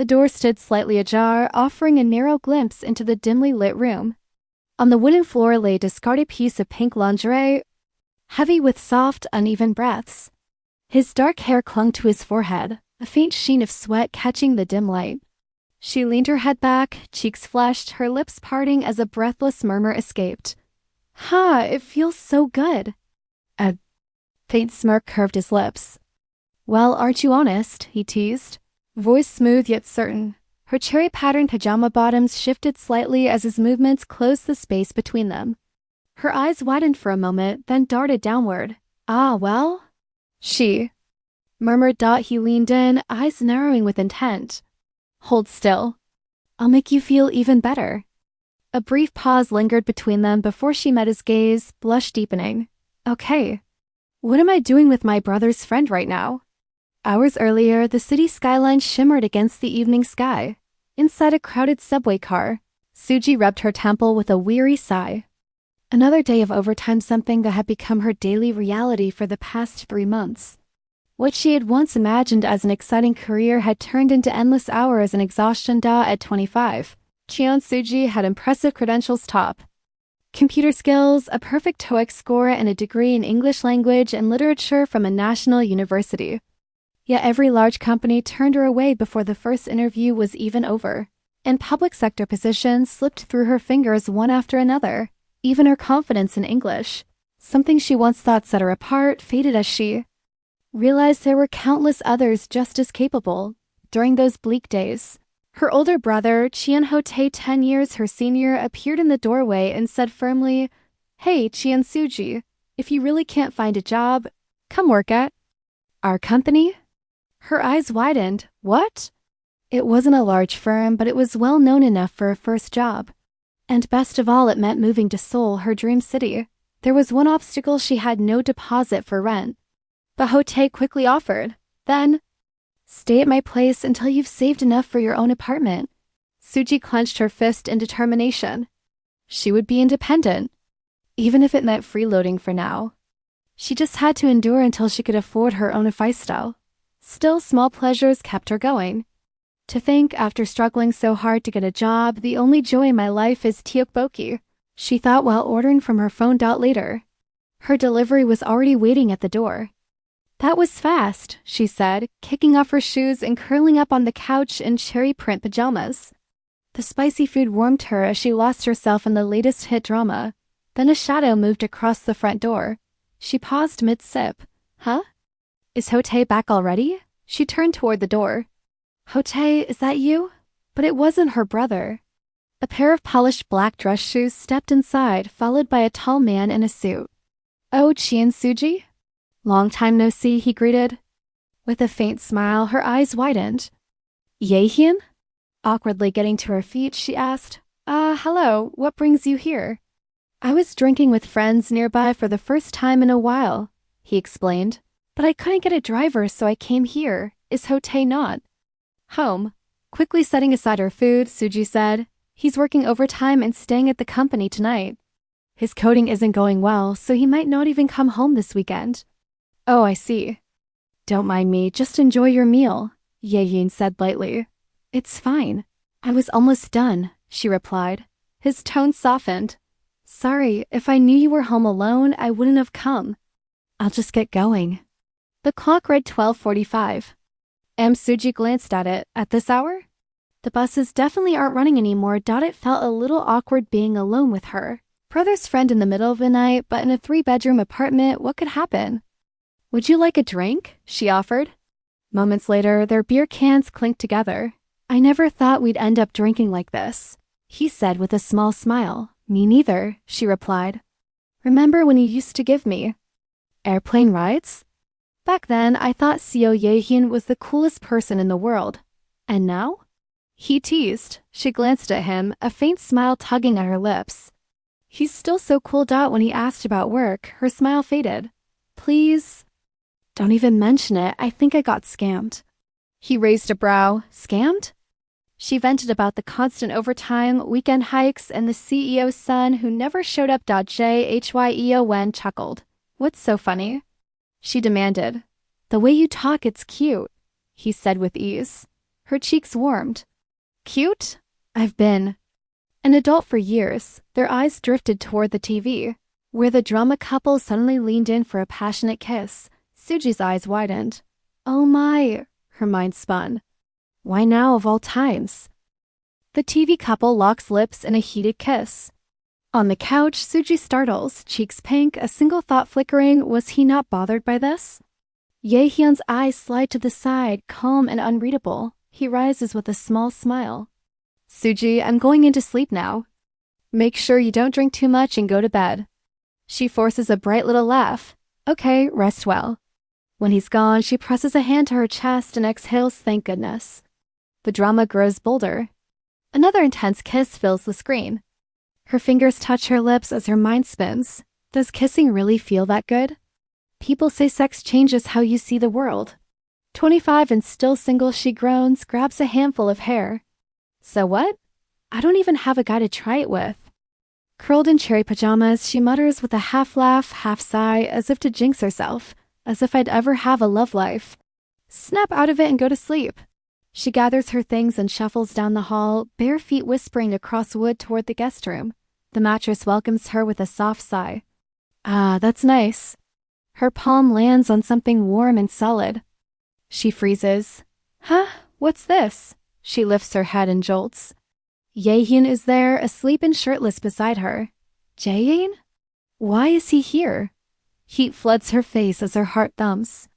The door stood slightly ajar, offering a narrow glimpse into the dimly lit room. On the wooden floor lay a discarded piece of pink lingerie, heavy with soft, uneven breaths. His dark hair clung to his forehead, a faint sheen of sweat catching the dim light. She leaned her head back, cheeks flushed, her lips parting as a breathless murmur escaped. It feels so good. A faint smirk curved his lips. Well, aren't you honest? He teased. Voice smooth yet certain. Her cherry-patterned pajama bottoms shifted slightly as his movements closed the space between them. Her eyes widened for a moment, then darted downward. Well? She murmured. He leaned in, eyes narrowing with intent. Hold still. I'll make you feel even better. A brief pause lingered between them before she met his gaze, blush deepening. Okay. What am I doing with my brother's friend right now? Hours earlier, the city skyline shimmered against the evening sky. Inside a crowded subway car, Suji rubbed her temple with a weary sigh. Another day of overtime, something that had become her daily reality for the past 3 months. What she had once imagined as an exciting career had turned into endless hours and exhaustion. At 25, Suji had impressive credentials: top computer skills, a perfect TOEIC score, and a degree in English language and literature from a national university. Yet every large company turned her away before the first interview was even over. And public sector positions slipped through her fingers one after another. Even her confidence in English, something she once thought set her apart, faded as she realized there were countless others just as capable. During those bleak days, her older brother, Ho-tae, 10 years her senior, appeared in the doorway and said firmly, "Hey, Suji, if you really can't find a job, come work at our company." Her eyes widened. What? It wasn't a large firm, but it was well known enough for a first job. And best of all, it meant moving to Seoul, her dream city. There was one obstacle: she had no deposit for rent. But Ho-tae quickly offered, "Then, stay at my place until you've saved enough for your own apartment." Suji clenched her fist in determination. She would be independent, even if it meant freeloading for now. She just had to endure until she could afford her own lifestyle. Still, small pleasures kept her going. To think, after struggling so hard to get a job, the only joy in my life is tteokbokki, she thought while ordering from her phone. Later, her delivery was already waiting at the door. That was fast, she said, kicking off her shoes and curling up on the couch in cherry print pajamas. The spicy food warmed her as she lost herself in the latest hit drama. Then a shadow moved across the front door. She paused mid-sip. Huh? Is Ho-tae back already? She turned toward the door. Ho-tae, is that you? But it wasn't her brother. A pair of polished black dress shoes stepped inside, followed by a tall man in a suit. Oh, Suji? Long time no see, he greeted. With a faint smile, her eyes widened. Jaehyeon? Awkwardly getting to her feet, she asked, hello, what brings you here? I was drinking with friends nearby for the first time in a while, he explained. But I couldn't get a driver, so I came here. Is Ho-tae not home? Quickly setting aside her food, Suji said, "He's working overtime and staying at the company tonight. His coding isn't going well, so he might not even come home this weekend." Oh, I see. Don't mind me, just enjoy your meal, Jaehyeon said lightly. It's fine. I was almost done, she replied. His tone softened. Sorry, if I knew you were home alone, I wouldn't have come. I'll just get going. The clock read 12:45. Suji glanced at it. At this hour? The buses definitely aren't running anymore. It felt a little awkward being alone with her brother's friend in the middle of the night, but in a 3-bedroom apartment, what could happen? Would you like a drink? She offered. Moments later, their beer cans clinked together. I never thought we'd end up drinking like this, he said with a small smile. Me neither, she replied. Remember when you used to give me airplane rides? Back then, I thought Jaehyeon was the coolest person in the world. And now? He teased. She glanced at him, a faint smile tugging at her lips. He's still so cool. When he asked about work, her smile faded. Please, don't even mention it. I think I got scammed. He raised a brow. Scammed? She vented about the constant overtime, weekend hikes, and the CEO's son who never showed up. Hyuna chuckled. What's so funny? She demanded. The way you talk, it's cute, he said with ease. Her cheeks warmed. Cute? I've been an adult for years. Their eyes drifted toward the TV, where the drama couple suddenly leaned in for a passionate kiss. Suji's eyes widened. Oh my, her mind spun. Why now of all times? The TV couple locks lips in a heated kiss. On the couch, Suji startles, cheeks pink, a single thought flickering. Was he not bothered by this? Jaehyun's eyes slide to the side, calm and unreadable. He rises with a small smile. Suji, I'm going into sleep now. Make sure you don't drink too much and go to bed. She forces a bright little laugh. Okay, rest well. When he's gone, she presses a hand to her chest and exhales, thank goodness. The drama grows bolder. Another intense kiss fills the screen. Her fingers touch her lips as her mind spins. Does kissing really feel that good? People say sex changes how you see the world. 25 and still single, she groans, grabs a handful of hair. So what? I don't even have a guy to try it with. Curled in cherry pajamas, she mutters with a half laugh, half sigh, as if to jinx herself, as if I'd ever have a love life. Snap out of it and go to sleep. She gathers her things and shuffles down the hall, bare feet whispering across wood toward the guest room. The mattress welcomes her with a soft sigh. Ah, that's nice. Her palm lands on something warm and solid. She freezes. Huh? What's this? She lifts her head and jolts. Jaehyeon is there, asleep and shirtless beside her. Jaehyeon? Why is he here? Heat floods her face as her heart thumps.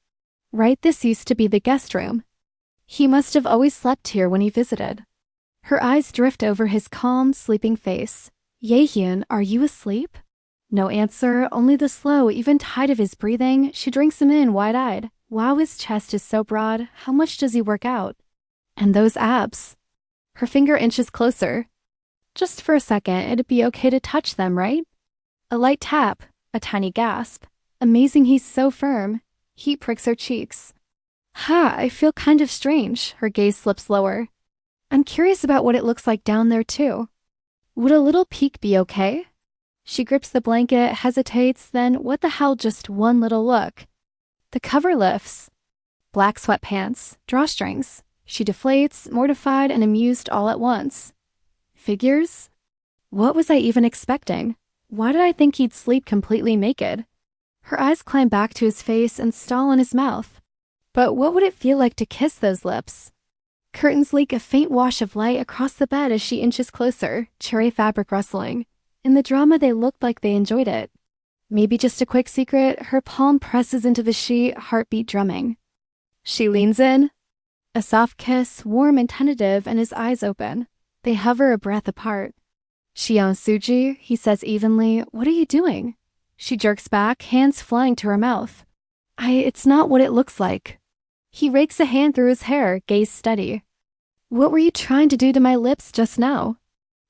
Right, this used to be the guest room. He must have always slept here when he visited. Her eyes drift over his calm, sleeping face. Jaehyeon, are you asleep? No answer, only the slow, even tide of his breathing. She drinks him in, wide-eyed. Wow, his chest is so broad. How much does he work out? And those abs. Her finger inches closer. Just for a second, it'd be okay to touch them, right? A light tap, a tiny gasp. Amazing he's so firm. Heat pricks her cheeks. Ha, I feel kind of strange. Her gaze slips lower. I'm curious about what it looks like down there, too. Would a little peek be okay? She grips the blanket, hesitates, then what the hell, just one little look. The cover lifts. Black sweatpants, drawstrings. She deflates, mortified and amused all at once. Figures? What was I even expecting? Why did I think he'd sleep completely naked? Her eyes climb back to his face and stall on his mouth. But what would it feel like to kiss those lips? Curtains leak a faint wash of light across the bed as she inches closer, cherry fabric rustling. In the drama, they looked like they enjoyed it. Maybe just a quick secret, her palm presses into the sheet, heartbeat drumming. She leans in. A soft kiss, warm and tentative, and his eyes open. They hover a breath apart. Suji, he says evenly, what are you doing? She jerks back, hands flying to her mouth. It's not what it looks like. He rakes a hand through his hair, gaze steady. What were you trying to do to my lips just now?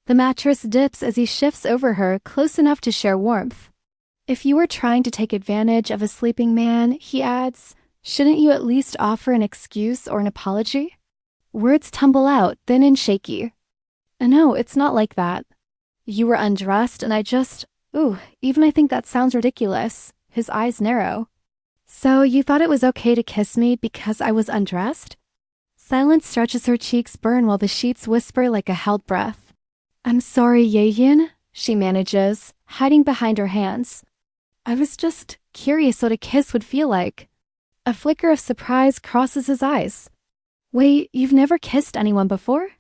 The mattress dips as he shifts over her, close enough to share warmth. If you were trying to take advantage of a sleeping man, he adds, shouldn't you at least offer an excuse or an apology? Words tumble out, thin and shaky. No, it's not like that. You were undressed and I just, even I think that sounds ridiculous. His eyes narrow. So you thought it was okay to kiss me because I was undressed? Silence stretches her cheeks burn while the sheets whisper like a held breath. I'm sorry, Jaehyeon, she manages, hiding behind her hands. I was just curious what a kiss would feel like. A flicker of surprise crosses his eyes. Wait, you've never kissed anyone before?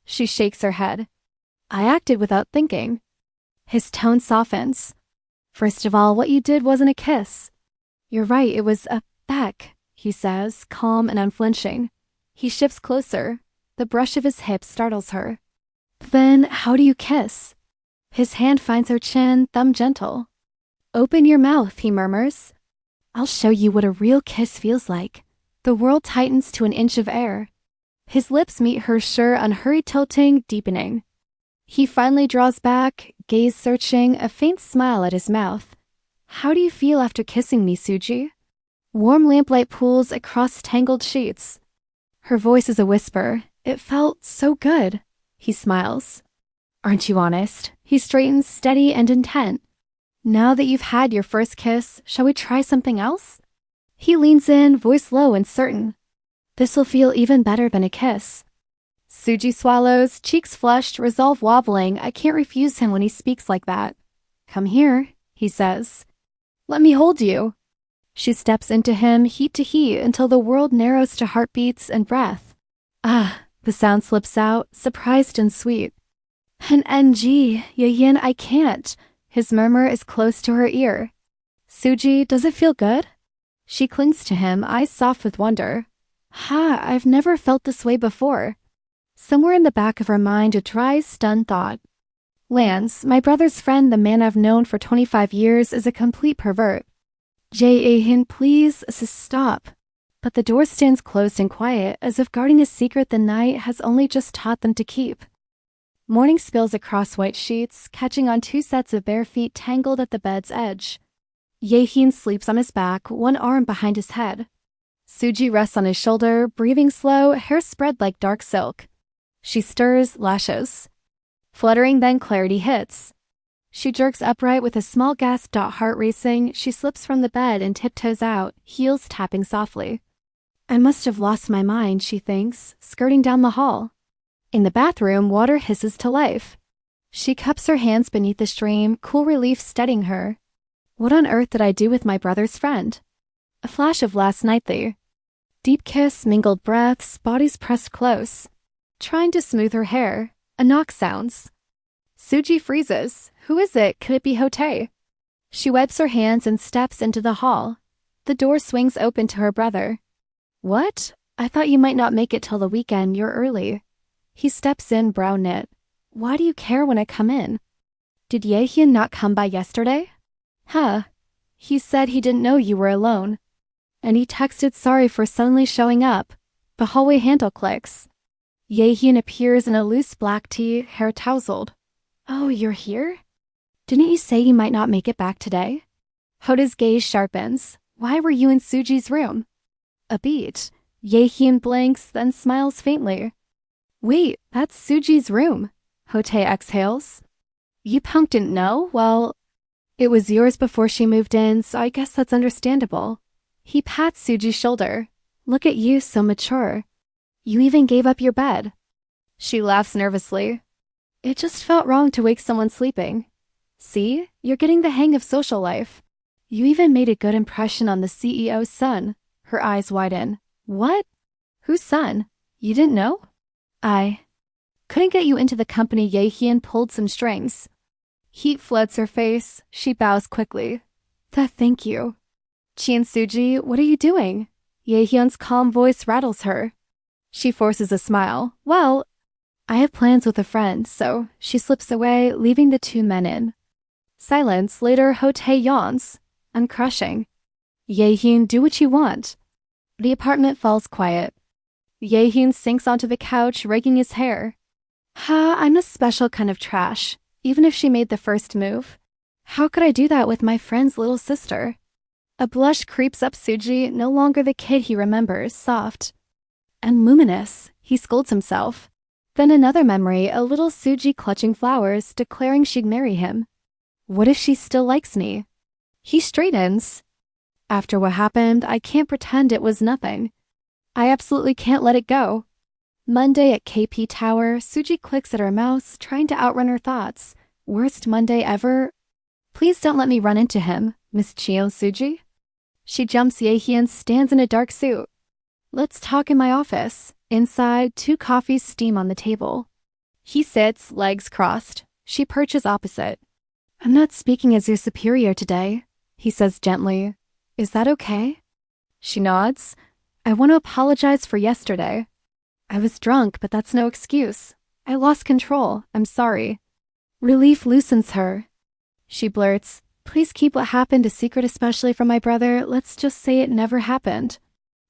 She shakes her head. I acted without thinking. His tone softens. First of all, what you did wasn't a kiss. You're right, it was a peck, he says, calm and unflinching. He shifts closer. The brush of his hip startles her. Then, how do you kiss? His hand finds her chin, thumb gentle. Open your mouth, he murmurs. I'll show you what a real kiss feels like. The world tightens to an inch of air. His lips meet hers, sure, unhurried tilting, deepening. He finally draws back, gaze searching, a faint smile at his mouth. How do you feel after kissing me, Suji? Warm lamplight pools across tangled sheets. Her voice is a whisper. It felt so good. He smiles. Aren't you honest? He straightens, steady and intent. Now that you've had your first kiss, shall we try something else? He leans in, voice low and certain. This'll feel even better than a kiss. Suji swallows, cheeks flushed, resolve wobbling. I can't refuse him when he speaks like that. Come here, he says. Let me hold you. She steps into him, heat to heat, until the world narrows to heartbeats and breath. Ah, the sound slips out, surprised and sweet. And NG, Jaehyeon, I can't. His murmur is close to her ear. Suji, does it feel good? She clings to him, eyes soft with wonder. Ha, I've never felt this way before. Somewhere in the back of her mind a dry, stunned thought. Lance, my brother's friend, the man I've known for 25 years, is a complete pervert. Jaehyeon, please, stop. But the door stands closed and quiet, as if guarding a secret the night has only just taught them to keep. Morning spills across white sheets, catching on 2 sets of bare feet tangled at the bed's edge. Jaehyeon sleeps on his back, one arm behind his head. Suji rests on his shoulder, breathing slow, hair spread like dark silk. She stirs, lashes. Fluttering, then clarity hits. She jerks upright with a small gasp. Heart racing, she slips from the bed and tiptoes out, heels tapping softly. I must have lost my mind, she thinks, skirting down the hall. In the bathroom, water hisses to life. She cups her hands beneath the stream, cool relief steadying her. What on earth did I do with my brother's friend? A flash of last nightly. Deep kiss, mingled breaths, bodies pressed close. Trying to smooth her hair. A knock sounds. Suji freezes. Who is it? Could it be Hotae? She wipes her hands and steps into the hall. The door swings open to her brother. What? I thought you might not make it till the weekend. You're early. He steps in, brow knit. Why do you care when I come in? Did Jaehyeon not come by yesterday? Huh. He said he didn't know you were alone. And he texted sorry for suddenly showing up. The hallway handle clicks. Jaehyeon appears in a loose black tee, hair tousled. Oh, you're here? Didn't you say you might not make it back today? Hoda's gaze sharpens. Why were you in Suji's room? A beat. Jaehyeon blinks, then smiles faintly. Wait, that's Suji's room. Hotae exhales. You punk didn't know? Well, it was yours before she moved in, so I guess that's understandable. He pats Suji's shoulder. Look at you, so mature. You even gave up your bed. She laughs nervously. It just felt wrong to wake someone sleeping. See, you're getting the hang of social life. You even made a good impression on the CEO's son. Her eyes widen. What? Whose son? You didn't know? I couldn't get you into the company. Jaehyeon pulled some strings. Heat floods her face. She bows quickly. Thank you. Chi and Suji, what are you doing? Jaehyun's calm voice rattles her. She forces a smile. Well, I have plans with a friend, so she slips away, leaving the 2 men in. Silence. Later, Hotae yawns. I'm crushing. Jaehyeon, do what you want. The apartment falls quiet. Jaehyeon sinks onto the couch, raking his hair. Ha, I'm a special kind of trash, even if she made the first move. How could I do that with my friend's little sister? A blush creeps up Suji, no longer the kid he remembers, soft. And luminous, he scolds himself. Then another memory, a little Suji clutching flowers, declaring she'd marry him. What if she still likes me? He straightens. After what happened, I can't pretend it was nothing. I absolutely can't let it go. Monday at KP Tower, Suji clicks at her mouse, trying to outrun her thoughts. Worst Monday ever? Please don't let me run into him, Miss Chio Suji. She jumps Jaehyeon, stands in a dark suit. Let's talk in my office. Inside, 2 coffees steam on the table. He sits, legs crossed. She perches opposite. I'm not speaking as your superior today, he says gently. Is that okay? She nods. I want to apologize for yesterday. I was drunk, but that's no excuse. I lost control. I'm sorry. Relief loosens her. She blurts, please keep what happened a secret, especially from my brother. Let's just say it never happened.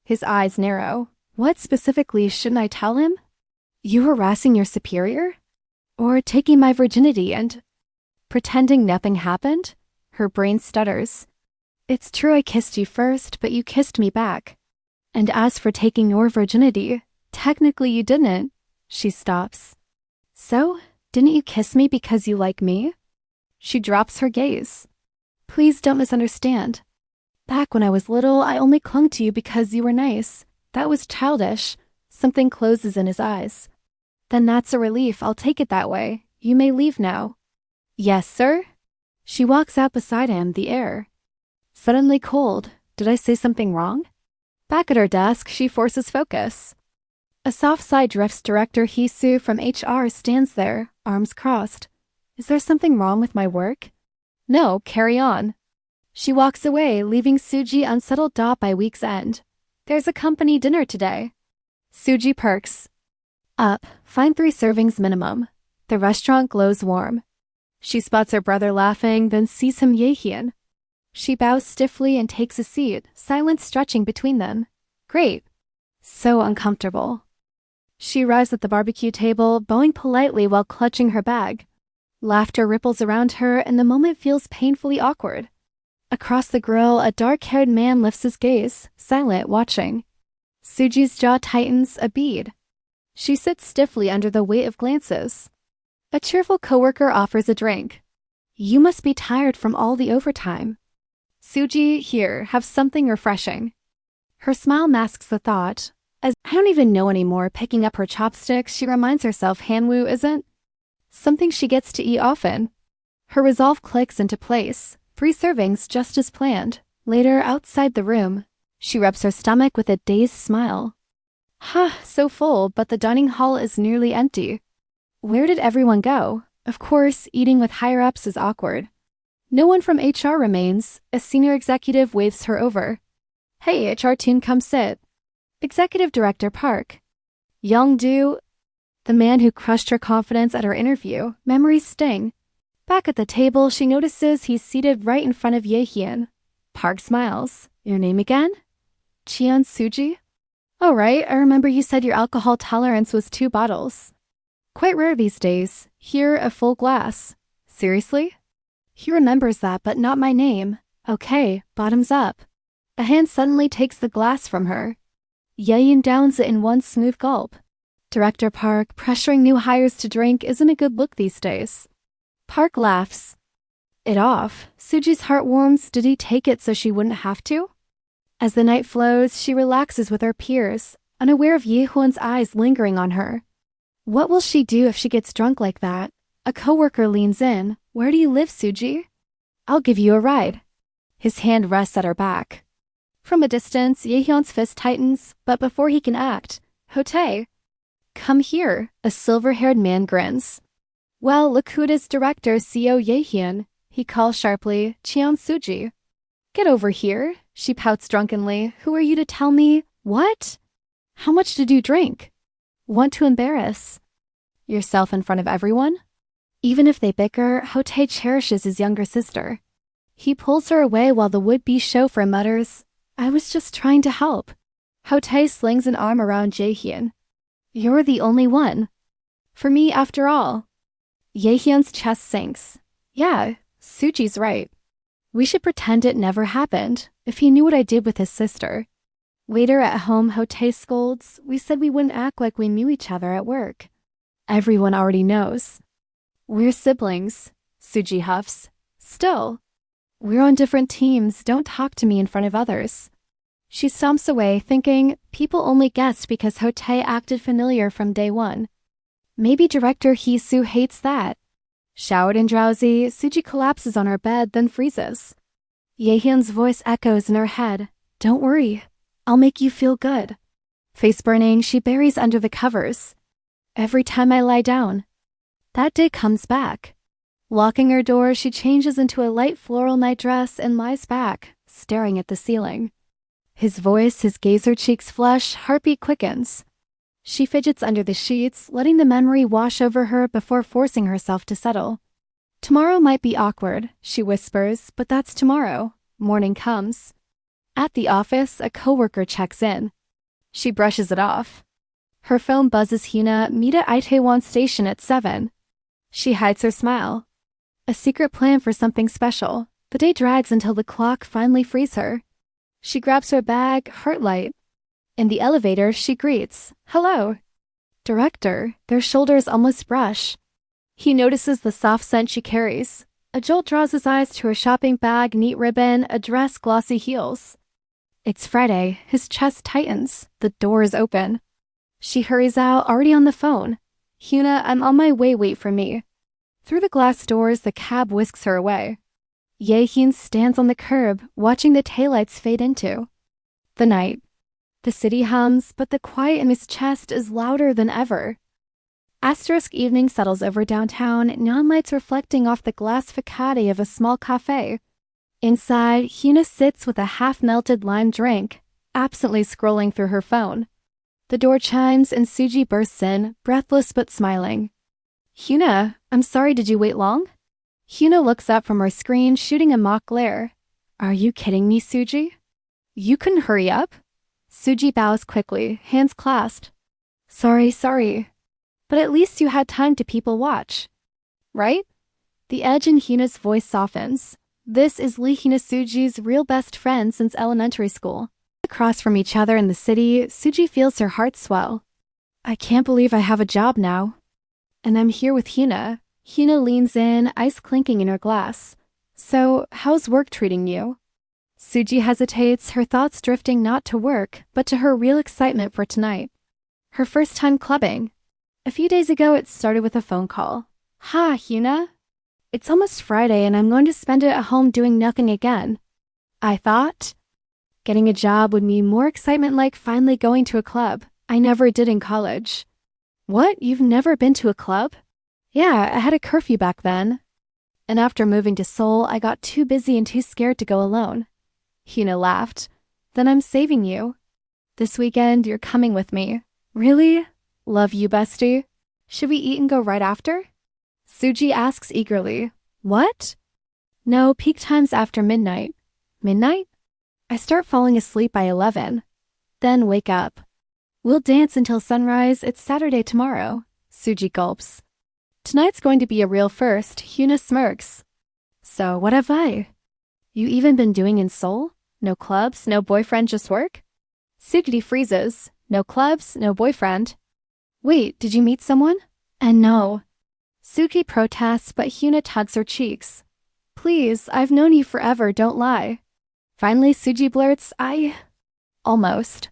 His eyes narrow. What specifically shouldn't I tell him? You harassing your superior? Or taking my virginity and pretending nothing happened? Her brain stutters. It's true I kissed you first, but you kissed me back. And as for taking your virginity, technically you didn't. She stops. So, didn't you kiss me because you like me? She drops her gaze. Please don't misunderstand. Back when I was little, I only clung to you because you were nice. That was childish. Something closes in his eyes. Then that's a relief, I'll take it that way. You may leave now. Yes, sir? She walks out beside him, the air suddenly cold. Did I say something wrong? Back at her desk, she forces focus. A soft sigh drifts. Director Hee-soo from HR stands there, arms crossed. Is there something wrong with my work? No, carry on. She walks away, leaving Suji unsettled. By week's end. There's a company dinner today. Suji perks up. Find 3 servings minimum. The restaurant glows warm. She spots her brother laughing, then sees him. Jaehyeon. She bows stiffly and takes a seat, silence stretching between them. Great. So uncomfortable. She arrives at the barbecue table, bowing politely while clutching her bag. Laughter ripples around her, and the moment feels painfully awkward. Across the grill, a dark-haired man lifts his gaze, silent, watching. Suji's jaw tightens, a bead. She sits stiffly under the weight of glances. A cheerful coworker offers a drink. You must be tired from all the overtime. Suji, here, have something refreshing. Her smile masks the thought. As I don't even know anymore, picking up her chopsticks, she reminds herself Hanwoo isn't something she gets to eat often. Her resolve clicks into place. 3 servings just as planned. Later, outside the room, she rubs her stomach with a dazed smile. So full, but the dining hall is nearly empty. Where did everyone go? Of course, eating with higher-ups is awkward. No one from HR remains. A senior executive waves her over. Hey, HR team, come sit. Executive Director Park. Young-do, the man who crushed her confidence at her interview. Memories sting. Back at the table, she notices he's seated right in front of Jaehyeon. Park smiles. Your name again? Cheon Suji? Oh, right, I remember you said your alcohol tolerance was 2 bottles. Quite rare these days. Here, a full glass. Seriously? He remembers that, but not my name. Okay, bottoms up. A hand suddenly takes the glass from her. Jaehyeon downs it in one smooth gulp. Director Park, pressuring new hires to drink isn't a good look these days. Park laughs it off. Suji's heart warms. Did he take it so she wouldn't have to? As the night flows, she relaxes with her peers, unaware of Jaehyeon's eyes lingering on her. What will she do if she gets drunk like that? A coworker leans in. Where do you live, Suji? I'll give you a ride. His hand rests at her back. From a distance, Jaehyeon's fist tightens, but before he can act, Hotae, come here, a silver-haired man grins. Well, look who it is, Director CO Jaehyeon, he calls sharply, Cheon Suji. Get over here, she pouts drunkenly. Who are you to tell me? What? How much did you drink? Want to embarrass yourself in front of everyone? Even if they bicker, Hotae cherishes his younger sister. He pulls her away while the would-be chauffeur mutters, I was just trying to help. Hotae slings an arm around Jaehyeon. You're the only one. For me, after all. Jaehyeon's chest sinks. Yeah, Suji's right. We should pretend it never happened, if he knew what I did with his sister. Later at home, Hotae scolds, we said we wouldn't act like we knew each other at work. Everyone already knows. We're siblings, Suji huffs. Still. We're on different teams, don't talk to me in front of others. She stomps away, thinking, people only guessed because Hotae acted familiar from day one. Maybe Director Hee-soo hates that. Showered and drowsy, Suji collapses on her bed, then freezes. Jaehyeon's voice echoes in her head. Don't worry, I'll make you feel good. Face burning, she buries under the covers. Every time I lie down. That day comes back. Locking her door, she changes into a light floral nightdress and lies back, staring at the ceiling. His voice, his gaze, her cheeks flush, heartbeat quickens. She fidgets under the sheets, letting the memory wash over her before forcing herself to settle. Tomorrow might be awkward, she whispers, but that's tomorrow. Morning comes. At the office, a coworker checks in. She brushes it off. Her phone buzzes. Hyuna, meet at Itaewon Station at 7. She hides her smile. A secret plan for something special. The day drags until the clock finally frees her. She grabs her bag, heart light. In the elevator, she greets, hello. Director, their shoulders almost brush. He notices the soft scent she carries. A jolt draws his eyes to her shopping bag, neat ribbon, a dress, glossy heels. It's Friday. His chest tightens. The door is open. She hurries out, already on the phone. Hyuna, I'm on my way, wait for me. Through the glass doors, the cab whisks her away. Jaehyeon stands on the curb, watching the taillights fade into the night. The city hums, but the quiet in his chest is louder than ever. Asterisk evening settles over downtown, neon lights reflecting off the glass facade of a small cafe. Inside, Hyuna sits with a half-melted lime drink, absently scrolling through her phone. The door chimes and Suji bursts in, breathless but smiling. Hyuna, I'm sorry, did you wait long? Hyuna looks up from her screen, shooting a mock glare. Are you kidding me, Suji? You couldn't hurry up? Suji bows quickly, hands clasped. Sorry. But at least you had time to people watch. Right? The edge in Hyuna's voice softens. This is Lee Hyuna Suji's real best friend since elementary school. Across from each other in the city, Suji feels her heart swell. I can't believe I have a job now. And I'm here with Hyuna. Hyuna leans in, ice clinking in her glass. So, how's work treating you? Suji hesitates, her thoughts drifting not to work, but to her real excitement for tonight. Her first time clubbing. A few days ago, it started with a phone call. Ha, Hyuna. It's almost Friday and I'm going to spend it at home doing nothing again. I thought getting a job would mean more excitement, like finally going to a club. I never did in college. What? You've never been to a club? Yeah, I had a curfew back then. And after moving to Seoul, I got too busy and too scared to go alone. Hyuna laughed. Then I'm saving you. This weekend, you're coming with me. Really? Love you, bestie. Should we eat and go right after? Suji asks eagerly. What? No, peak times after midnight. Midnight? I start falling asleep by 11. Then wake up. We'll dance until sunrise. It's Saturday tomorrow. Suji gulps. Tonight's going to be a real first. Hyuna smirks. So what have I? You even been doing in Seoul? No clubs, no boyfriend, just work? Suji freezes. No clubs, no boyfriend. Wait, did you meet someone? And no. Suji protests, but Hyuna tugs her cheeks. Please, I've known you forever, don't lie. Finally, Suji blurts, almost.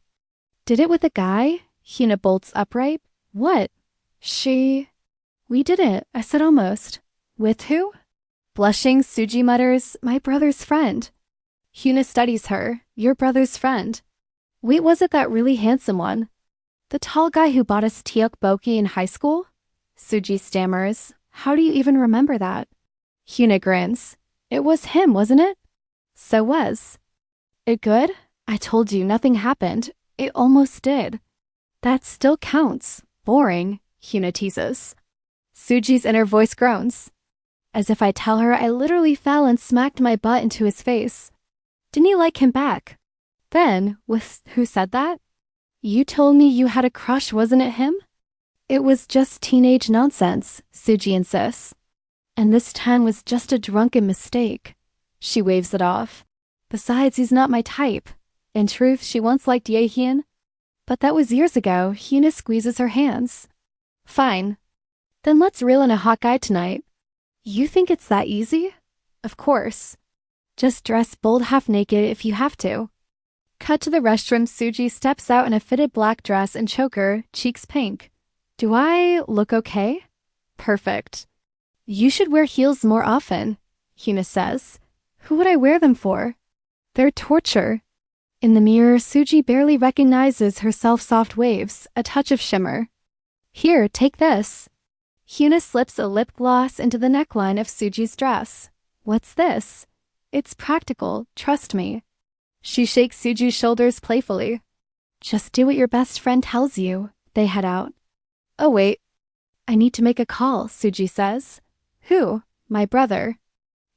Did it with a guy? Hyuna bolts upright. What? We didn't. I said almost. With who? Blushing, Suji mutters, my brother's friend. Hyuna studies her. Your brother's friend. Wait, was it that really handsome one? The tall guy who bought us tteokbokki in high school? Suji stammers. How do you even remember that? Hyuna grins. It was him, wasn't it? So was. It good? I told you, nothing happened. It almost did. That still counts. Boring, Hyuna teases. Suji's inner voice groans. As if I tell her I literally fell and smacked my butt into his face. Didn't you like him back? Then, who said that? You told me you had a crush, wasn't it him? It was just teenage nonsense, Suji insists. And this time was just a drunken mistake. She waves it off. Besides, he's not my type. In truth, she once liked Jaehyeon. But that was years ago. Hyuna squeezes her hands. Fine. Then let's reel in a hot guy tonight. You think it's that easy? Of course. Just dress bold half naked if you have to. Cut to the restroom. Suji steps out in a fitted black dress and choker, cheeks pink. Do I look okay? Perfect. You should wear heels more often, Hyuna says. Who would I wear them for? They're torture. In the mirror, Suji barely recognizes herself. Soft waves, a touch of shimmer. Here, take this. Hyuna slips a lip gloss into the neckline of Suji's dress. What's this? It's practical, trust me. She shakes Suji's shoulders playfully. Just do what your best friend tells you. They head out. Oh wait, I need to make a call, Suji says. Who? My brother.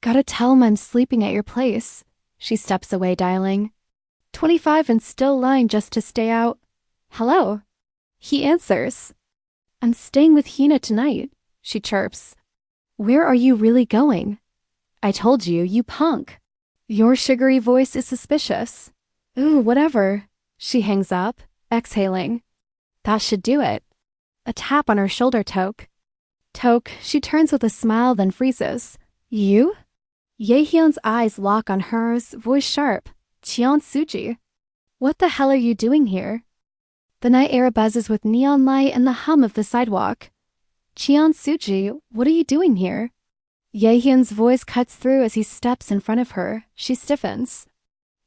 Gotta tell him I'm sleeping at your place. She steps away, dialing. 25 and still lying just to stay out. Hello. He answers. I'm staying with Hyuna tonight, she chirps. Where are you really going? I told you, you punk. Your sugary voice is suspicious. Ooh, whatever. She hangs up, exhaling. That should do it. A tap on her shoulder. Toke. She turns with a smile, then freezes. You? Jaehyeon's eyes lock on hers, voice sharp. Cheon Suji. What the hell are you doing here? The night air buzzes with neon light and the hum of the sidewalk. Cheon Suji, what are you doing here? Jaehyun's voice cuts through as he steps in front of her. She stiffens.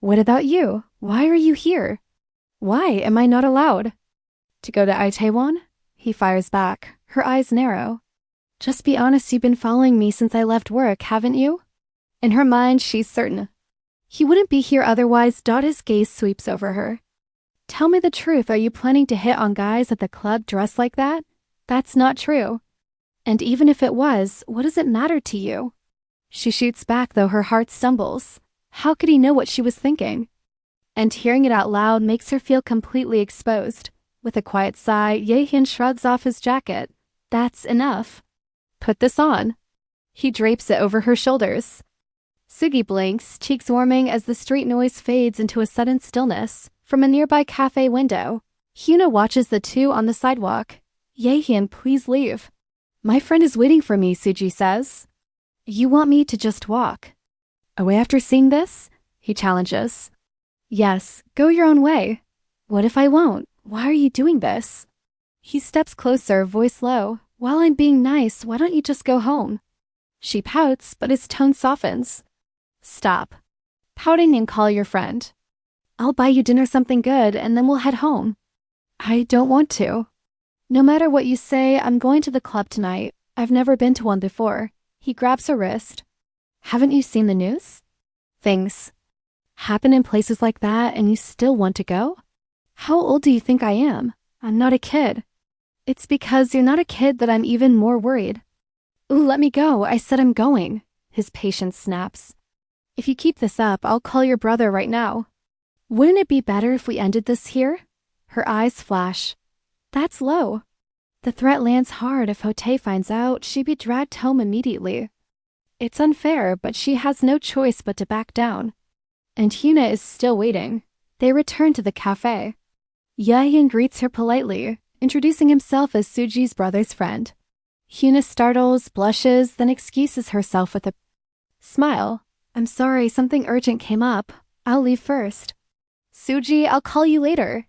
What about you? Why are you here? Why am I not allowed? To go to Itaewon? He fires back, her eyes narrow. Just be honest, you've been following me since I left work, haven't you? In her mind, she's certain. He wouldn't be here otherwise. His gaze sweeps over her. Tell me the truth, are you planning to hit on guys at the club dressed like that? That's not true. And even if it was, what does it matter to you? She shoots back, though her heart stumbles. How could he know what she was thinking? And hearing it out loud makes her feel completely exposed. With a quiet sigh, Jaehyun shrugs off his jacket. That's enough. Put this on. He drapes it over her shoulders. Sugi blinks, cheeks warming as the street noise fades into a sudden stillness. From a nearby cafe window, Hyuna watches the two on the sidewalk. Jaehyun, please leave. My friend is waiting for me, Suji says. You want me to just walk away after seeing this? He challenges. Yes, go your own way. What if I won't? Why are you doing this? He steps closer, voice low. While I'm being nice, why don't you just go home? She pouts, but his tone softens. Stop pouting and call your friend. I'll buy you dinner something good and then we'll head home. I don't want to. No matter what you say, I'm going to the club tonight. I've never been to one before. He grabs her wrist. Haven't you seen the news? Things happen in places like that and you still want to go? How old do you think I am? I'm not a kid. It's because you're not a kid that I'm even more worried. Ooh, let me go. I said I'm going. His patience snaps. If you keep this up, I'll call your brother right now. Wouldn't it be better if we ended this here? Her eyes flash. That's low. The threat lands hard. If Hotae finds out, she'd be dragged home immediately. It's unfair, but she has no choice but to back down. And Hyuna is still waiting. They return to the cafe. Jaehyeon greets her politely, introducing himself as Suji's brother's friend. Hyuna startles, blushes, then excuses herself with a smile. I'm sorry, something urgent came up. I'll leave first. Suji, I'll call you later.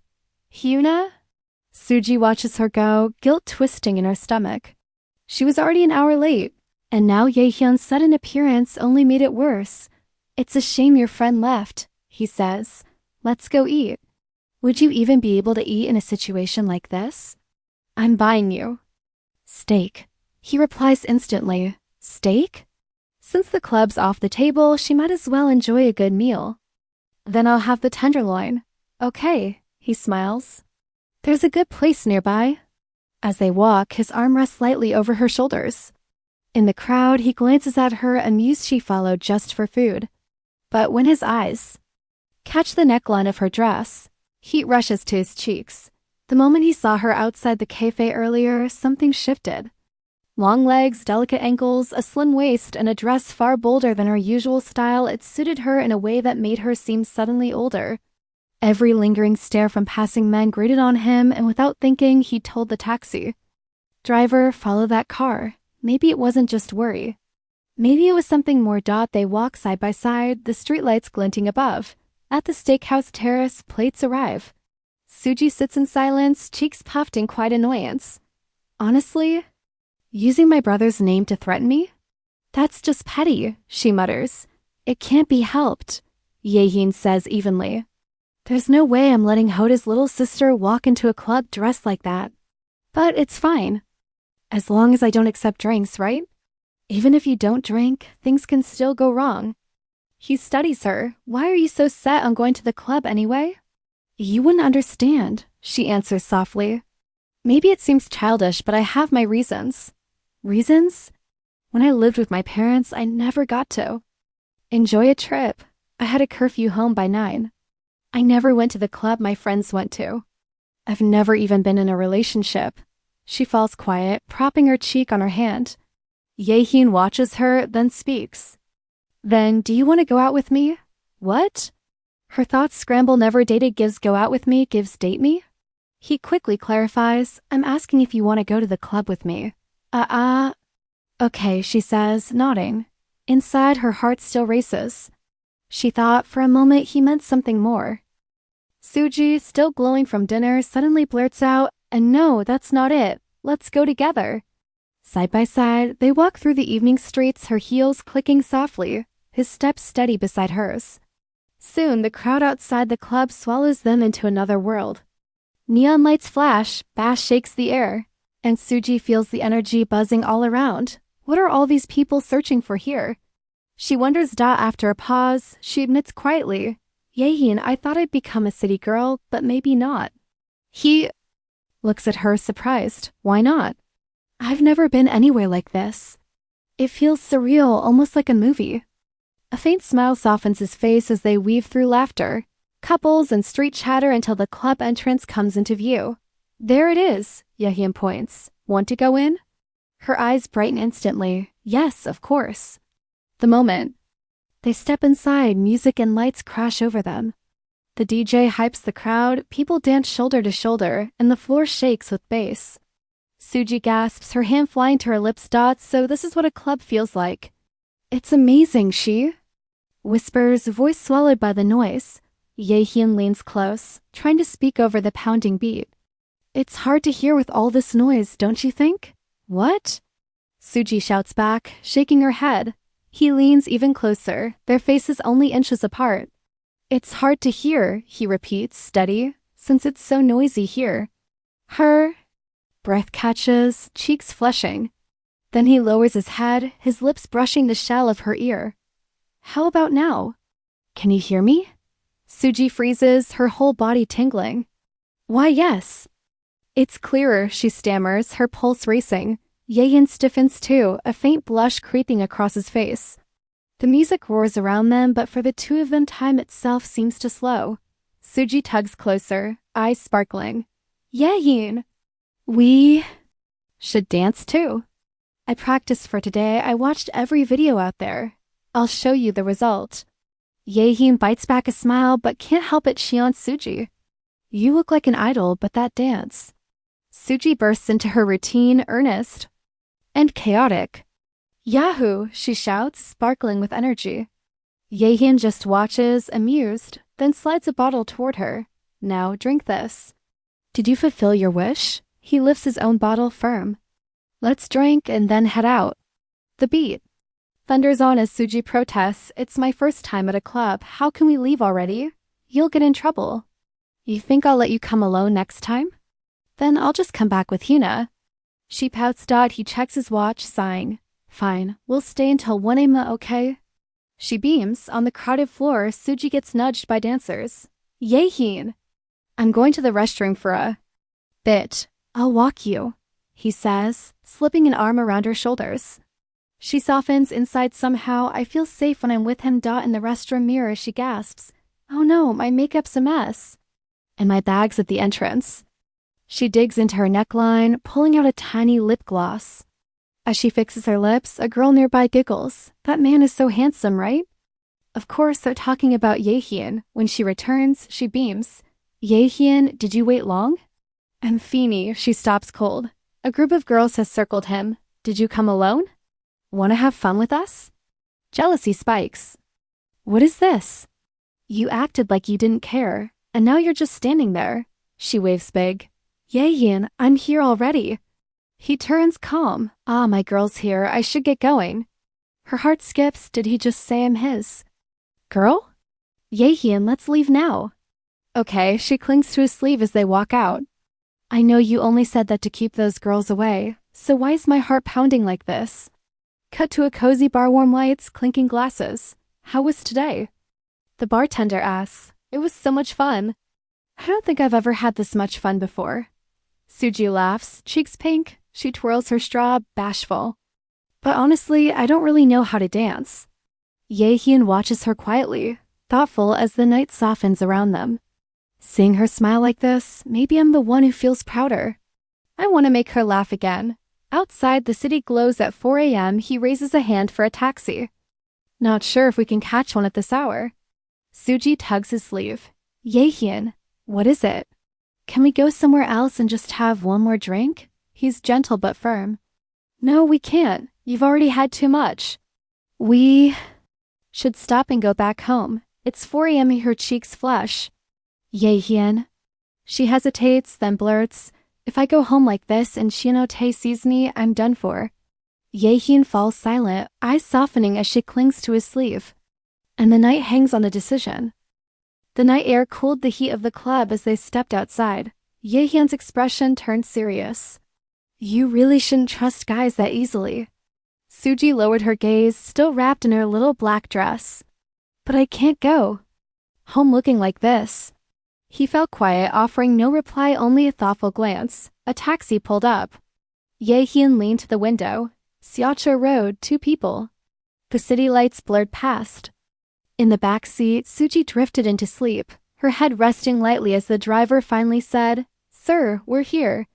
Hyuna? Suji watches her go, guilt twisting in her stomach. She was already an hour late, and now Jaehyun's sudden appearance only made it worse. It's a shame your friend left, he says. Let's go eat. Would you even be able to eat in a situation like this? I'm buying you. Steak. He replies instantly. Steak? Since the club's off the table, she might as well enjoy a good meal. Then I'll have the tenderloin. Okay, he smiles. There's a good place nearby. As they walk, his arm rests lightly over her shoulders. In the crowd, he glances at her, amused she followed just for food. But when his eyes catch the neckline of her dress, heat rushes to his cheeks. The moment he saw her outside the cafe earlier, something shifted. Long legs, delicate ankles, a slim waist, and a dress far bolder than her usual style, it suited her in a way that made her seem suddenly older. Every lingering stare from passing men grated on him, and without thinking, he told the taxi driver, follow that car. Maybe it wasn't just worry. Maybe it was something more. They walk side by side, the streetlights glinting above. At the steakhouse terrace, plates arrive. Suji sits in silence, cheeks puffed in quiet annoyance. Honestly, using my brother's name to threaten me? That's just petty, she mutters. It can't be helped, Jaehyeon says evenly. There's no way I'm letting Hoda's little sister walk into a club dressed like that. But it's fine. As long as I don't accept drinks, right? Even if you don't drink, things can still go wrong. He studies her. Why are you so set on going to the club anyway? You wouldn't understand, she answers softly. Maybe it seems childish, but I have my reasons. Reasons? When I lived with my parents, I never got to enjoy a trip. I had a curfew home by 9. I never went to the club my friends went to. I've never even been in a relationship. She falls quiet, propping her cheek on her hand. Jaehyeon watches her, then speaks. Then, do you want to go out with me? What? Her thoughts scramble. Never dated gives go out with me gives date me? He quickly clarifies, I'm asking if you want to go to the club with me. Okay, she says, nodding. Inside, her heart still races. She thought for a moment he meant something more. Suji, still glowing from dinner, suddenly blurts out, and no, that's not it. Let's go together. Side by side, they walk through the evening streets, her heels clicking softly, his steps steady beside hers. Soon, the crowd outside the club swallows them into another world. Neon lights flash, bass shakes the air, and Suji feels the energy buzzing all around. What are all these people searching for here? She wonders. After a pause, she admits quietly, Jaehyeon, I thought I'd become a city girl, but maybe not. He looks at her surprised. Why not? I've never been anywhere like this. It feels surreal, almost like a movie. A faint smile softens his face as they weave through laughter, couples and street chatter until the club entrance comes into view. There it is, Jaehyeon points. Want to go in? Her eyes brighten instantly. Yes, of course. The moment they step inside, music and lights crash over them. The DJ hypes the crowd, people dance shoulder to shoulder, and the floor shakes with bass. Suji gasps, her hand flying to her lips. So this is what a club feels like. It's amazing, she whispers, voice swallowed by the noise. Jaehyeon leans close, trying to speak over the pounding beat. It's hard to hear with all this noise, don't you think? What? Suji shouts back, shaking her head. He leans even closer, their faces only inches apart. It's hard to hear, he repeats, steady, since it's so noisy here. Her breath catches, cheeks flushing. Then he lowers his head, his lips brushing the shell of her ear. How about now? Can you hear me? Suji freezes, her whole body tingling. Why, yes. It's clearer, she stammers, her pulse racing. Jaehyeon stiffens too, a faint blush creeping across his face. The music roars around them, but for the two of them time itself seems to slow. Suji tugs closer, eyes sparkling. Jaehyeon! We should dance too. I practiced for today, I watched every video out there. I'll show you the result. Jaehyeon bites back a smile but can't help it cheons Suji. You look like an idol, but that dance. Suji bursts into her routine, earnest and chaotic. Yahoo! She shouts, sparkling with energy. Jaehyeon just watches, amused, then slides a bottle toward her. Now drink this. Did you fulfill your wish? He lifts his own bottle firm. Let's drink and then head out. The beat thunders on as Suji protests. It's my first time at a club. How can we leave already? You'll get in trouble. You think I'll let you come alone next time? Then I'll just come back with Hyuna. She pouts. He checks his watch, sighing. Fine, we'll stay until 1 a.m., okay? She beams. On the crowded floor, Suji gets nudged by dancers. Jaehyeon! I'm going to the restroom for a bit. I'll walk you, he says, slipping an arm around her shoulders. She softens inside somehow. I feel safe when I'm with him. In the restroom mirror, she gasps. Oh no, my makeup's a mess. And my bag's at the entrance. She digs into her neckline, pulling out a tiny lip gloss. As she fixes her lips, a girl nearby giggles. That man is so handsome, right? Of course, they're talking about Jaehyeon. When she returns, she beams. Jaehyeon, did you wait long? And Feeny, she stops cold. A group of girls has circled him. Did you come alone? Want to have fun with us? Jealousy spikes. What is this? You acted like you didn't care, and now you're just standing there. She waves big. Jaehyeon, I'm here already. He turns calm. Ah, my girl's here. I should get going. Her heart skips. Did he just say I'm his girl? Jaehyeon, let's leave now. Okay, she clings to his sleeve as they walk out. I know you only said that to keep those girls away, so why is my heart pounding like this? Cut to a cozy bar, warm lights, clinking glasses. How was today? The bartender asks. It was so much fun. I don't think I've ever had this much fun before. Suji laughs, cheeks pink. She twirls her straw, bashful. But honestly, I don't really know how to dance. Jaehyeon watches her quietly, thoughtful as the night softens around them. Seeing her smile like this, maybe I'm the one who feels prouder. I want to make her laugh again. Outside, the city glows at 4 a.m. He raises a hand for a taxi. Not sure if we can catch one at this hour. Suji tugs his sleeve. Jaehyeon, what is it? Can we go somewhere else and just have one more drink? He's gentle but firm. No, we can't. You've already had too much. We should stop and go back home. It's 4 a.m. Her cheeks flush. Jaehyeon. She hesitates, then blurts, If I go home like this and Shinote sees me, I'm done for. Jaehyeon falls silent, eyes softening as she clings to his sleeve. And the night hangs on a decision. The night air cooled the heat of the club as they stepped outside. Jaehyun's expression turned serious. You really shouldn't trust guys that easily. Suji lowered her gaze, still wrapped in her little black dress. But I can't go. Home looking like this. He fell quiet, offering no reply, only a thoughtful glance. A taxi pulled up. Jaehyeon leaned to the window. Seoul Road, 2 people. The city lights blurred past. In the back seat, Suji drifted into sleep, her head resting lightly as the driver finally said, Sir, we're here.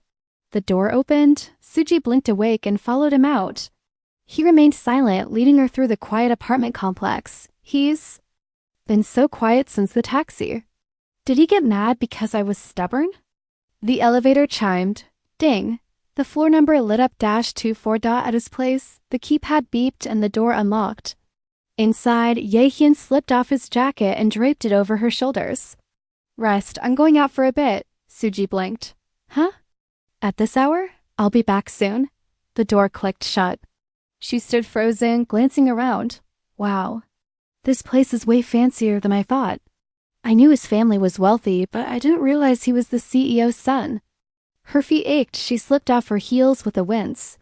The door opened. Suji blinked awake and followed him out. He remained silent, leading her through the quiet apartment complex. He's been so quiet since the taxi. Did he get mad because I was stubborn? The elevator chimed. Ding. The floor number lit up -24 at his place. The keypad beeped and the door unlocked. Inside, Jaehyeon slipped off his jacket and draped it over her shoulders. Rest, I'm going out for a bit. Suji blinked. Huh? At this hour? I'll be back soon. The door clicked shut. She stood frozen, glancing around. Wow. This place is way fancier than I thought. I knew his family was wealthy, but I didn't realize he was the CEO's son. Her feet ached. She slipped off her heels with a wince.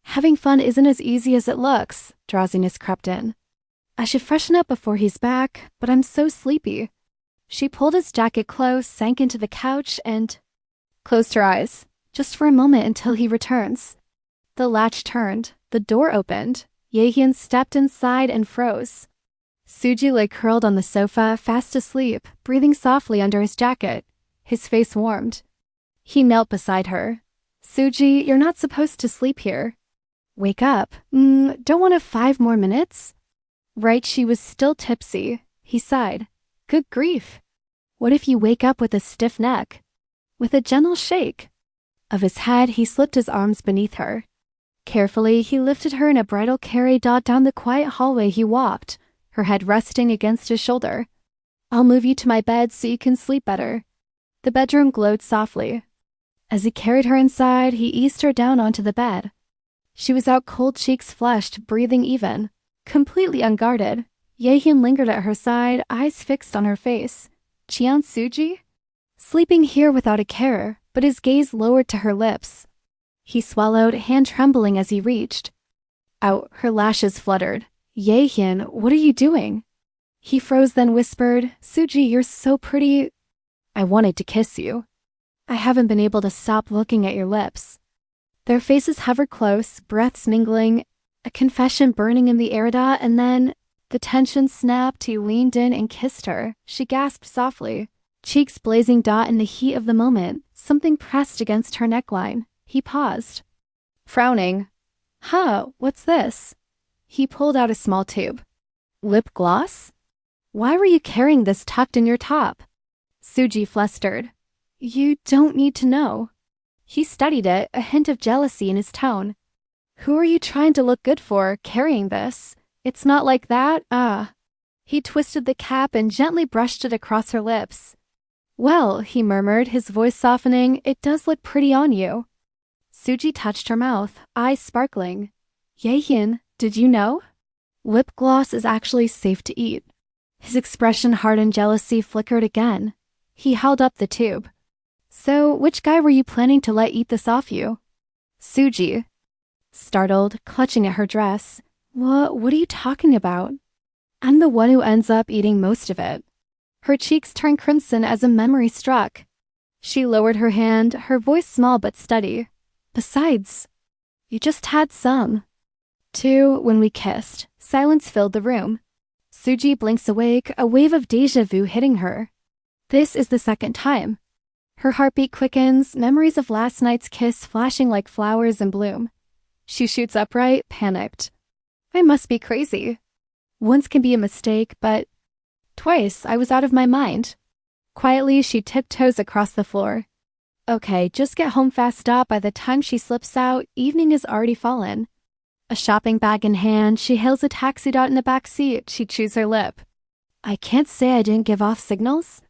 Having fun isn't as easy as it looks. Drowsiness crept in. I should freshen up before he's back, but I'm so sleepy. She pulled his jacket close, sank into the couch, and closed her eyes, just for a moment until he returns. The latch turned. The door opened. Jaehyeon stepped inside and froze. Suji lay curled on the sofa, fast asleep, breathing softly under his jacket. His face warmed. He knelt beside her. Suji, you're not supposed to sleep here. Wake up. Don't want 5 more minutes? Right, she was still tipsy. He sighed. Good grief. What if you wake up with a stiff neck? With a gentle shake of his head, he slipped his arms beneath her. Carefully, he lifted her in a bridal carry down the quiet hallway he walked, her head resting against his shoulder. I'll move you to my bed so you can sleep better. The bedroom glowed softly. As he carried her inside, he eased her down onto the bed. She was out cold, cheeks flushed, breathing even. Completely unguarded, Jaehyeon lingered at her side, eyes fixed on her face. Cheon Suji? Sleeping here without a care, but his gaze lowered to her lips. He swallowed, hand trembling as he reached. Out, her lashes fluttered. Jaehyeon, what are you doing? He froze, then whispered, Suji, you're so pretty. I wanted to kiss you. I haven't been able to stop looking at your lips. Their faces hovered close, breaths mingling, a confession burning in the air, and then the tension snapped. He leaned in and kissed her. She gasped softly, cheeks blazing. In the heat of the moment, something pressed against her neckline. He paused, frowning. Huh, what's this? He pulled out a small tube. Lip gloss? Why were you carrying this tucked in your top? Suji flustered. You don't need to know. He studied it, a hint of jealousy in his tone. Who are you trying to look good for, carrying this? It's not like that, He twisted the cap and gently brushed it across her lips. Well, he murmured, his voice softening, it does look pretty on you. Suji touched her mouth, eyes sparkling. Jaehyeon, did you know? Lip gloss is actually safe to eat. His expression hardened. Jealousy flickered again. He held up the tube. So, which guy were you planning to let eat this off you? Suji. Startled, clutching at her dress. What are you talking about? I'm the one who ends up eating most of it. Her cheeks turned crimson as a memory struck. She lowered her hand, her voice small but steady. Besides, you just had some. Too, when we kissed. Silence filled the room. Suji blinks awake, a wave of déjà vu hitting her. This is the second time. Her heartbeat quickens, memories of last night's kiss flashing like flowers in bloom. She shoots upright, panicked. I must be crazy. Once can be a mistake, but twice I was out of my mind. Quietly, she tiptoes across the floor. Okay, just get home fast. By the time she slips out, evening has already fallen. A shopping bag in hand, she hails a taxi. In the back seat, she chews her lip. I can't say I didn't give off signals.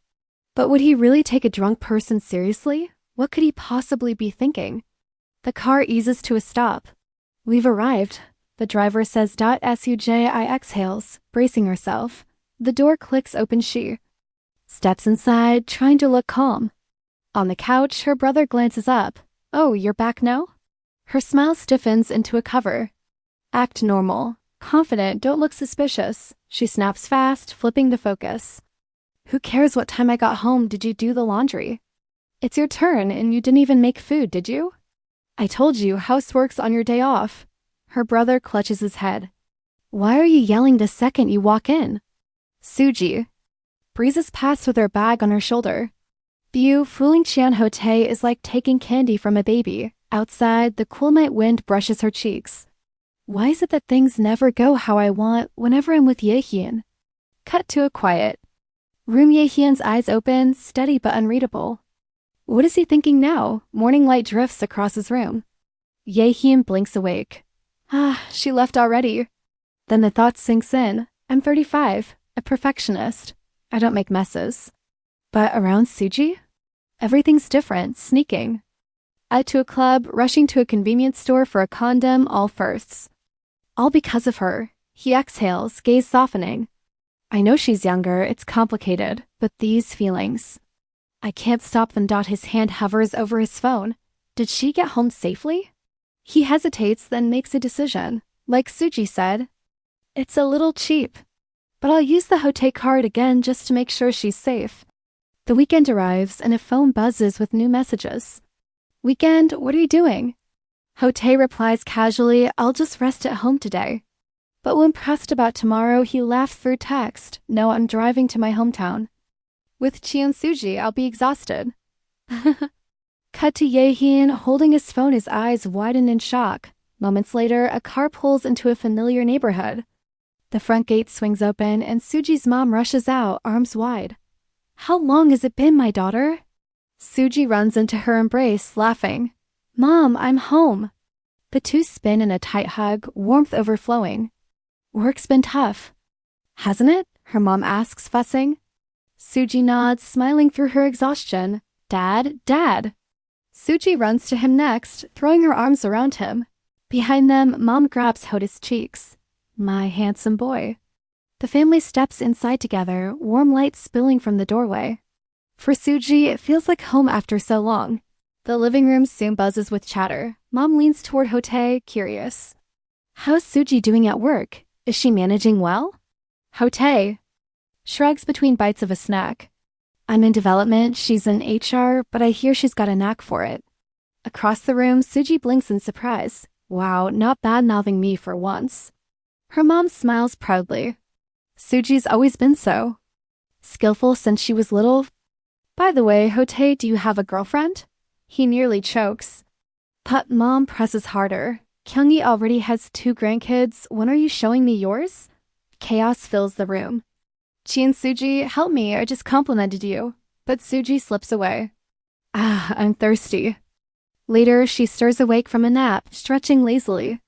But would he really take a drunk person seriously? What could he possibly be thinking? The car eases to a stop. We've arrived, the driver says. Suji exhales, bracing herself. The door clicks open. She steps inside, trying to look calm. On the couch, her brother glances up. Oh, you're back now? Her smile stiffens into a cover. Act normal. Confident, don't look suspicious. She snaps fast, flipping the focus. Who cares what time I got home? Did you do the laundry? It's your turn, and you didn't even make food, did you? I told you, housework's on your day off. Her brother clutches his head. Why are you yelling the second you walk in? Suji breezes past with her bag on her shoulder. View, fooling Chian Hote is like taking candy from a baby. Outside, the cool night wind brushes her cheeks. Why is it that things never go how I want whenever I'm with Jaehyeon? Cut to a quiet room. Jaehyeon's eyes open, steady but unreadable. What is he thinking now? Morning light drifts across his room. Jaehyeon blinks awake. She left already. Then the thought sinks in. I'm 35, a perfectionist. I don't make messes. But around Suji? Everything's different, sneaking. Out to a club, rushing to a convenience store for a condom, all firsts. All because of her. He exhales, gaze softening. I know she's younger, it's complicated, but these feelings. I can't stop them. His hand hovers over his phone. Did she get home safely? He hesitates, then makes a decision. Like Suji said, it's a little cheap. But I'll use the Hote card again just to make sure she's safe. The weekend arrives and a phone buzzes with new messages. Weekend, what are you doing? Hote replies casually, I'll just rest at home today. But when pressed about tomorrow, he laughs through text. No, I'm driving to my hometown. With Cheon Suji, I'll be exhausted. Cut to Jaehyeon holding his phone, his eyes widen in shock. Moments later, a car pulls into a familiar neighborhood. The front gate swings open and Suji's mom rushes out, arms wide. How long has it been, my daughter? Suji runs into her embrace, laughing. Mom, I'm home. The two spin in a tight hug, warmth overflowing. Work's been tough. Hasn't it? Her mom asks, fussing. Suji nods, smiling through her exhaustion. Dad, Dad. Suji runs to him next, throwing her arms around him. Behind them, Mom grabs Hota's cheeks. My handsome boy. The family steps inside together, warm light spilling from the doorway. For Suji, it feels like home after so long. The living room soon buzzes with chatter. Mom leans toward Hote, curious. How's Suji doing at work? Is she managing well? Hote shrugs between bites of a snack. I'm in development, she's in HR, but I hear she's got a knack for it. Across the room, Suji blinks in surprise. Wow, not bad-mouthing me for once. Her mom smiles proudly. Suji's always been so. Skillful since she was little. By the way, Hote, do you have a girlfriend? He nearly chokes. But Mom presses harder. Kyungi already has 2 grandkids. When are you showing me yours? Chaos fills the room. Cheon Suji, help me, I just complimented you. But Suji slips away. I'm thirsty. Later, she stirs awake from a nap, stretching lazily.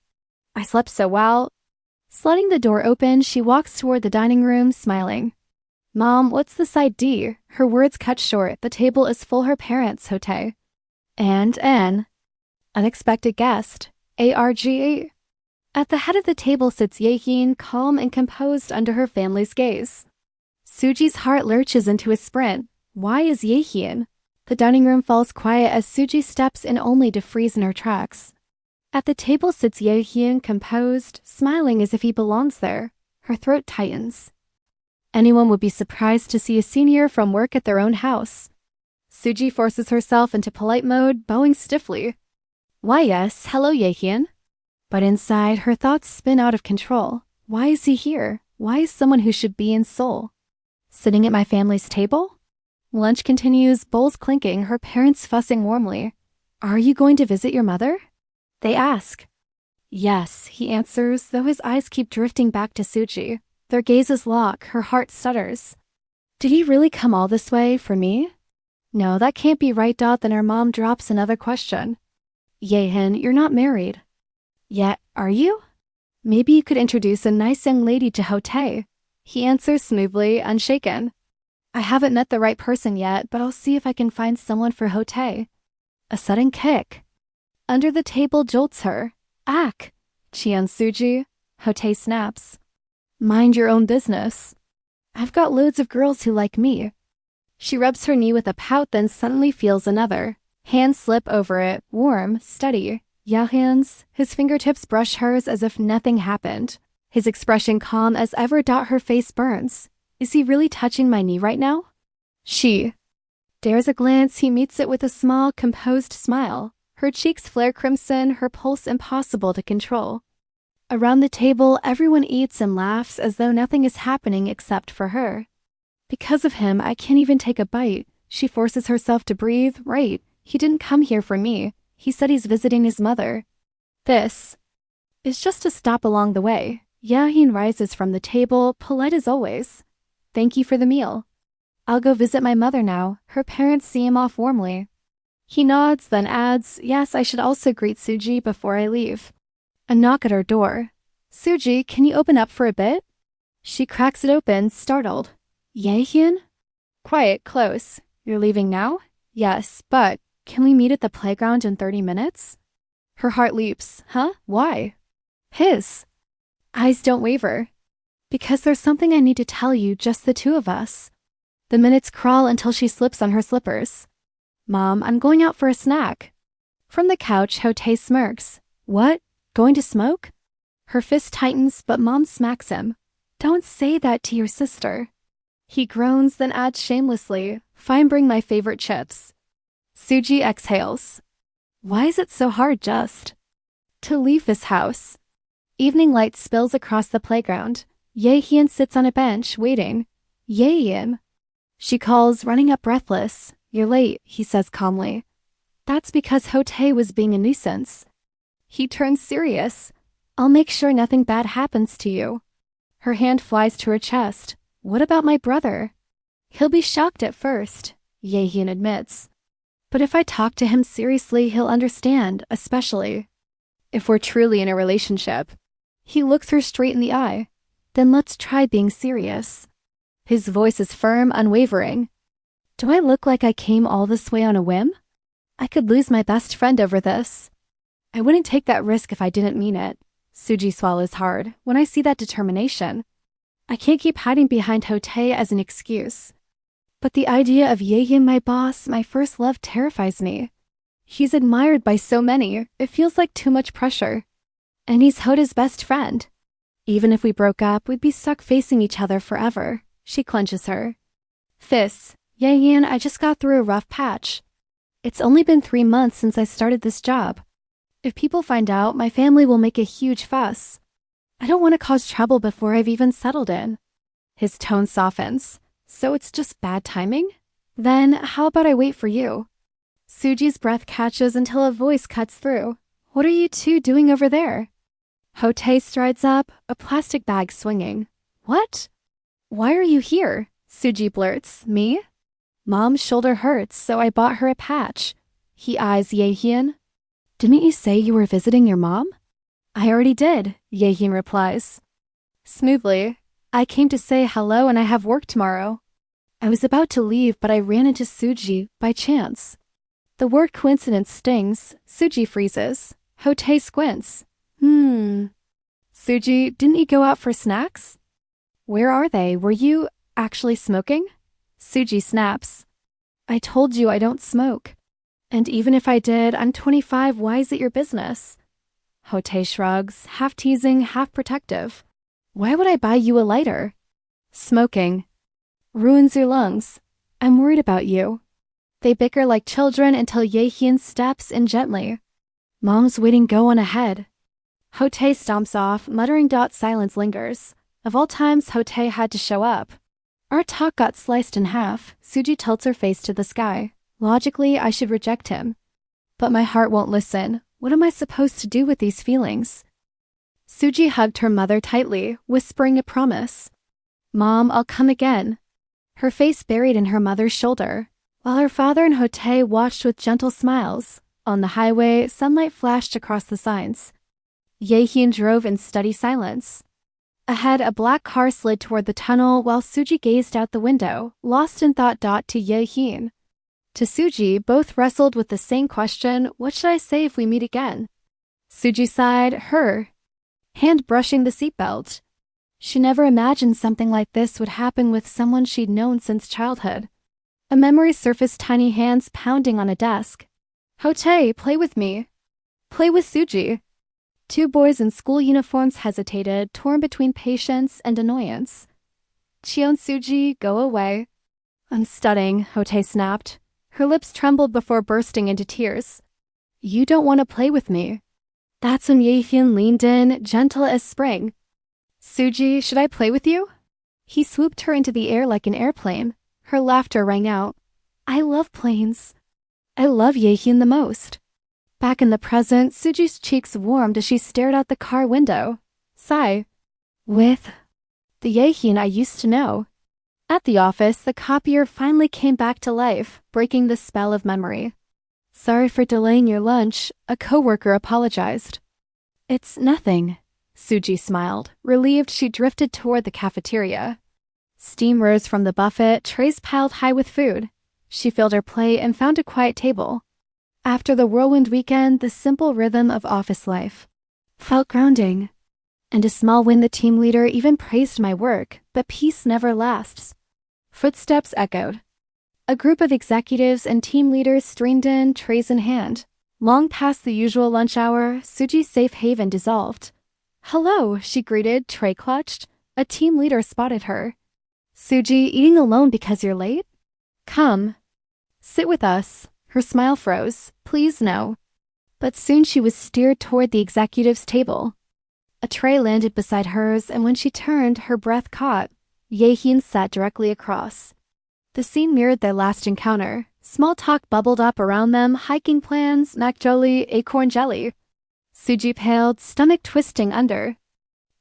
I slept so well. Sliding the door open, she walks toward the dining room, smiling. Mom, what's the side D? Her words cut short. The table is full. Her parents, Hote. And an unexpected guest, ARG. At the head of the table sits Jaehyeon, calm and composed under her family's gaze. Suji's heart lurches into a sprint. Why is Jaehyeon? The dining room falls quiet as Suji steps in only to freeze in her tracks. At the table sits Jaehyeon, composed, smiling as if he belongs there. Her throat tightens. Anyone would be surprised to see a senior from work at their own house. Suji forces herself into polite mode, bowing stiffly. Why yes, hello Jaehyeon. But inside, her thoughts spin out of control. Why is he here? Why is someone who should be in Seoul sitting at my family's table? Lunch continues, bowls clinking, her parents fussing warmly. Are you going to visit your mother? They ask. Yes, he answers, though his eyes keep drifting back to Suji. Their gazes lock, her heart stutters. Did he really come all this way for me? No, that can't be right. Then her mom drops another question. Jaehyeon, you're not married. Yet, are you? Maybe you could introduce a nice young lady to Hote. He answers smoothly, unshaken. I haven't met the right person yet, but I'll see if I can find someone for Hote. A sudden kick. Under the table jolts her. Ack! Cheon Suji. Hotae snaps. Mind your own business. I've got loads of girls who like me. She rubs her knee with a pout, then suddenly feels another. Hands slip over it, warm, steady. Jaehyeon's. His fingertips brush hers as if nothing happened. His expression calm as ever. Her face burns. Is he really touching my knee right now? She dares a glance. He meets it with a small, composed smile. Her cheeks flare crimson, her pulse impossible to control. Around the table, everyone eats and laughs as though nothing is happening except for her. Because of him, I can't even take a bite. She forces herself to breathe. Right, he didn't come here for me. He said he's visiting his mother. This is just a stop along the way. Jaehyeon rises from the table, polite as always. Thank you for the meal. I'll go visit my mother now. Her parents see him off warmly. He nods, then adds, yes, I should also greet Suji before I leave. A knock at her door. Suji, can you open up for a bit? She cracks it open, startled. Jaehyeon? Quiet, close. You're leaving now? Yes, but can we meet at the playground in 30 minutes? Her heart leaps. Huh? Why? His eyes don't waver. Because there's something I need to tell you, just the two of us. The minutes crawl until she slips on her slippers. Mom, I'm going out for a snack. From the couch, Hotae smirks. What? Going to smoke? Her fist tightens, but Mom smacks him. Don't say that to your sister. He groans, then adds shamelessly, fine, bring my favorite chips. Suji exhales. Why is it so hard just to leave this house? Evening light spills across the playground. Jaehyeon sits on a bench, waiting. Jaehyeon. She calls, running up breathless. You're late, he says calmly. That's because Hotae was being a nuisance. He turns serious. I'll make sure nothing bad happens to you. Her hand flies to her chest. What about my brother? He'll be shocked at first, Jaehyeon admits. But if I talk to him seriously, he'll understand, especially if we're truly in a relationship. He looks her straight in the eye. Then let's try being serious. His voice is firm, unwavering. Do I look like I came all this way on a whim? I could lose my best friend over this. I wouldn't take that risk if I didn't mean it. Suji swallows hard. When I see that determination, I can't keep hiding behind Hotae as an excuse. But the idea of Jaehyeon, my boss, my first love, terrifies me. He's admired by so many. It feels like too much pressure. And he's Hotae's best friend. Even if we broke up, we'd be stuck facing each other forever. She clenches her fists. Jaehyeon, I just got through a rough patch. It's only been 3 months since I started this job. If people find out, my family will make a huge fuss. I don't want to cause trouble before I've even settled in. His tone softens. So it's just bad timing? Then how about I wait for you? Suji's breath catches until a voice cuts through. What are you two doing over there? Hotae strides up, a plastic bag swinging. What? Why are you here? Suji blurts. Me? Mom's shoulder hurts, so I bought her a patch. He eyes Jaehyeon. Didn't you say you were visiting your mom? I already did, Jaehyeon replies. Smoothly. I came to say hello and I have work tomorrow. I was about to leave, but I ran into Suji by chance. The word coincidence stings. Suji freezes. Hotae squints. Suji, didn't you go out for snacks? Where are they? Were you actually smoking? Suji snaps. I told you I don't smoke. And even if I did, I'm 25. Why is it your business? Hotae shrugs, half teasing, half protective. Why would I buy you a lighter? Smoking ruins your lungs. I'm worried about you. They bicker like children until Jaehyeon steps in gently. Mom's waiting, go on ahead. Hotae stomps off, muttering. Silence lingers. Of all times, Hotae had to show up. Our talk got sliced in half. Suji tilts her face to the sky. Logically, I should reject him. But my heart won't listen. What am I supposed to do with these feelings? Suji hugged her mother tightly, whispering a promise. Mom, I'll come again. Her face buried in her mother's shoulder, while her father and Hotae watched with gentle smiles. On the highway, sunlight flashed across the signs. Jaehyeon drove in steady silence. Ahead, a black car slid toward the tunnel while Suji gazed out the window, lost in thought. To Jaehyeon. To Suji, both wrestled with the same question, what should I say if we meet again? Suji sighed, her hand brushing the seatbelt. She never imagined something like this would happen with someone she'd known since childhood. A memory surfaced, tiny hands pounding on a desk. Hotae, play with me. Play with Suji. Two boys in school uniforms hesitated, torn between patience and annoyance. Cheon, Suji, go away. I'm studying, Hotae snapped. Her lips trembled before bursting into tears. You don't want to play with me. That's when Jaehyeon leaned in, gentle as spring. Suji, should I play with you? He swooped her into the air like an airplane. Her laughter rang out. I love planes. I love Jaehyeon the most. Back in the present, Suji's cheeks warmed as she stared out the car window. Sigh. With the Jaehyeon I used to know. At the office, the copier finally came back to life, breaking the spell of memory. Sorry for delaying your lunch, a coworker apologized. It's nothing. Suji smiled, relieved. She drifted toward the cafeteria. Steam rose from the buffet, trays piled high with food. She filled her plate and found a quiet table. After the whirlwind weekend, the simple rhythm of office life felt grounding. And a small win, the team leader even praised my work, but peace never lasts. Footsteps echoed. A group of executives and team leaders streamed in, trays in hand. Long past the usual lunch hour, Suji's safe haven dissolved. Hello, she greeted, tray clutched. A team leader spotted her. Suji, eating alone because you're late? Come. Sit with us. Her smile froze. Please no. But soon she was steered toward the executive's table. A tray landed beside hers, and when she turned, her breath caught. Jaehyeon sat directly across. The scene mirrored their last encounter. Small talk bubbled up around them, hiking plans, makgeolli, acorn jelly. Suji paled, stomach twisting under.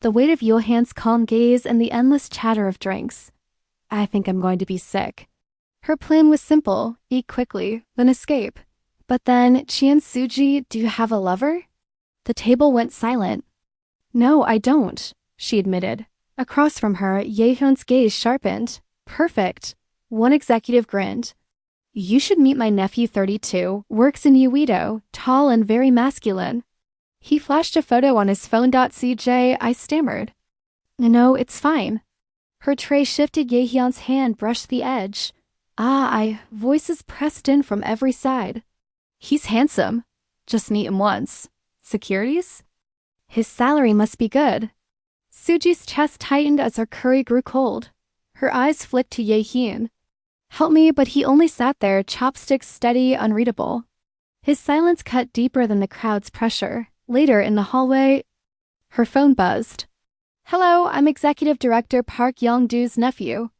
The weight of Johan's calm gaze and the endless chatter of drinks. I think I'm going to be sick. Her plan was simple, eat quickly, then escape. But then, Chien, Suji, do you have a lover? The table went silent. No, I don't, she admitted. Across from her, Jaehyun's gaze sharpened. Perfect. One executive grinned. You should meet my nephew 32, works in Uedo, tall and very masculine. He flashed a photo on his phone. CJ, I stammered. No, it's fine. Her tray shifted. Jaehyun's hand brushed the edge. Voices pressed in from every side. He's handsome. Just meet him once. Securities? His salary must be good. Suji's chest tightened as her curry grew cold. Her eyes flicked to Jaehyeon. Help me, but he only sat there, chopsticks steady, unreadable. His silence cut deeper than the crowd's pressure. Later, in the hallway, her phone buzzed. Hello, I'm Executive Director Park Young-doo's nephew.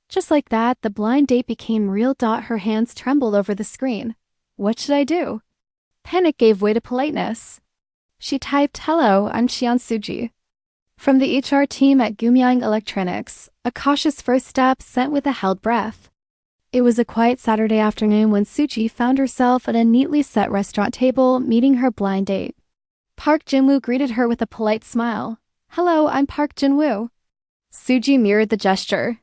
Just like that, the blind date became real. Her hands trembled over the screen. What should I do? Panic gave way to politeness. She typed, Hello, I'm Cheon Suji. From the HR team at Gumyang Electronics, a cautious first step sent with a held breath. It was a quiet Saturday afternoon when Suji found herself at a neatly set restaurant table meeting her blind date. Park Jinwoo greeted her with a polite smile. Hello, I'm Park Jinwoo. Suji mirrored the gesture.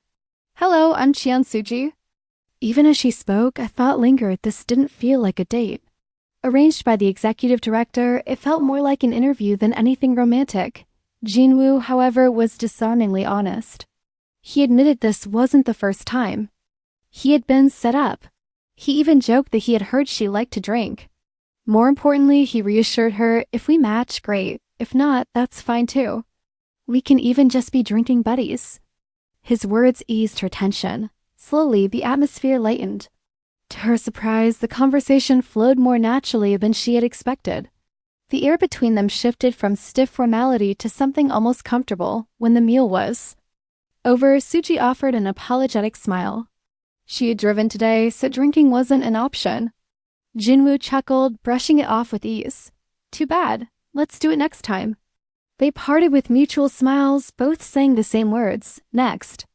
Hello, I'm Cheon Suji. Even as she spoke, a thought lingered. This didn't feel like a date. Arranged by the executive director, it felt more like an interview than anything romantic. Jinwoo, however, was disarmingly honest. He admitted this wasn't the first time. He had been set up. He even joked that he had heard she liked to drink. More importantly, he reassured her, if we match, great. If not, that's fine too. We can even just be drinking buddies. His words eased her tension. Slowly, the atmosphere lightened. To her surprise, the conversation flowed more naturally than she had expected. The air between them shifted from stiff formality to something almost comfortable. When the meal was over, Suji offered an apologetic smile. She had driven today, so drinking wasn't an option. Jinwoo chuckled, brushing it off with ease. Too bad. Let's do it next time. They parted with mutual smiles, both saying the same words, next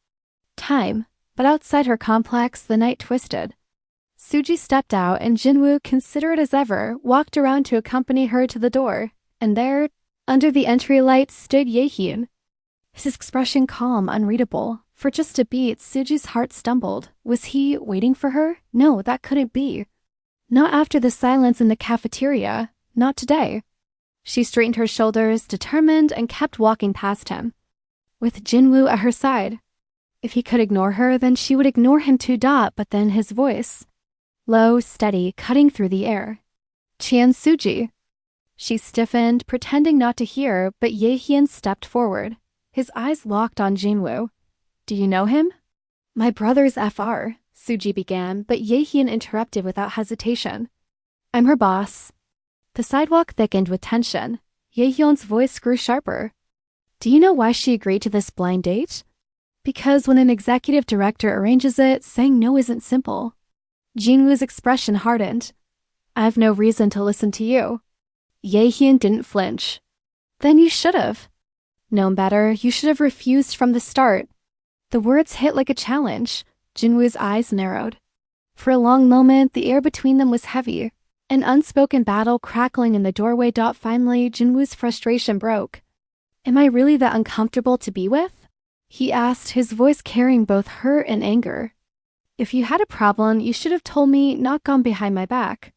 time. But outside her complex, the night twisted. Suji stepped out, and Jinwoo, considerate as ever, walked around to accompany her to the door. And there, under the entry light, stood Jaehyeon. His expression calm, unreadable. For just a beat, Suji's heart stumbled. Was he waiting for her? No, that couldn't be. Not after the silence in the cafeteria. Not today. She straightened her shoulders, determined, and kept walking past him, with Jinwoo at her side. If he could ignore her, then she would ignore him too. But then his voice. Low, steady, cutting through the air. Chan Suji. She stiffened, pretending not to hear, but Jaehyeon stepped forward. His eyes locked on Jinwoo. Do you know him? My brother's FR, Suji began, but Jaehyeon interrupted without hesitation. I'm her boss. The sidewalk thickened with tension. Jaehyeon's voice grew sharper. Do you know why she agreed to this blind date? Because when an executive director arranges it, saying no isn't simple. Jinwoo's expression hardened. I've no reason to listen to you. Jaehyeon didn't flinch. Then you should have. Known better, you should have refused from the start. The words hit like a challenge. Jinwoo's eyes narrowed. For a long moment, the air between them was heavy. An unspoken battle crackling in the doorway. Finally, Jinwoo's frustration broke. Am I really that uncomfortable to be with? He asked, his voice carrying both hurt and anger. If you had a problem, you should have told me, not gone behind my back.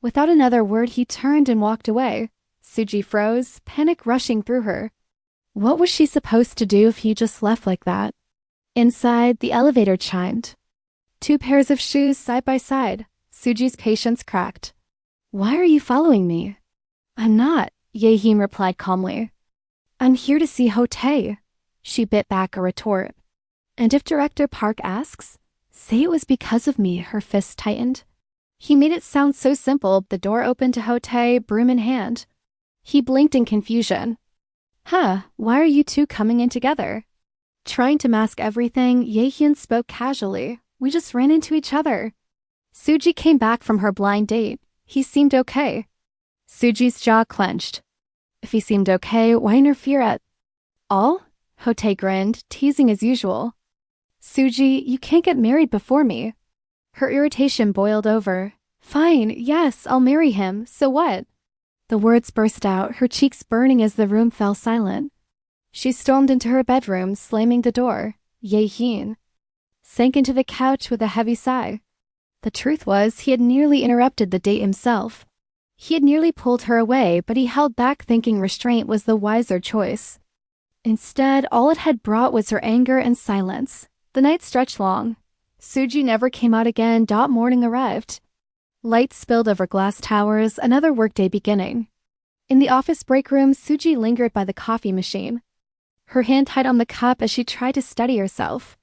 Without another word, he turned and walked away. Suji froze, panic rushing through her. What was she supposed to do if he just left like that? Inside, the elevator chimed. 2 pairs of shoes side by side. Suji's patience cracked. Why are you following me? I'm not, Jaehyeon replied calmly. I'm here to see Hotae. She bit back a retort. And if Director Park asks, say it was because of me, her fist tightened. He made it sound so simple. The door opened to Hotae, broom in hand. He blinked in confusion. Why are you two coming in together? Trying to mask everything, Jaehyeon spoke casually. We just ran into each other. Suji came back from her blind date. He seemed okay. Suji's jaw clenched. If he seemed okay, why interfere at all? Hotae grinned, teasing as usual. Suji, you can't get married before me. Her irritation boiled over. Fine, yes, I'll marry him, so what? The words burst out, her cheeks burning as the room fell silent. She stormed into her bedroom, slamming the door. Jaehyeon sank into the couch with a heavy sigh. The truth was, he had nearly interrupted the date himself. He had nearly pulled her away, but he held back, thinking restraint was the wiser choice. Instead, all it had brought was her anger and silence. The night stretched long. Suji never came out again. Morning arrived. Lights spilled over glass towers, another workday beginning. In the office break room, Suji lingered by the coffee machine, her hand tight on the cup as she tried to steady herself.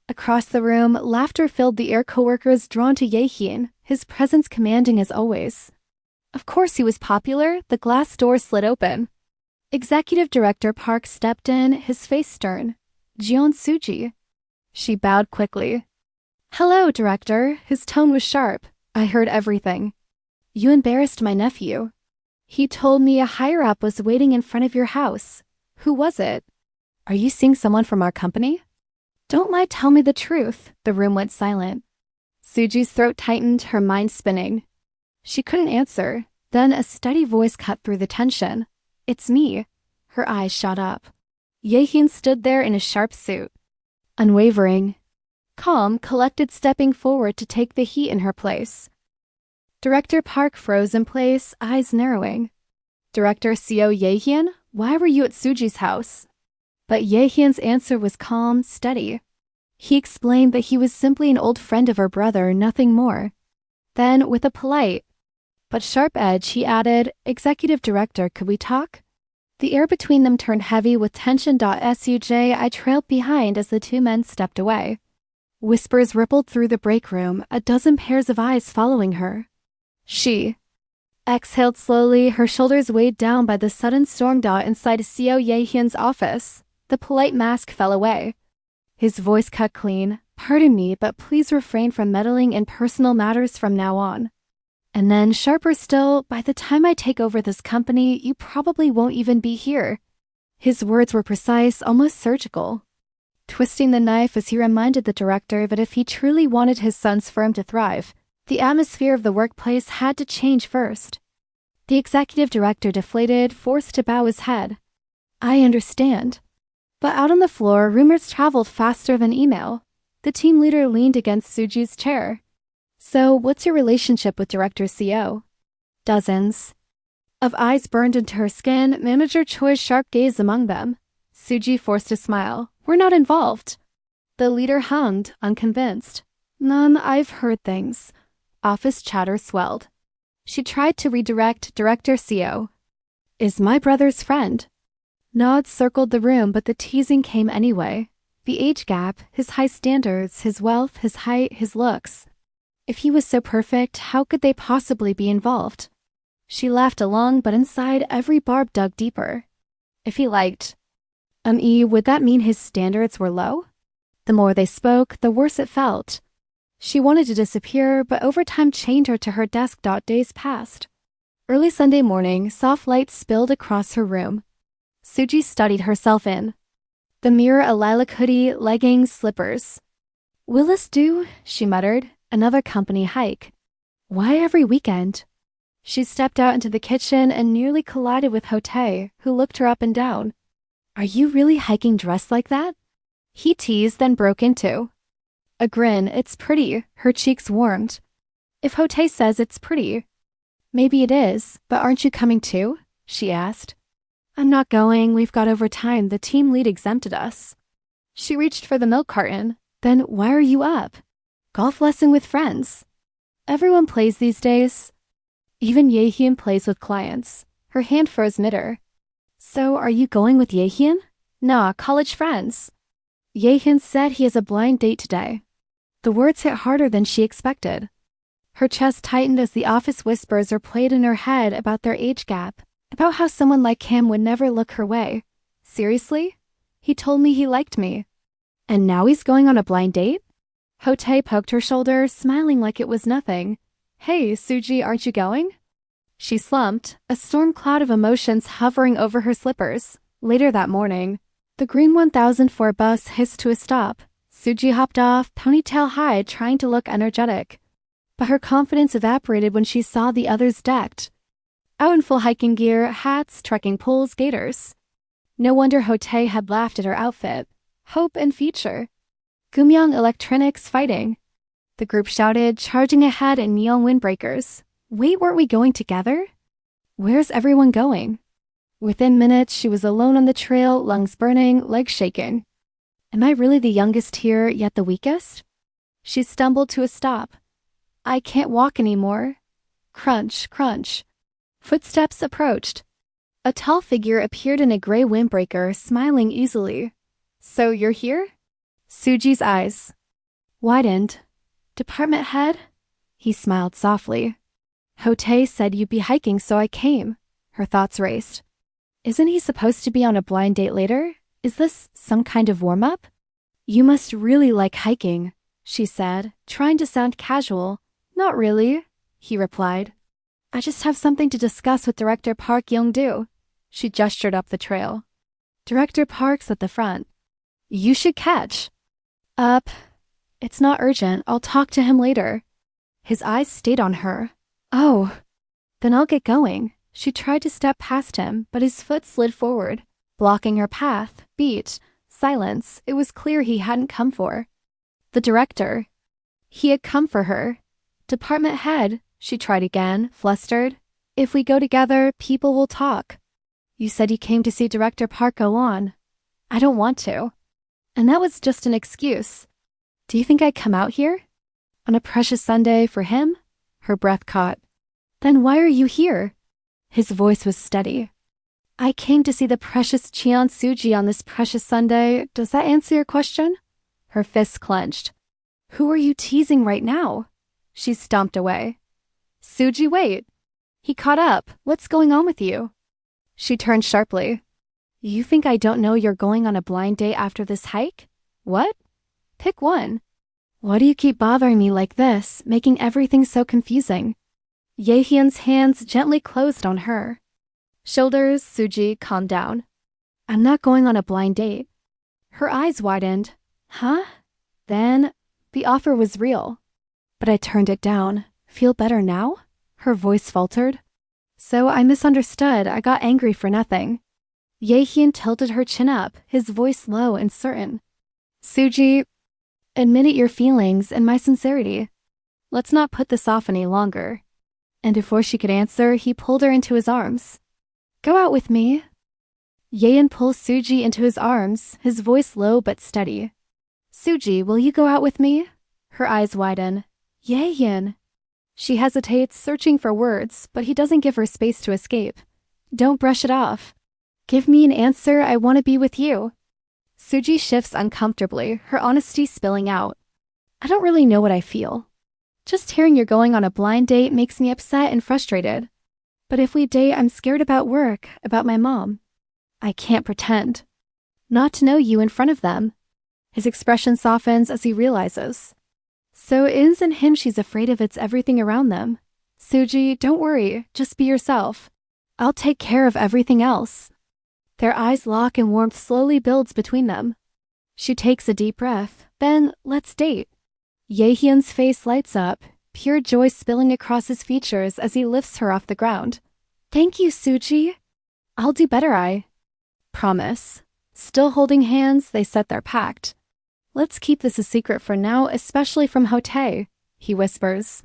Across the room, laughter filled the air. Coworkers drawn to Jaehyeon, his presence commanding as always. Of course he was popular. The glass door slid open. Executive Director Park stepped in, his face stern. Jeon Suji. She bowed quickly. Hello, Director. His tone was sharp. I heard everything. You embarrassed my nephew. He told me a higher-up was waiting in front of your house. Who was it? Are you seeing someone from our company? Don't lie, tell me the truth. The room went silent. Suji's throat tightened, her mind spinning. She couldn't answer. Then a steady voice cut through the tension. It's me. Her eyes shot up. Jaehyeon stood there in a sharp suit. Unwavering. Calm, collected, stepping forward to take the heat in her place. Director Park froze in place, eyes narrowing. Director Seo Jaehyeon, why were you at Suji's house? But Jaehyun's answer was calm, steady. He explained that he was simply an old friend of her brother, nothing more. Then, with a polite but sharp edge, he added, Executive Director, could we talk? The air between them turned heavy with tension. Suj, I trailed behind as the two men stepped away. Whispers rippled through the break room, a dozen pairs of eyes following her. She exhaled slowly, her shoulders weighed down by the sudden storm. Inside Seo Jaehyun's office, the polite mask fell away. His voice cut clean. Pardon me, but please refrain from meddling in personal matters from now on. And then, sharper still, by the time I take over this company, you probably won't even be here. His words were precise, almost surgical, twisting the knife as he reminded the director that if he truly wanted his son's firm to thrive, the atmosphere of the workplace had to change first. The executive director deflated, forced to bow his head. I understand. But out on the floor, rumors traveled faster than email. The team leader leaned against Suji's chair. So, what's your relationship with Director CO? Dozens of eyes burned into her skin, Manager Choi's sharp gaze among them. Suji forced a smile. We're not involved. The leader hummed, unconvinced. None, I've heard things. Office chatter swelled. She tried to redirect Director CO. Is my brother's friend? Nods circled the room, but the teasing came anyway. The age gap, his high standards, his wealth, his height, his looks. If he was so perfect, how could they possibly be involved? She laughed along, but inside, every barb dug deeper. If he liked would that mean his standards were low? The more they spoke, the worse it felt. She wanted to disappear, but overtime chained her to her desk. Days passed. Early Sunday morning, soft light spilled across her room. Suji studied herself in the mirror, a lilac hoodie, leggings, slippers. Will this do? She muttered. Another company hike. Why every weekend? She stepped out into the kitchen and nearly collided with Hotae, who looked her up and down. Are you really hiking dressed like that? He teased, then broke into a grin. It's pretty. Her cheeks warmed. If Hotae says it's pretty. Maybe it is, but aren't you coming too? She asked. I'm not going. We've got overtime. The team lead exempted us. She reached for the milk carton. Then why are you up? Golf lesson with friends. Everyone plays these days. Even Jaehyeon plays with clients. Her hand froze mid-air. So are you going with Jaehyeon? Nah, college friends. Jaehyeon said he has a blind date today. The words hit harder than she expected. Her chest tightened as the office whispers replayed in her head about their age gap, about how someone like him would never look her way. Seriously? He told me he liked me. And now he's going on a blind date? Hotae poked her shoulder, smiling like it was nothing. Hey, Suji, aren't you going? She slumped, a storm cloud of emotions hovering over her slippers. Later that morning, the green 1004 bus hissed to a stop. Suji hopped off, ponytail high, trying to look energetic. But her confidence evaporated when she saw the others decked out in full hiking gear, hats, trekking poles, gaiters. No wonder Hotae had laughed at her outfit. Hope and feature. Gumyang Electronics fighting. The group shouted, charging ahead in neon windbreakers. Wait, weren't we going together? Where's everyone going? Within minutes, she was alone on the trail, lungs burning, legs shaking. Am I really the youngest here, yet the weakest? She stumbled to a stop. I can't walk anymore. Crunch, crunch. Footsteps approached. A tall figure appeared in a gray windbreaker, smiling easily. So you're here? Suji's eyes widened. Department head? He smiled softly. Hotae said you'd be hiking, so I came. Her thoughts raced. Isn't he supposed to be on a blind date later? Is this some kind of warm-up? You must really like hiking, she said, trying to sound casual. Not really, he replied. I just have something to discuss with Director Park Young-do. She gestured up the trail. Director Park's at the front. You should catch up. It's not urgent. I'll talk to him later. His eyes stayed on her. Oh, then I'll get going. She tried to step past him, but his foot slid forward, blocking her path. Beat. Silence. It was clear he hadn't come for the director. He had come for her. Department head, she tried again, flustered. If we go together, people will talk. You said you came to see Director Park go on. I don't want to. And that was just an excuse. Do you think I'd come out here? On a precious Sunday for him? Her breath caught. Then why are you here? His voice was steady. I came to see the precious Cheon Suji on this precious Sunday. Does that answer your question? Her fists clenched. Who are you teasing right now? She stomped away. Suji, wait. He caught up. What's going on with you? She turned sharply. You think I don't know you're going on a blind date after this hike? What? Pick one. Why do you keep bothering me like this, making everything so confusing? Jaehyun's hands gently closed on her shoulders. Suji, calm down. I'm not going on a blind date. Her eyes widened. Huh? Then, the offer was real. But I turned it down. Feel better now? Her voice faltered. So I misunderstood. I got angry for nothing. Jaehyeon tilted her chin up, his voice low and certain. Suji, admit your feelings and my sincerity. Let's not put this off any longer. And before she could answer, he pulled her into his arms. Go out with me. Jaehyeon pulls Suji into his arms, his voice low but steady. Suji, will you go out with me? Her eyes widen. Jaehyeon. She hesitates, searching for words, but he doesn't give her space to escape. Don't brush it off. Give me an answer, I want to be with you. Suji shifts uncomfortably, her honesty spilling out. I don't really know what I feel. Just hearing you're going on a blind date makes me upset and frustrated. But if we date, I'm scared about work, about my mom. I can't pretend. Not to know you in front of them. His expression softens as he realizes. So it isn't him she's afraid of, it's everything around them. Suji, don't worry, just be yourself. I'll take care of everything else. Their eyes lock and warmth slowly builds between them. She takes a deep breath. Then, let's date. Jaehyun's face lights up, pure joy spilling across his features as he lifts her off the ground. Thank you, Suji. I'll do better, I promise. Still holding hands, they set their pact. Let's keep this a secret for now, especially from Hotae, he whispers.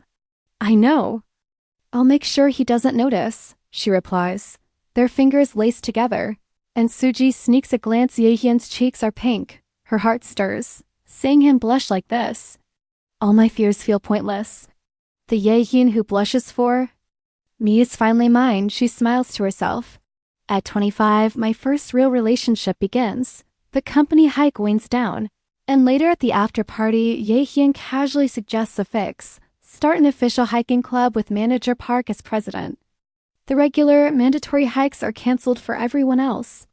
I know. I'll make sure he doesn't notice, she replies. Their fingers lace together, and Suji sneaks a glance. Jaehyun's cheeks are pink. Her heart stirs. Seeing him blush like this. All my fears feel pointless. The Jaehyeon who blushes for me is finally mine, she smiles to herself. At 25, my first real relationship begins. The company hike winds down, and later at the after party, Jaehyeon casually suggests a fix. Start an official hiking club with Manager Park as president. The regular, mandatory hikes are canceled for everyone else.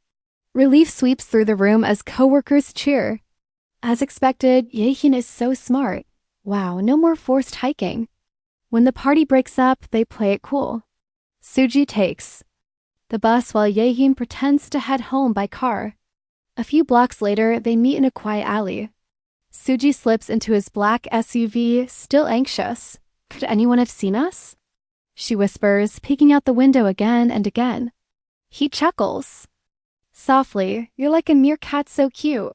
Relief sweeps through the room as coworkers cheer. As expected, Jaehyeon is so smart. Wow, no more forced hiking. When the party breaks up, they play it cool. Suji takes the bus while Jaehyeon pretends to head home by car. A few blocks later, they meet in a quiet alley. Suji slips into his black SUV, still anxious. Could anyone have seen us? She whispers, peeking out the window again and again. He chuckles. Softly, you're like a meerkat, so cute.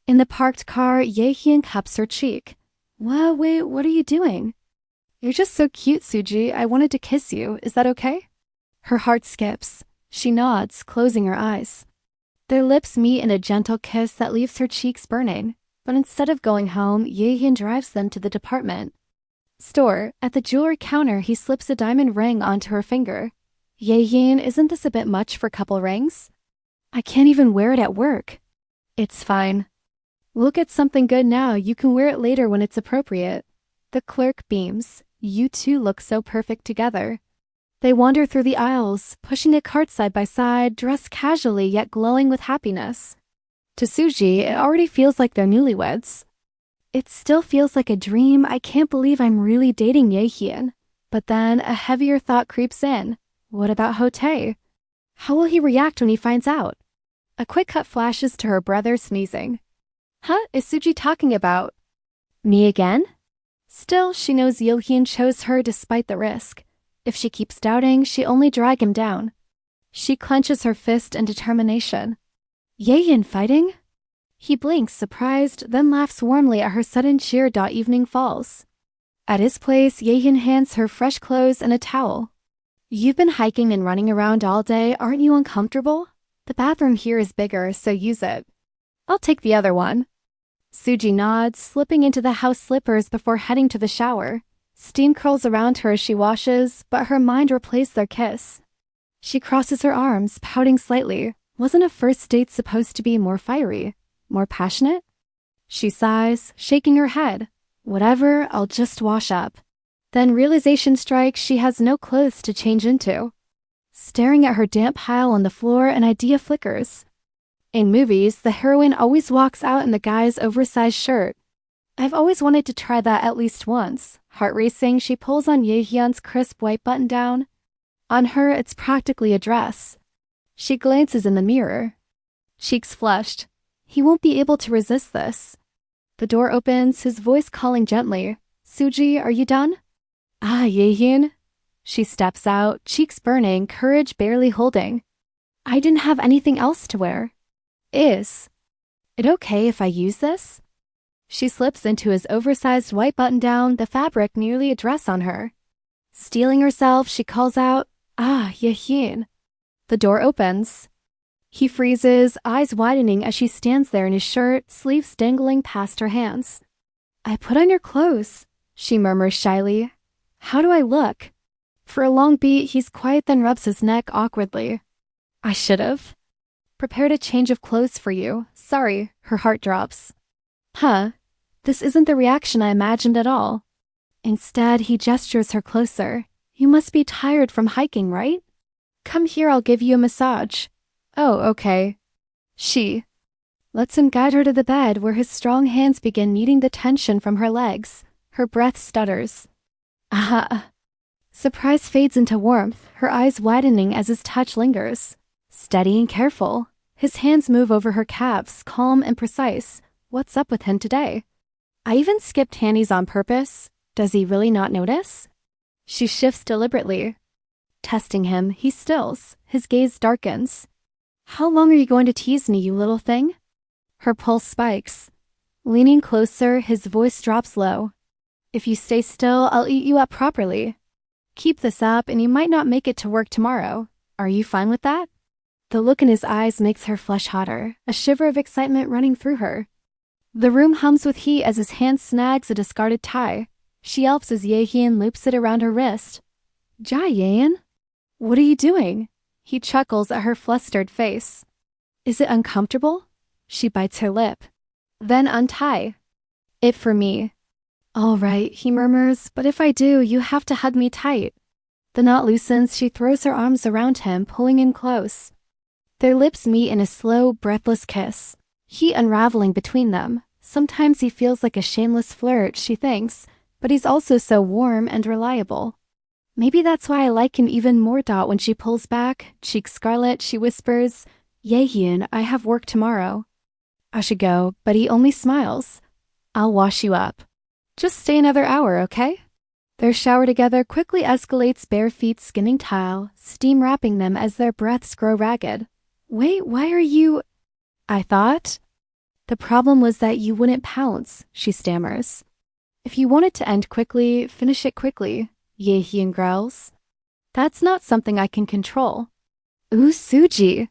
In the parked car, Jaehyeon cups her cheek. Wait, what are you doing? You're just so cute, Suji. I wanted to kiss you. Is that okay? Her heart skips. She nods, closing her eyes. Their lips meet in a gentle kiss that leaves her cheeks burning. But instead of going home, Jaehyeon drives them to the department store. At the jewelry counter, he slips a diamond ring onto her finger. Jaehyeon, isn't this a bit much for couple rings? I can't even wear it at work. It's fine. We'll get something good now. You can wear it later when it's appropriate. The clerk beams. You two look so perfect together. They wander through the aisles, pushing a cart side by side, dressed casually yet glowing with happiness. To Suji, it already feels like they're newlyweds. It still feels like a dream. I can't believe I'm really dating Jaehyeon. But then a heavier thought creeps in. What about Hotae? How will he react when he finds out? A quick cut flashes to her brother sneezing. Huh? Is Suji talking about me again? Still, she knows Jaehyeon chose her despite the risk. If she keeps doubting, she only drag him down. She clenches her fist in determination. Jaehyeon fighting? He blinks, surprised, then laughs warmly at her sudden cheer. Evening falls. At his place, Jaehyeon hands her fresh clothes and a towel. You've been hiking and running around all day, aren't you uncomfortable? The bathroom here is bigger, so use it. I'll take the other one. Suji nods, slipping into the house slippers before heading to the shower. Steam curls around her as she washes, but her mind replays their kiss. She crosses her arms, pouting slightly. Wasn't a first date supposed to be more fiery, more passionate? She sighs, shaking her head. Whatever, I'll just wash up. Then realization strikes she has no clothes to change into. Staring at her damp pile on the floor, an idea flickers. In movies, the heroine always walks out in the guy's oversized shirt. I've always wanted to try that at least once. Heart racing, she pulls on Jaehyun's crisp white button-down. On her, it's practically a dress. She glances in the mirror. Cheeks flushed. He won't be able to resist this. The door opens, his voice calling gently. Suji, are you done? Ah, Jaehyeon. She steps out, cheeks burning, courage barely holding. I didn't have anything else to wear. Is it okay if I use this? She slips into his oversized white button-down, the fabric nearly a dress on her. Steeling herself, she calls out, "Ah, Jaehyeon." The door opens. He freezes, eyes widening as she stands there in his shirt, sleeves dangling past her hands. "I put on your clothes," she murmurs shyly. "How do I look?" For a long beat, he's quiet, then rubs his neck awkwardly. "I should've prepared a change of clothes for you. Sorry." Her heart drops. Huh, this isn't the reaction I imagined at all. Instead, he gestures her closer. "You must be tired from hiking, right? Come here, I'll give you a massage." "Oh, okay." She lets him guide her to the bed where his strong hands begin kneading the tension from her legs. Her breath stutters. Ah. Surprise fades into warmth, her eyes widening as his touch lingers. Steady and careful. His hands move over her calves, calm and precise. What's up with him today? I even skipped Hanny's on purpose. Does he really not notice? She shifts deliberately. Testing him, he stills. His gaze darkens. "How long are you going to tease me, you little thing?" Her pulse spikes. Leaning closer, his voice drops low. "If you stay still, I'll eat you up properly. Keep this up and you might not make it to work tomorrow. Are you fine with that?" The look in his eyes makes her flush hotter, a shiver of excitement running through her. The room hums with heat as his hand snags a discarded tie. She yelps as Jaehyeon loops it around her wrist. "Jaehyeon? What are you doing?" He chuckles at her flustered face. "Is it uncomfortable?" She bites her lip. "Then untie it for me." "All right," he murmurs, "but if I do, you have to hug me tight." The knot loosens, she throws her arms around him, pulling him close. Their lips meet in a slow, breathless kiss. Heat unraveling between them. Sometimes he feels like a shameless flirt, she thinks, but he's also so warm and reliable. Maybe that's why I like him even more. When she pulls back, cheeks scarlet, she whispers, "Jaehyeon, I have work tomorrow." I should go, but he only smiles. "I'll wash you up. Just stay another hour, okay?" Their shower together quickly escalates, bare feet skimming tile, steam wrapping them as their breaths grow ragged. "Wait, why are you—" "I thought the problem was that you wouldn't pounce," she stammers. "If you want it to end quickly, finish it quickly," Jaehyeon growls. "That's not something I can control." "Ooh, Suji."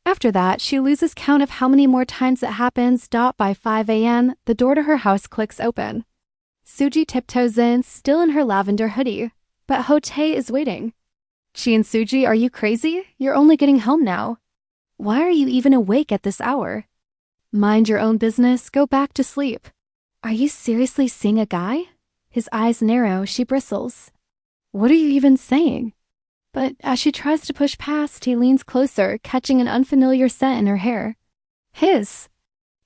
After that, she loses count of how many more times it happens. By 5 a.m., the door to her house clicks open. Suji tiptoes in, still in her lavender hoodie, but Hotae is waiting. "Chi and Suji, are you crazy? You're only getting home now. Why are you even awake at this hour?" "Mind your own business, go back to sleep." "Are you seriously seeing a guy?" His eyes narrow, she bristles. "What are you even saying?" But as she tries to push past, he leans closer, catching an unfamiliar scent in her hair. His.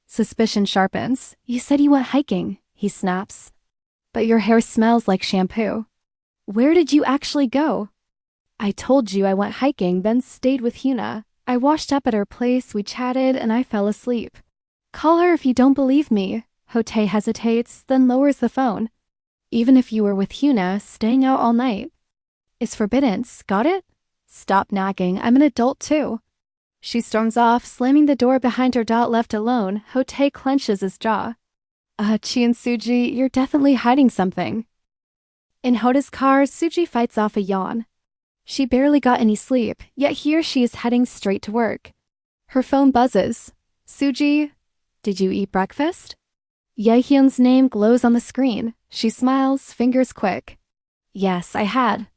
Suspicion sharpens. "You said you went hiking," he snaps. "But your hair smells like shampoo." "Where did you actually go?" "I told you I went hiking, then stayed with Hyuna. I washed up at her place, we chatted, and I fell asleep." "Call her if you don't believe me." Hotae hesitates, then lowers the phone. "Even if you were with Hyuna, staying out all night is forbidden. Got it? Stop nagging, I'm an adult too." She storms off, slamming the door behind her. Left alone, Hotae clenches his jaw. Chi and Suji, you're definitely hiding something." In Hota's car, Suji fights off a yawn. She barely got any sleep, yet here she is heading straight to work. Her phone buzzes. "Suji, did you eat breakfast?" Jaehyun's name glows on the screen. She smiles, fingers quick. "Yes, I had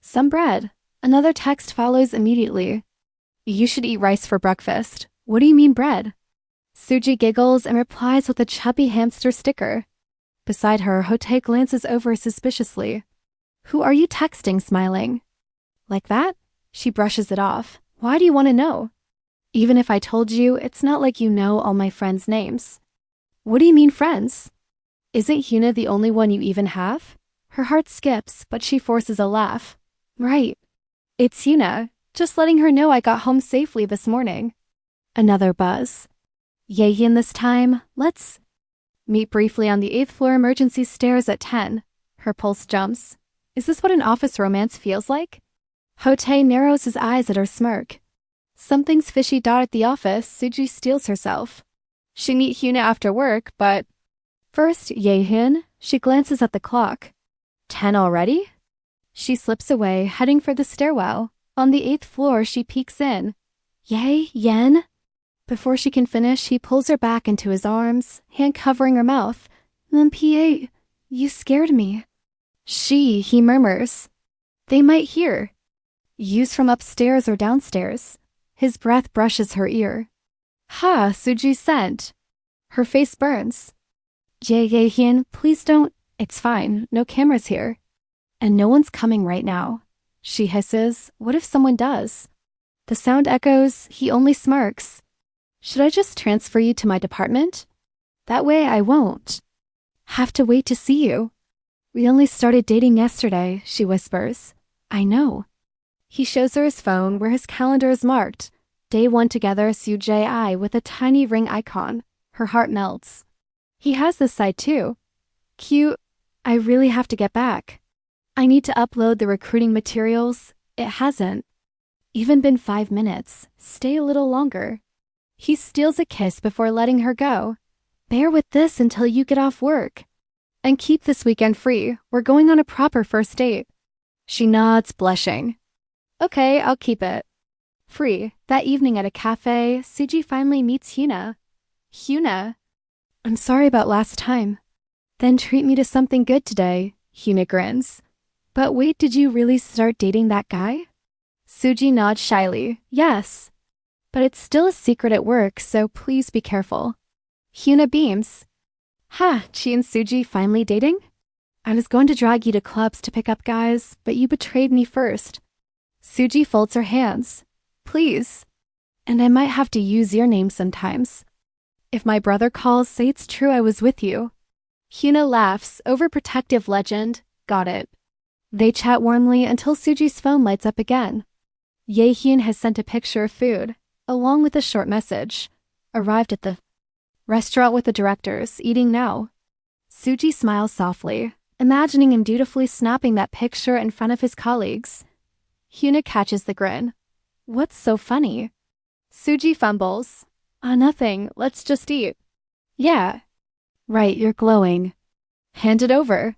some bread." Another text follows immediately. "You should eat rice for breakfast." "What do you mean bread?" Suji giggles and replies with a chubby hamster sticker. Beside her, Hotae glances over suspiciously. "Who are you texting?" smiling. "Like that?" She brushes it off. "Why do you want to know?" "Even if I told you, it's not like you know all my friends' names." "What do you mean friends? Isn't Hyuna the only one you even have?" Her heart skips, but she forces a laugh. "Right. It's Hyuna. Just letting her know I got home safely this morning." Another buzz. "Jaehyeon this time. Let's meet briefly on the 8th floor emergency stairs at 10. Her pulse jumps. Is this what an office romance feels like? Hotae narrows his eyes at her smirk. Something's fishy. At the office, Suji steals herself. She meet Hyuna after work, but first, Jaehyeon. She glances at the clock. 10 already? She slips away, heading for the stairwell. On the 8th floor, she peeks in. Jaehyeon? Before she can finish, he pulls her back into his arms, hand covering her mouth. "MPA, you scared me." He murmurs. They might hear. Use from upstairs or downstairs. His breath brushes her ear. Ha, Suji's scent. Her face burns. Jaehyeon, please don't. It's fine, no cameras here. And no one's coming right now. She hisses. What if someone does? The sound echoes. He only smirks. Should I just transfer you to my department? That way I won't have to wait to see you. We only started dating yesterday, she whispers. I know. He shows her his phone where his calendar is marked. Day 1 together, Suji with a tiny ring icon. Her heart melts. He has this side too. Cute. I really have to get back. I need to upload the recruiting materials. It hasn't even been 5 minutes. Stay a little longer. He steals a kiss before letting her go. Bear with this until you get off work. And keep this weekend free. We're going on a proper first date. She nods, blushing. Okay, I'll keep it. Free. That evening at a cafe, Suji finally meets Hyuna. Hyuna. I'm sorry about last time. Then treat me to something good today, Hyuna grins. But wait, did you really start dating that guy? Suji nods shyly. Yes. But it's still a secret at work, so please be careful. Hyuna beams. Ha, Chi and Suji finally dating? I was going to drag you to clubs to pick up guys, but you betrayed me first. Suji folds her hands. Please. And I might have to use your name sometimes. If my brother calls, say it's true I was with you. Hyuna laughs, overprotective legend. Got it. They chat warmly until Suji's phone lights up again. Jaehyeon has sent a picture of food, along with a short message. Arrived at the restaurant with the directors, eating now. Suji smiles softly, imagining him dutifully snapping that picture in front of his colleagues. Hyuna catches the grin. What's so funny? Suji fumbles. Nothing. Let's just eat. Yeah. Right, you're glowing. Hand it over.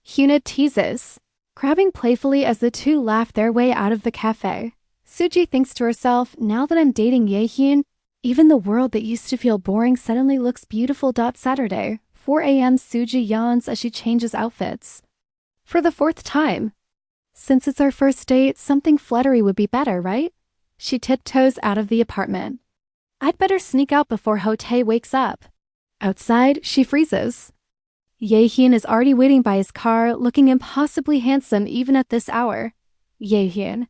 Hyuna teases, grabbing playfully as the two laugh their way out of the cafe. Suji thinks to herself, now that I'm dating Jaehyeon, even the world that used to feel boring suddenly looks beautiful. Saturday, 4 a.m. Suji yawns as she changes outfits. For the 4th time. Since it's our first date, something fluttery would be better, right? She tiptoes out of the apartment. I'd better sneak out before Hotae wakes up. Outside, she freezes. Jaehyeon is already waiting by his car, looking impossibly handsome even at this hour. Jaehyeon.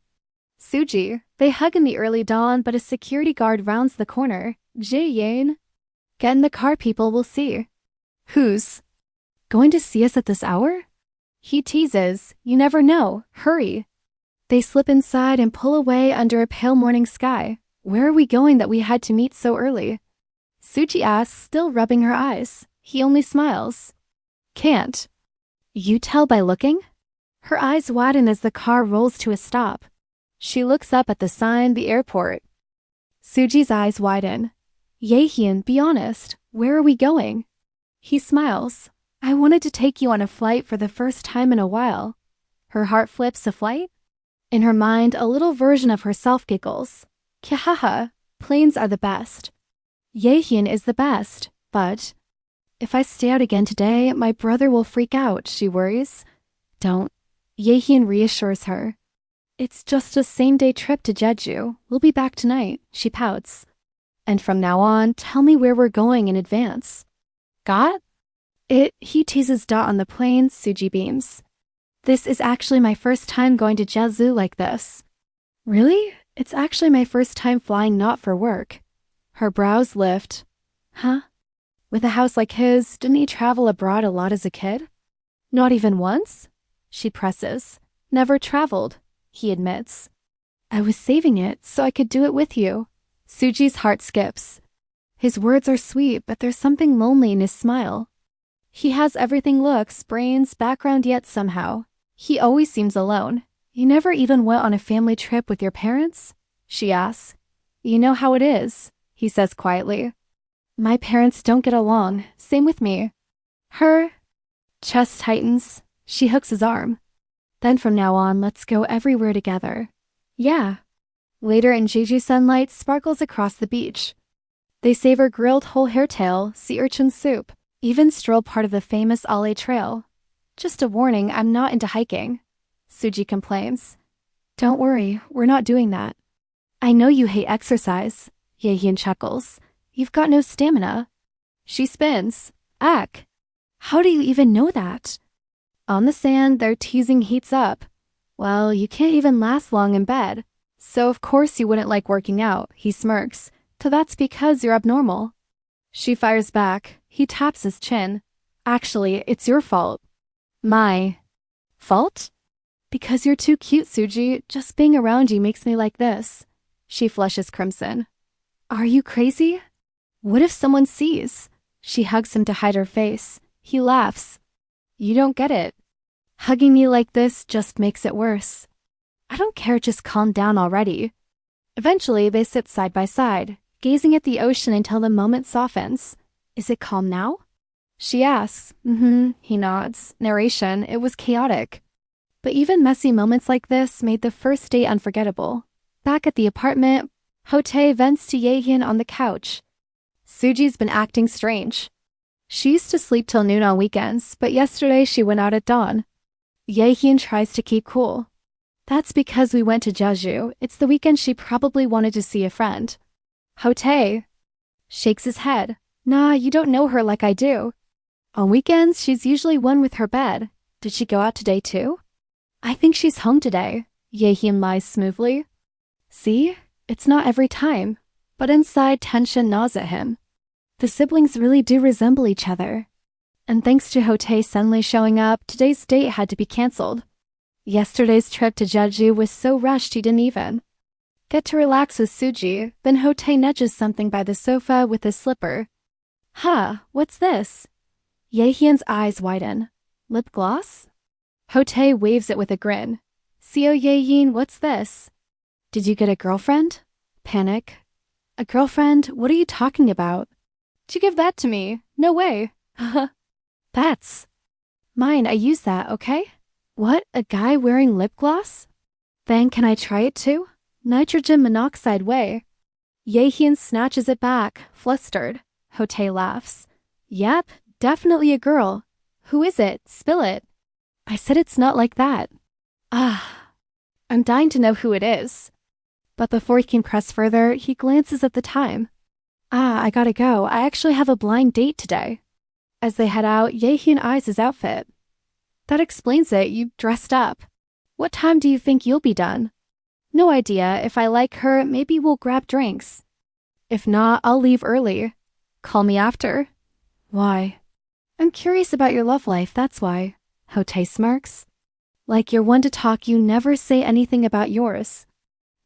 Suji. They hug in the early dawn, but a security guard rounds the corner. Jaehyeon. Get in the car, people will see. Who's going to see us at this hour? He teases. You never know. Hurry. They slip inside and pull away under a pale morning sky. Where are we going that we had to meet so early? Suji asks, still rubbing her eyes. He only smiles. Can't you tell by looking? Her eyes widen as the car rolls to a stop. She looks up at the sign, the airport. Suji's eyes widen. Jaehyeon, be honest. Where are we going? He smiles. I wanted to take you on a flight for the first time in a while. Her heart flips. A flight? In her mind, a little version of herself giggles. Kihaha, planes are the best. Jaehyeon is the best, but if I stay out again today, my brother will freak out, she worries. Don't. Jaehyeon reassures her. It's just a same-day trip to Jeju. We'll be back tonight, she pouts. And from now on, tell me where we're going in advance. Got it? He teases on the plane. Suji beams. This is actually my first time going to Jeju like this. Really? It's actually my first time flying not for work. Her brows lift. Huh? With a house like his, didn't he travel abroad a lot as a kid? Not even once? She presses. Never traveled, he admits. I was saving it so I could do it with you. Suji's heart skips. His words are sweet, but there's something lonely in his smile. He has everything, looks, brains, background, yet somehow he always seems alone. You never even went on a family trip with your parents? She asks. You know how it is, he says quietly. My parents don't get along, same with me. Her chest tightens. She hooks his arm. Then from now on, let's go everywhere together. Yeah. Later in Jeju, sunlight sparkles across the beach. They savor grilled whole hairtail, sea urchin soup, even stroll part of the famous Ale Trail. Just a warning, I'm not into hiking. Suji complains. Don't worry, we're not doing that. I know you hate exercise. Jaehyeon chuckles. You've got no stamina. She spins. Ack. How do you even know that? On the sand, their teasing heats up. Well, you can't even last long in bed. So of course you wouldn't like working out, he smirks. So that's because you're abnormal. She fires back. He taps his chin. Actually, it's your fault. My fault? Because you're too cute, Suji. Just being around you makes me like this. She flushes crimson. Are you crazy? What if someone sees? She hugs him to hide her face. He laughs. You don't get it. Hugging me like this just makes it worse. I don't care, just calm down already. Eventually, they sit side by side, gazing at the ocean until the moment softens. Is it calm now? She asks. He nods. Narration, it was chaotic. But even messy moments like this made the first date unforgettable. Back at the apartment, Hotae vents to Jaehyeon on the couch. Suji's been acting strange. She used to sleep till noon on weekends, but yesterday she went out at dawn. Jaehyeon tries to keep cool. That's because we went to Jeju. It's the weekend she probably wanted to see a friend. Hotae shakes his head. Nah, you don't know her like I do. On weekends, she's usually one with her bed. Did she go out today too? I think she's home today. Jaehyeon lies smoothly. See? It's not every time. But inside, tension gnaws at him. The siblings really do resemble each other. And thanks to Hotae suddenly showing up, today's date had to be cancelled. Yesterday's trip to Jeju was so rushed he didn't even get to relax with Suji. Then Hotae nudges something by the sofa with his slipper. Huh, what's this? Jaehyeon's eyes widen. Lip gloss? Hotae waves it with a grin. Seo Jaehyeon, what's this? Did you get a girlfriend? Panic. A girlfriend? What are you talking about? Did you give that to me? No way. That's mine. I use that, okay? What? A guy wearing lip gloss? Then can I try it too? Nitrogen monoxide way. Jaehyeon snatches it back, flustered. Hotae laughs. Yep, definitely a girl. Who is it? Spill it. I said it's not like that. I'm dying to know who it is. But before he can press further, he glances at the time. I gotta go. I actually have a blind date today. As they head out, Jaehyeon eyes his outfit. That explains it. You dressed up. What time do you think you'll be done? No idea. If I like her, maybe we'll grab drinks. If not, I'll leave early. Call me after. Why? I'm curious about your love life, that's why. Hotae smirks. Like you're one to talk, you never say anything about yours.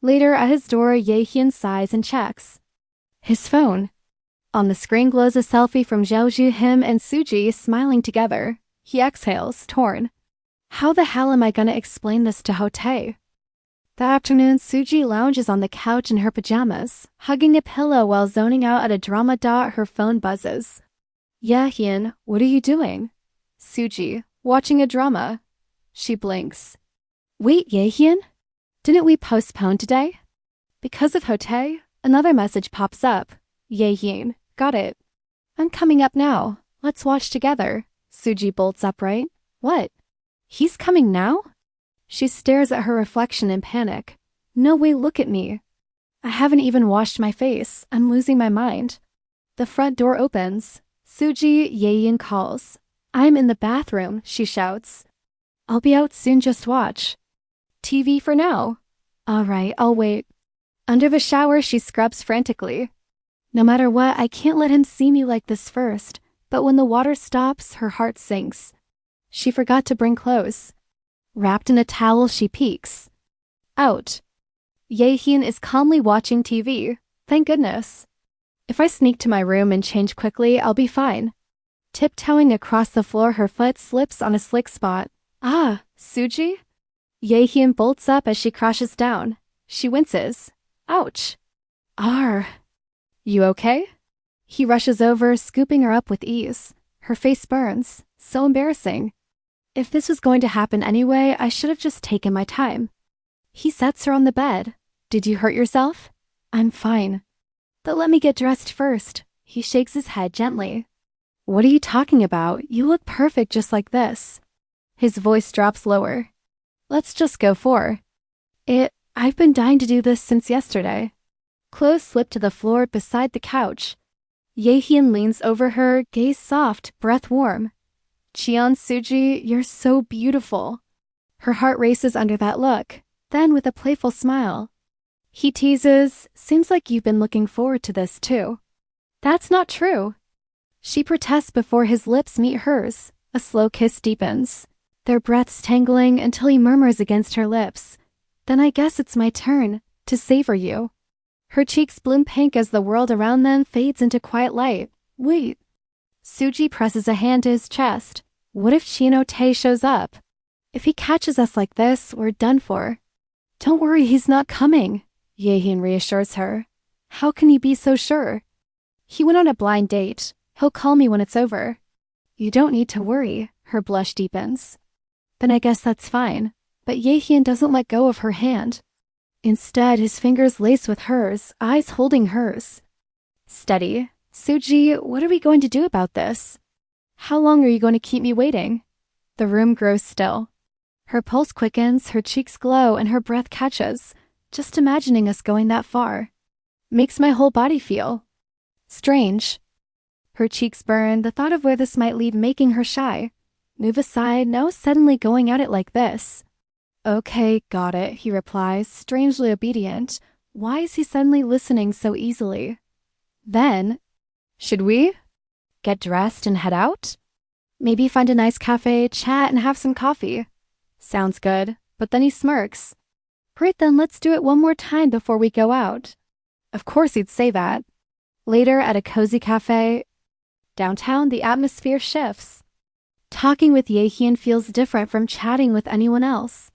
Later, at his door, Jaehyeon sighs and checks his phone. On the screen glows a selfie from Jeju, him and Suji smiling together. He exhales, torn. How the hell am I gonna explain this to Hotae? That afternoon, Suji lounges on the couch in her pajamas, hugging a pillow while zoning out at a drama. Her phone buzzes. Jaehyeon, what are you doing? Suji, watching a drama. She blinks. Wait, Jaehyeon? Didn't we postpone today? Because of Hotae, another message pops up. Jaehyeon, got it. I'm coming up now. Let's watch together. Suji bolts upright. What? He's coming now? She stares at her reflection in panic. No way, look at me. I haven't even washed my face. I'm losing my mind. The front door opens. Suji, Jaehyeon calls. I'm in the bathroom, she shouts. I'll be out soon, just watch. TV for now. All right, I'll wait. Under the shower, she scrubs frantically. No matter what, I can't let him see me like this first. But when the water stops, her heart sinks. She forgot to bring clothes. Wrapped in a towel, she peeks. Out. Jaehyeon is calmly watching TV. Thank goodness. If I sneak to my room and change quickly, I'll be fine. Tiptoeing across the floor, her foot slips on a slick spot. Suji? Jaehyeon bolts up as she crashes down. She winces. Ouch. Are you okay? He rushes over, scooping her up with ease. Her face burns. So embarrassing. If this was going to happen anyway, I should have just taken my time. He sets her on the bed. Did you hurt yourself? I'm fine. But let me get dressed first. He shakes his head gently. What are you talking about? You look perfect just like this. His voice drops lower. Let's just go for it. I've been dying to do this since yesterday. Clothes slip to the floor beside the couch. Jaehyeon leans over her, gaze soft, breath warm. Cheon, Suji, you're so beautiful. Her heart races under that look, then with a playful smile. He teases, seems like you've been looking forward to this too. That's not true. She protests before his lips meet hers. A slow kiss deepens, their breaths tangling until he murmurs against her lips. Then I guess it's my turn to savor you. Her cheeks bloom pink as the world around them fades into quiet light. Wait. Suji presses a hand to his chest. What if Chino-tae shows up? If he catches us like this, we're done for. Don't worry, he's not coming, Jaehyeon reassures her. How can you be so sure? He went on a blind date. He'll call me when it's over. You don't need to worry, her blush deepens. Then I guess that's fine. But Jaehyeon doesn't let go of her hand. Instead, his fingers lace with hers, eyes holding hers. Steady. Suji, what are we going to do about this? How long are you going to keep me waiting? The room grows still. Her pulse quickens, her cheeks glow, and her breath catches. Just imagining us going that far makes my whole body feel strange. Her cheeks burn, the thought of where this might lead making her shy. Move aside, no suddenly going at it like this. Okay, got it, he replies, strangely obedient. Why is he suddenly listening so easily? Then, should we get dressed and head out? Maybe find a nice cafe, chat, and have some coffee. Sounds good, but then he smirks. Great, then let's do it one more time before we go out. Of course he'd say that. Later, at a cozy cafe downtown, the atmosphere shifts. Talking with Jaehyeon feels different from chatting with anyone else.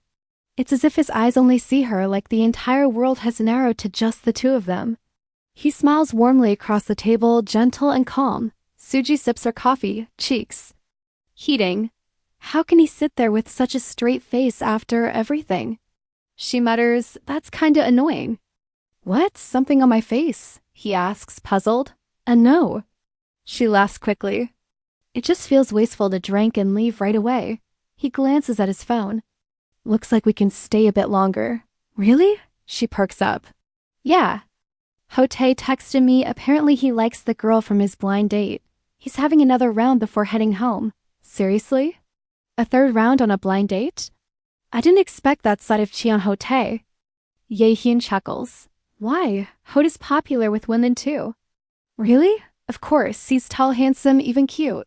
It's as if his eyes only see her, like the entire world has narrowed to just the two of them. He smiles warmly across the table, gentle and calm. Suji sips her coffee, cheeks heating. How can he sit there with such a straight face after everything? She mutters, that's kinda annoying. What? Something on my face? He asks, puzzled. No. She laughs quickly. It just feels wasteful to drink and leave right away. He glances at his phone. Looks like we can stay a bit longer. Really? She perks up. Yeah. Hotae texted me, apparently he likes the girl from his blind date. He's having another round before heading home. Seriously? A third round on a blind date? I didn't expect that side of Cheon Hotae. Jaehyeon chuckles. Why? Hote is popular with women too. Really? Of course, he's tall, handsome, even cute.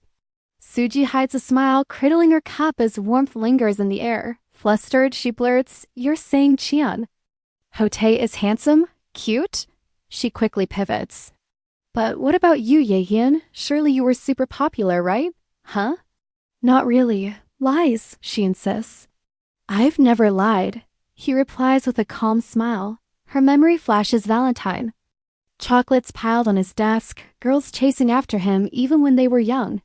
Suji hides a smile, cradling her cup as warmth lingers in the air. Flustered, she blurts, you're saying Cheon Hotae is handsome? Cute? She quickly pivots. But what about you, Jaehyeon? Surely you were super popular, right? Huh? Not really. Lies, she insists. I've never lied. He replies with a calm smile. Her memory flashes Valentine. Chocolates piled on his desk, girls chasing after him even when they were young.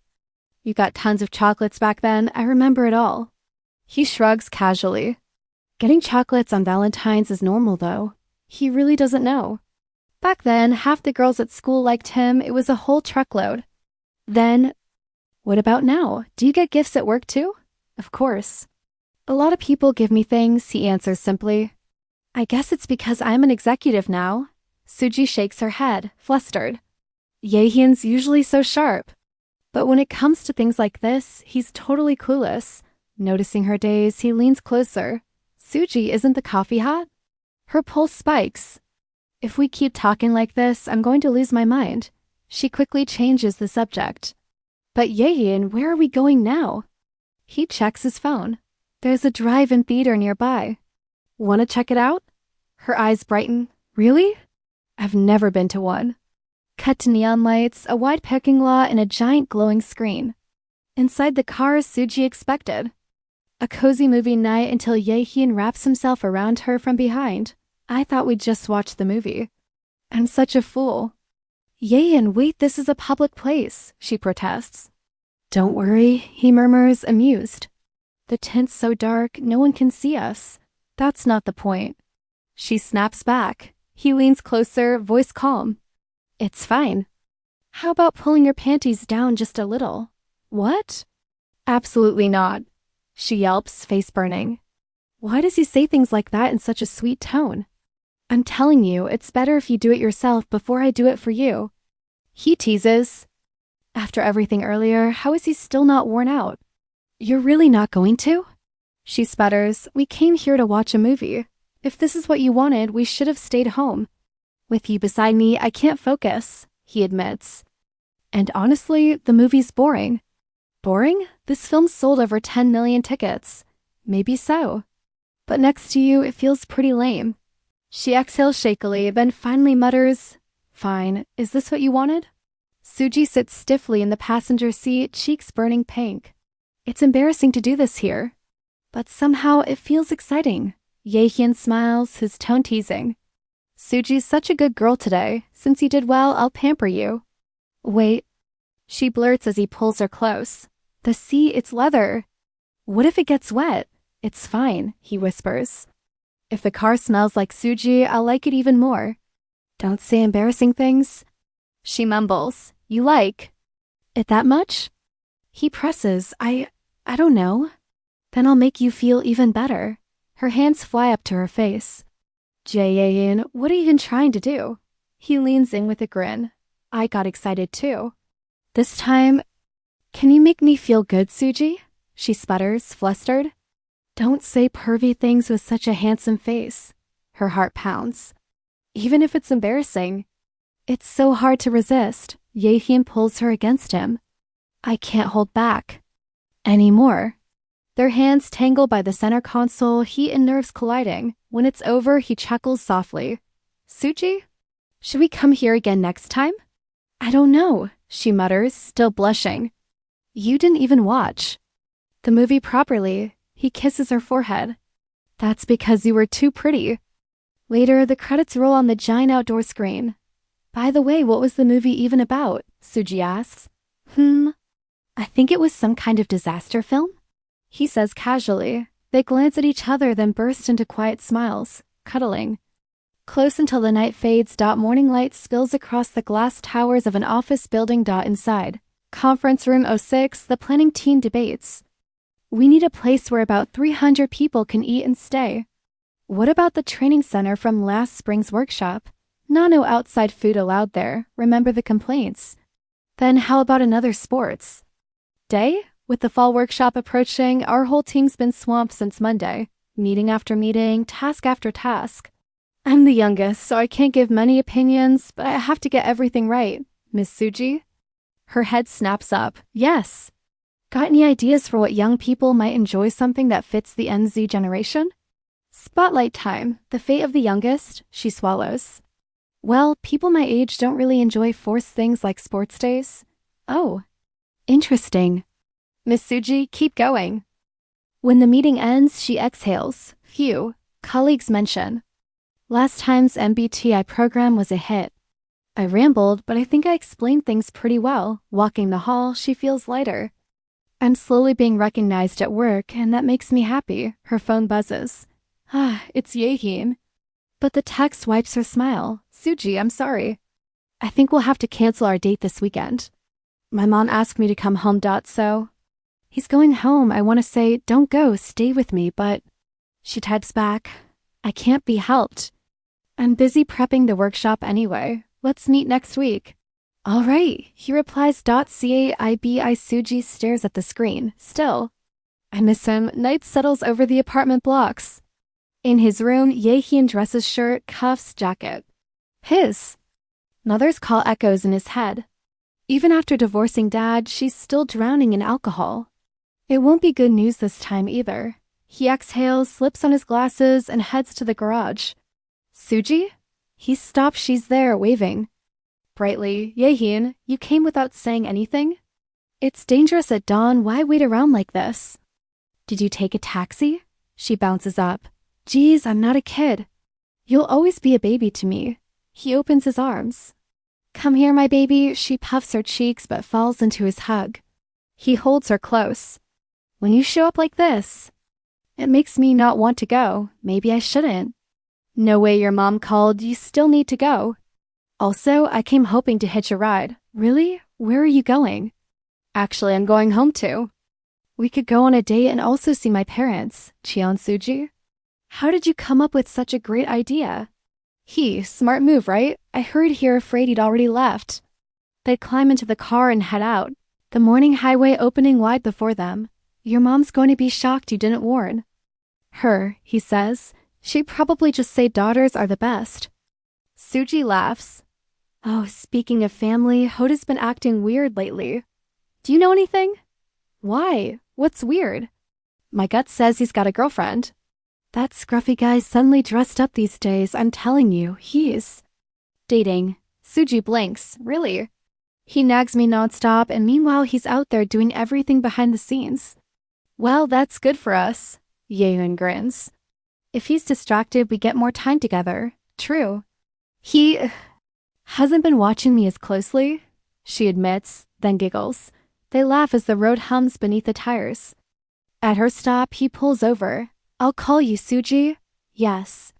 You got tons of chocolates back then, I remember it all. He shrugs casually. Getting chocolates on Valentine's is normal though. He really doesn't know. Back then, half the girls at school liked him, it was a whole truckload. Then, what about now? Do you get gifts at work too? Of course. A lot of people give me things, he answers simply. I guess it's because I'm an executive now. Suji shakes her head, flustered. Jaehyeon's usually so sharp. But when it comes to things like this, he's totally clueless. Noticing her daze, he leans closer. Suji, isn't the coffee hot? Her pulse spikes. If we keep talking like this, I'm going to lose my mind. She quickly changes the subject. But Jaehyeon, where are we going now? He checks his phone. There's a drive-in theater nearby. Want to check it out? Her eyes brighten. Really? I've never been to one. Cut to neon lights, a wide parking lot, and a giant glowing screen. Inside the car, Suji expected. A cozy movie night until Jaehyeon wraps himself around her from behind. I thought we'd just watch the movie. I'm such a fool. Jaehyeon, wait, this is a public place, she protests. Don't worry, he murmurs, amused. The tint's so dark, no one can see us. That's not the point. She snaps back. He leans closer, voice calm. It's fine. How about pulling your panties down just a little? What? Absolutely not. She yelps, face burning. Why does he say things like that in such a sweet tone? I'm telling you, it's better if you do it yourself before I do it for you. He teases. After everything earlier, how is he still not worn out? You're really not going to? She sputters. We came here to watch a movie. If this is what you wanted, we should have stayed home. With you beside me, I can't focus, he admits. And honestly, the movie's boring. Boring? This film sold over 10 million tickets. Maybe so. But next to you, it feels pretty lame. She exhales shakily, then finally mutters, Fine, is this what you wanted? Suji sits stiffly in the passenger seat, cheeks burning pink. It's embarrassing to do this here. But somehow it feels exciting. Jaehyeon smiles, his tone teasing. Suji's such a good girl today. Since you did well, I'll pamper you. Wait. She blurts as he pulls her close. The seat, it's leather. What if it gets wet? It's fine, he whispers. If the car smells like Suji, I'll like it even more. Don't say embarrassing things. She mumbles. You like it that much? He presses. I don't know. Then I'll make you feel even better. Her hands fly up to her face. Jaehyeon, what are you even trying to do? He leans in with a grin. I got excited too. This time, can you make me feel good, Suji? She sputters, flustered. Don't say pervy things with such a handsome face. Her heart pounds. Even if it's embarrassing. It's so hard to resist. Jaehyeon pulls her against him. I can't hold back. Anymore. Their hands tangle by the center console, heat and nerves colliding. When it's over, he chuckles softly. Suji? Should we come here again next time? I don't know, she mutters, still blushing. You didn't even watch the movie properly. He kisses her forehead. That's because you were too pretty. Later, the credits roll on the giant outdoor screen. By the way, what was the movie even about? Suji asks. I think it was some kind of disaster film, he says casually. They glance at each other, then burst into quiet smiles, cuddling. Close until the night fades. Morning light spills across the glass towers of an office building. Inside. Conference room 06, the planning team debates. We need a place where about 300 people can eat and stay. What about the training center from last spring's workshop? No outside food allowed there. Remember the complaints. Then how about another sports day? With the fall workshop approaching, our whole team's been swamped since Monday. Meeting after meeting, task after task. I'm the youngest, so I can't give many opinions, but I have to get everything right. Miss Suji? Her head snaps up. Yes. Got any ideas for what young people might enjoy, something that fits the NZ generation? Spotlight time. The fate of the youngest, she swallows. Well, people my age don't really enjoy forced things like sports days. Oh. Interesting. Miss Suji, keep going. When the meeting ends, she exhales. Phew. Colleagues mention. Last time's MBTI program was a hit. I rambled, but I think I explained things pretty well. Walking the hall, she feels lighter. I'm slowly being recognized at work, and that makes me happy. Her phone buzzes. It's Jaehyeon. But the text wipes her smile. Suji, I'm sorry. I think we'll have to cancel our date this weekend. My mom asked me to come home. So he's going home. I want to say, don't go, stay with me, but she types back, I can't be helped. I'm busy prepping the workshop anyway. Let's meet next week. All right, he replies. Caibi. Suji stares at the screen. Still. I miss him. Night settles over the apartment blocks. In his room, Jaehyeon dresses shirt, cuffs, jacket. His mother's call echoes in his head. Even after divorcing Dad, she's still drowning in alcohol. It won't be good news this time either. He exhales, slips on his glasses, and heads to the garage. Suji? He stops. She's there, waving. Brightly, Jaehyeon, you came without saying anything? It's dangerous at dawn. Why wait around like this? Did you take a taxi? She bounces up. Geez, I'm not a kid. You'll always be a baby to me. He opens his arms. Come here, my baby. She puffs her cheeks but falls into his hug. He holds her close. When you show up like this, it makes me not want to go. Maybe I shouldn't. No way, your mom called. You still need to go. Also, I came hoping to hitch a ride. Really? Where are you going? Actually, I'm going home too. We could go on a date and also see my parents, Cheon Suji. How did you come up with such a great idea? Smart move, right? I hurried here afraid he'd already left. They climb into the car and head out, the morning highway opening wide before them. Your mom's going to be shocked you didn't warn her, he says. She'd probably just say daughters are the best. Suji laughs. Oh, speaking of family, Hoda's been acting weird lately. Do you know anything? Why? What's weird? My gut says he's got a girlfriend. That scruffy guy's suddenly dressed up these days. I'm telling you, he's dating. Suji blinks. Really? He nags me nonstop, and meanwhile he's out there doing everything behind the scenes. Well, that's good for us. Jaehyeon grins. If he's distracted, we get more time together. True. He hasn't been watching me as closely, she admits, then giggles. They laugh as the road hums beneath the tires. At her stop, he pulls over. I'll call you, Suji. Yes.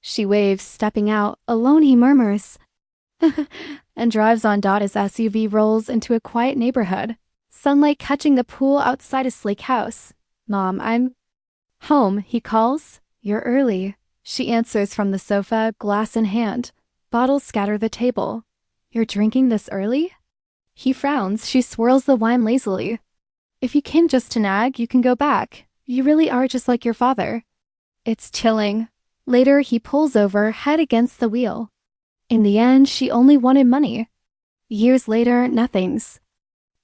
She waves, stepping out. Alone, he murmurs. And drives on. As SUV rolls into a quiet neighborhood. Sunlight catching the pool outside a sleek house. Mom, I'm home, he calls. You're early. She answers from the sofa, glass in hand. Bottles scatter the table. You're drinking this early? He frowns. She swirls the wine lazily. If you came just to nag, you can go back. You really are just like your father. It's chilling. Later, he pulls over, head against the wheel. In the end, she only wanted money. Years later, nothing's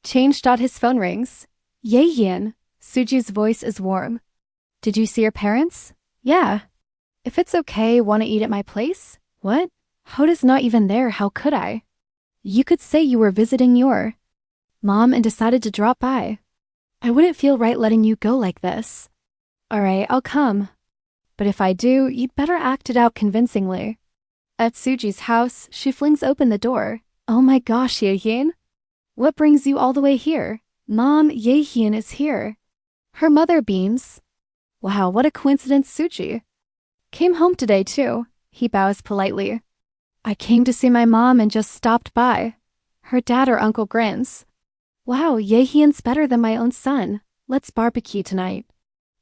changed. His phone rings. Jaehyeon. Suji's voice is warm. Did you see your parents? Yeah. If it's okay, want to eat at my place? What? Hoda's not even there, how could I? You could say you were visiting your mom and decided to drop by. I wouldn't feel right letting you go like this. Alright, I'll come. But if I do, you'd better act it out convincingly. At Suji's house, she flings open the door. Oh my gosh, Jaehyeon. What brings you all the way here? Mom, Jaehyeon is here. Her mother beams. Wow, what a coincidence, Suji. Came home today too. He bows politely. I came to see my mom and just stopped by. Her dad or uncle grins. Wow, Jaehyeon's better than my own son. Let's barbecue tonight.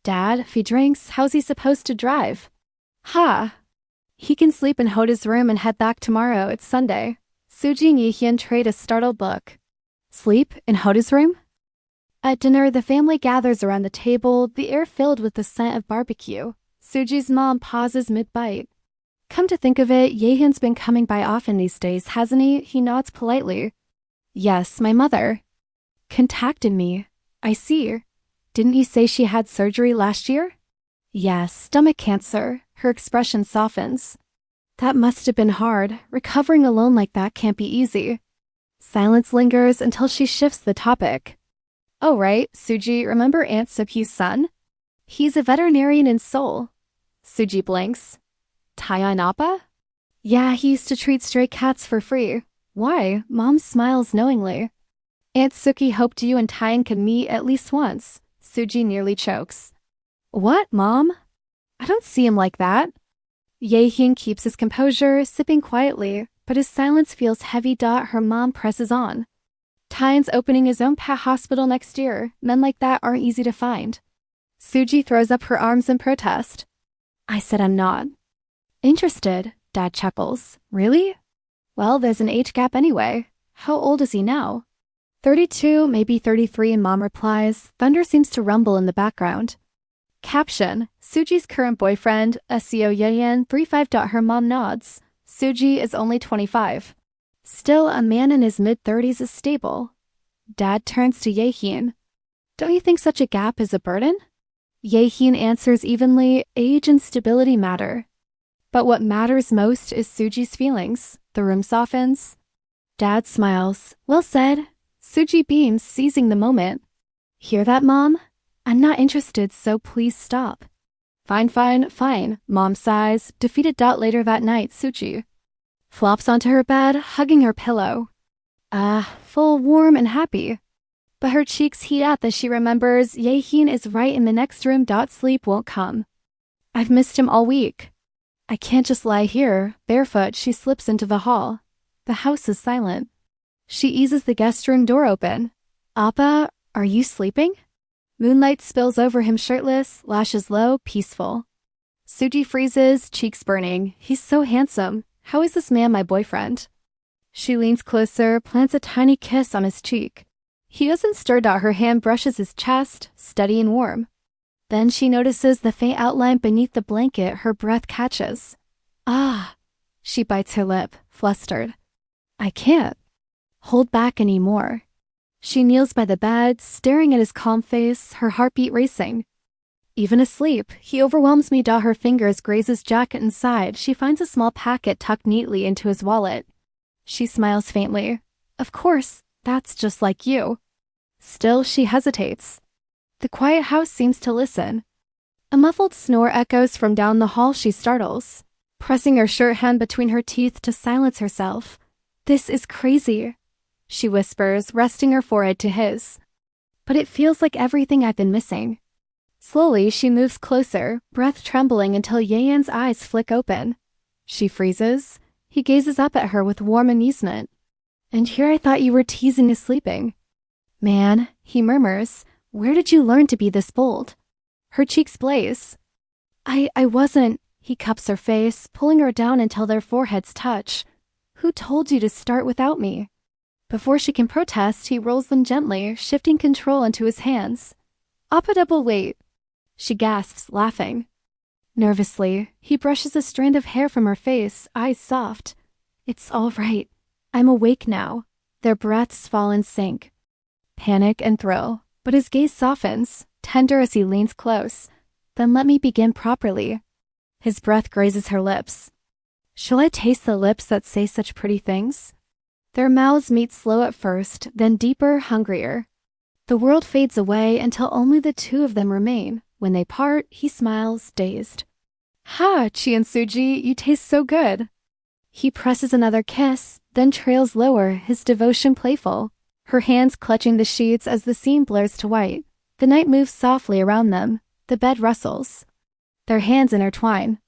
Dad, if he drinks, how's he supposed to drive? Ha! He can sleep in Hoda's room and head back tomorrow. It's Sunday. Suji and Jaehyeon trade a startled look. Sleep in Hoda's room? At dinner, the family gathers around the table, the air filled with the scent of barbecue. Suji's mom pauses mid-bite. Come to think of it, Jaehyeon's been coming by often these days, hasn't he? He nods politely. Yes, my mother contacted me. I see. Didn't you say she had surgery last year? Yes, stomach cancer. Her expression softens. That must have been hard. Recovering alone like that can't be easy. Silence lingers until she shifts the topic. Oh right, Suji, remember Aunt Sukhi's son? He's a veterinarian in Seoul. Suji blinks. Taeyeon Appa? Yeah, he used to treat stray cats for free. Why? Mom smiles knowingly. Aunt Suki hoped you and Taeyeon could meet at least once. Suji nearly chokes. What, Mom? I don't see him like that. Jaehyeon keeps his composure, sipping quietly, but his silence feels heavy. Her mom presses on. Taeyeon's opening his own pet hospital next year. Men like that aren't easy to find. Suji throws up her arms in protest. I said I'm not interested, Dad chuckles. Really? Well, there's an age gap anyway. How old is he now? 32, maybe 33, and Mom replies. Thunder seems to rumble in the background. Caption, Suji's current boyfriend, SEO Jaehyeon, 35. Her mom nods. Suji is only 25. Still, a man in his mid-30s is stable. Dad turns to Jaehyeon. Don't you think such a gap is a burden? Jaehyeon answers evenly, age and stability matter. But what matters most is Suji's feelings. The room softens. Dad smiles. Well said. Suji beams, seizing the moment. Hear that, Mom? I'm not interested, so please stop. Fine, Mom sighs, defeated. Later that night, Suji flops onto her bed, hugging her pillow. Full, warm, and happy. But her cheeks heat up as she remembers Jaehyeon is right in the next room. Sleep won't come. I've missed him all week. I can't just lie here. Barefoot, she slips into the hall. The house is silent. She eases the guest room door open. Appa, are you sleeping? Moonlight spills over him shirtless, lashes low, peaceful. Suji freezes, cheeks burning. He's so handsome. How is this man my boyfriend? She leans closer, plants a tiny kiss on his cheek. He doesn't stir. Her hand brushes his chest, steady and warm. Then she notices the faint outline beneath the blanket her breath catches. Ah! She bites her lip, flustered. I can't hold back anymore. She kneels by the bed, staring at his calm face, her heartbeat racing. Even asleep, he overwhelms me. Her fingers graze his jacket inside. She finds a small packet tucked neatly into his wallet. She smiles faintly. Of course, that's just like you. Still, she hesitates. The quiet house seems to listen. A muffled snore echoes from down the hall. She startles, pressing her shirt hand between her teeth to silence herself. This is crazy, she whispers, resting her forehead to his. But it feels like everything I've been missing. Slowly, she moves closer, breath trembling until Jaehyeon's eyes flick open. She freezes. He gazes up at her with warm amusement. And here I thought you were teasing is sleeping. Man, he murmurs, where did you learn to be this bold? Her cheeks blaze. I wasn't. He cups her face, pulling her down until their foreheads touch. Who told you to start without me? Before she can protest, he rolls them gently, shifting control into his hands. Appa double wait. She gasps, laughing. Nervously, he brushes a strand of hair from her face, eyes soft. It's all right. I'm awake now. Their breaths fall in sync. Panic and thrill, but his gaze softens, tender as he leans close. Then let me begin properly. His breath grazes her lips. Shall I taste the lips that say such pretty things? Their mouths meet slow at first, then deeper, hungrier. The world fades away until only the two of them remain. When they part, he smiles, dazed. Ha, Chi and Suji, you taste so good. He presses another kiss, then trails lower, his devotion playful. Her hands clutching the sheets as the scene blurs to white. The night moves softly around them. The bed rustles. Their hands intertwine.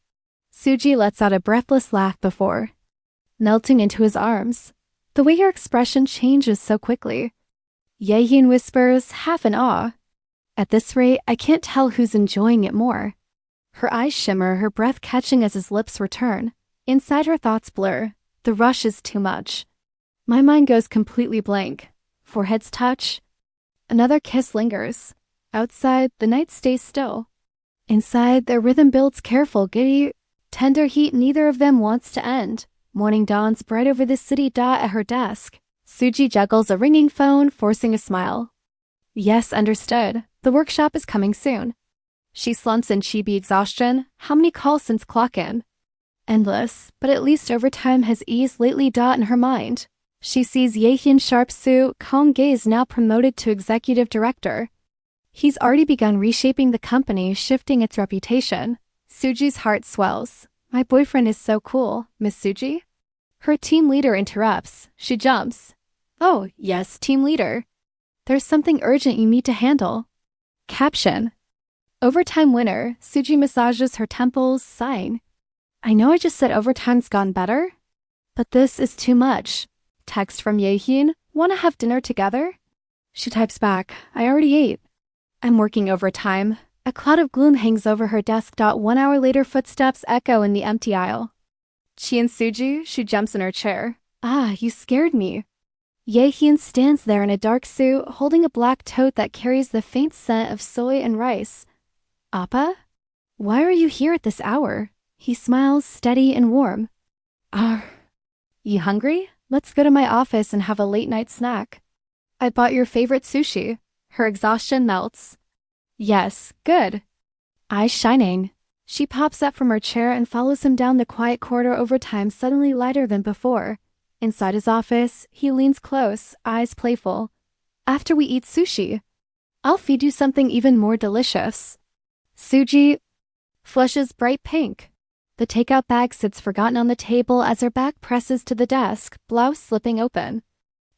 Suji lets out a breathless laugh before melting into his arms. The way her expression changes so quickly. Jaehyeon whispers, half in awe. At this rate, I can't tell who's enjoying it more. Her eyes shimmer, her breath catching as his lips return. Inside her thoughts blur. The rush is too much. My mind goes completely blank. Foreheads touch. Another kiss lingers. Outside, the night stays still. Inside, their rhythm builds careful, giddy, tender heat neither of them wants to end. Morning dawns bright over the city. At her desk. Suji juggles a ringing phone, forcing a smile. Yes, understood. The workshop is coming soon. She slumps in chibi exhaustion. How many calls since clock-in? Endless, but at least overtime has eased lately. In her mind, she sees Jaehyeon's sharp suit, calm gaze now promoted to executive director. He's already begun reshaping the company, shifting its reputation. Suji's heart swells. My boyfriend is so cool, Miss Suji. Her team leader interrupts. She jumps. Oh, yes, team leader. There's something urgent you need to handle. Caption. Overtime winner. Suji massages her temples, sighing. I know I just said overtime's gone better, but this is too much. Text from Jaehyeon. Wanna have dinner together? She types back. I already ate. I'm working overtime. A cloud of gloom hangs over her desk. 1 hour later, footsteps echo in the empty aisle. Chi and Suji, she jumps in her chair. Ah, you scared me. Jaehyeon stands there in a dark suit, holding a black tote that carries the faint scent of soy and rice. Appa? Why are you here at this hour? He smiles, steady and warm. You hungry? Let's go to my office and have a late-night snack. I bought your favorite sushi. Her exhaustion melts. Yes, good. Eyes shining. She pops up from her chair and follows him down the quiet corridor. Overtime suddenly lighter than before. Inside his office, he leans close, eyes playful. After we eat sushi, I'll feed you something even more delicious. Suji flushes bright pink. The takeout bag sits forgotten on the table as her back presses to the desk, blouse slipping open.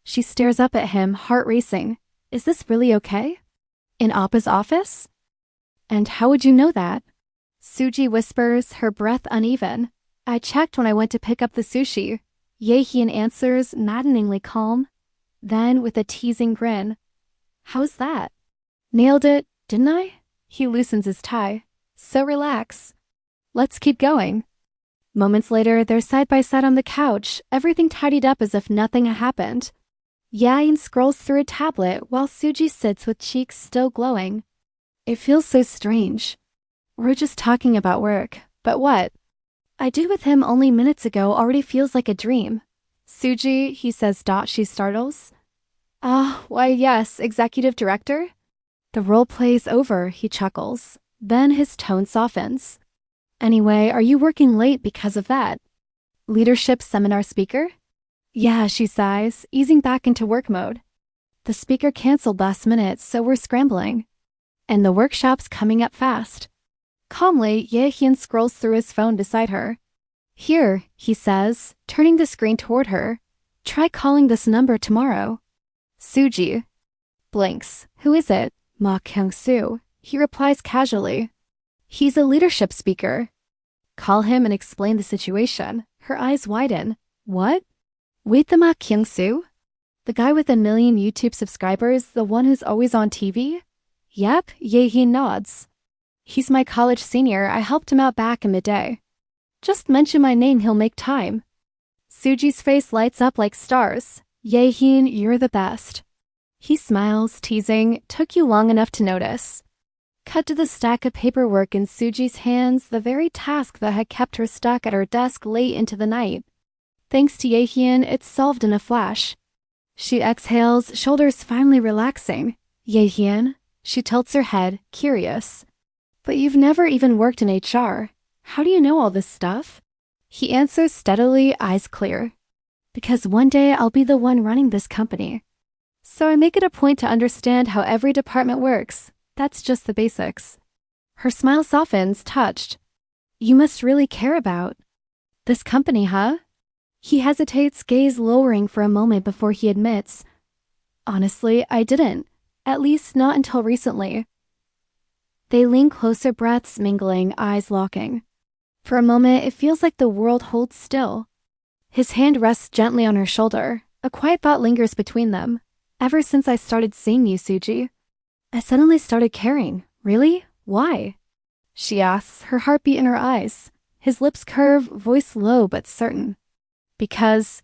She stares up at him, heart racing. Is this really okay? In Appa's office? And how would you know that? Suji whispers, her breath uneven. I checked when I went to pick up the sushi. Jaehyeon answers, maddeningly calm. Then, with a teasing grin. How's that? Nailed it, didn't I? He loosens his tie. So relax. Let's keep going. Moments later, they're side by side on the couch, everything tidied up as if nothing had happened. Jaehyeon scrolls through a tablet while Suji sits with cheeks still glowing. It feels so strange. We're just talking about work, but what? I did with him only minutes ago already feels like a dream. Suji, he says. She startles. Why yes, executive director? The role play's over, he chuckles. Then his tone softens. Anyway, are you working late because of that? Leadership seminar speaker? Yeah, she sighs, easing back into work mode. The speaker canceled last minute, so we're scrambling. And the workshop's coming up fast. Calmly, Jaehyeon scrolls through his phone beside her. Here, he says, turning the screen toward her. Try calling this number tomorrow. Suji blinks. Who is it? Ma Kyung-soo. He replies casually. He's a leadership speaker. Call him and explain the situation. Her eyes widen. What? Wait, the Ma Kyung-soo? The guy with 1 million YouTube subscribers, the one who's always on TV? Yep, Jaehyeon nods. He's my college senior. I helped him out back in midday. Just mention my name, he'll make time. Suji's face lights up like stars. Jaehyeon, you're the best. He smiles, teasing, took you long enough to notice. Cut to the stack of paperwork in Suji's hands, the very task that had kept her stuck at her desk late into the night. Thanks to Jaehyeon, it's solved in a flash. She exhales, shoulders finally relaxing. Jaehyeon, she tilts her head, curious. But you've never even worked in HR. How do you know all this stuff? He answers steadily, eyes clear. Because one day I'll be the one running this company. So I make it a point to understand how every department works. That's just the basics. Her smile softens, touched. You must really care about this company, huh? He hesitates, gaze lowering for a moment before he admits, honestly, I didn't. At least not until recently. They lean closer, breaths mingling, eyes locking. For a moment, it feels like the world holds still. His hand rests gently on her shoulder. A quiet thought lingers between them. Ever since I started seeing you, Suji, I suddenly started caring. Really? Why? She asks, her heartbeat in her eyes. His lips curve, voice low but certain. Because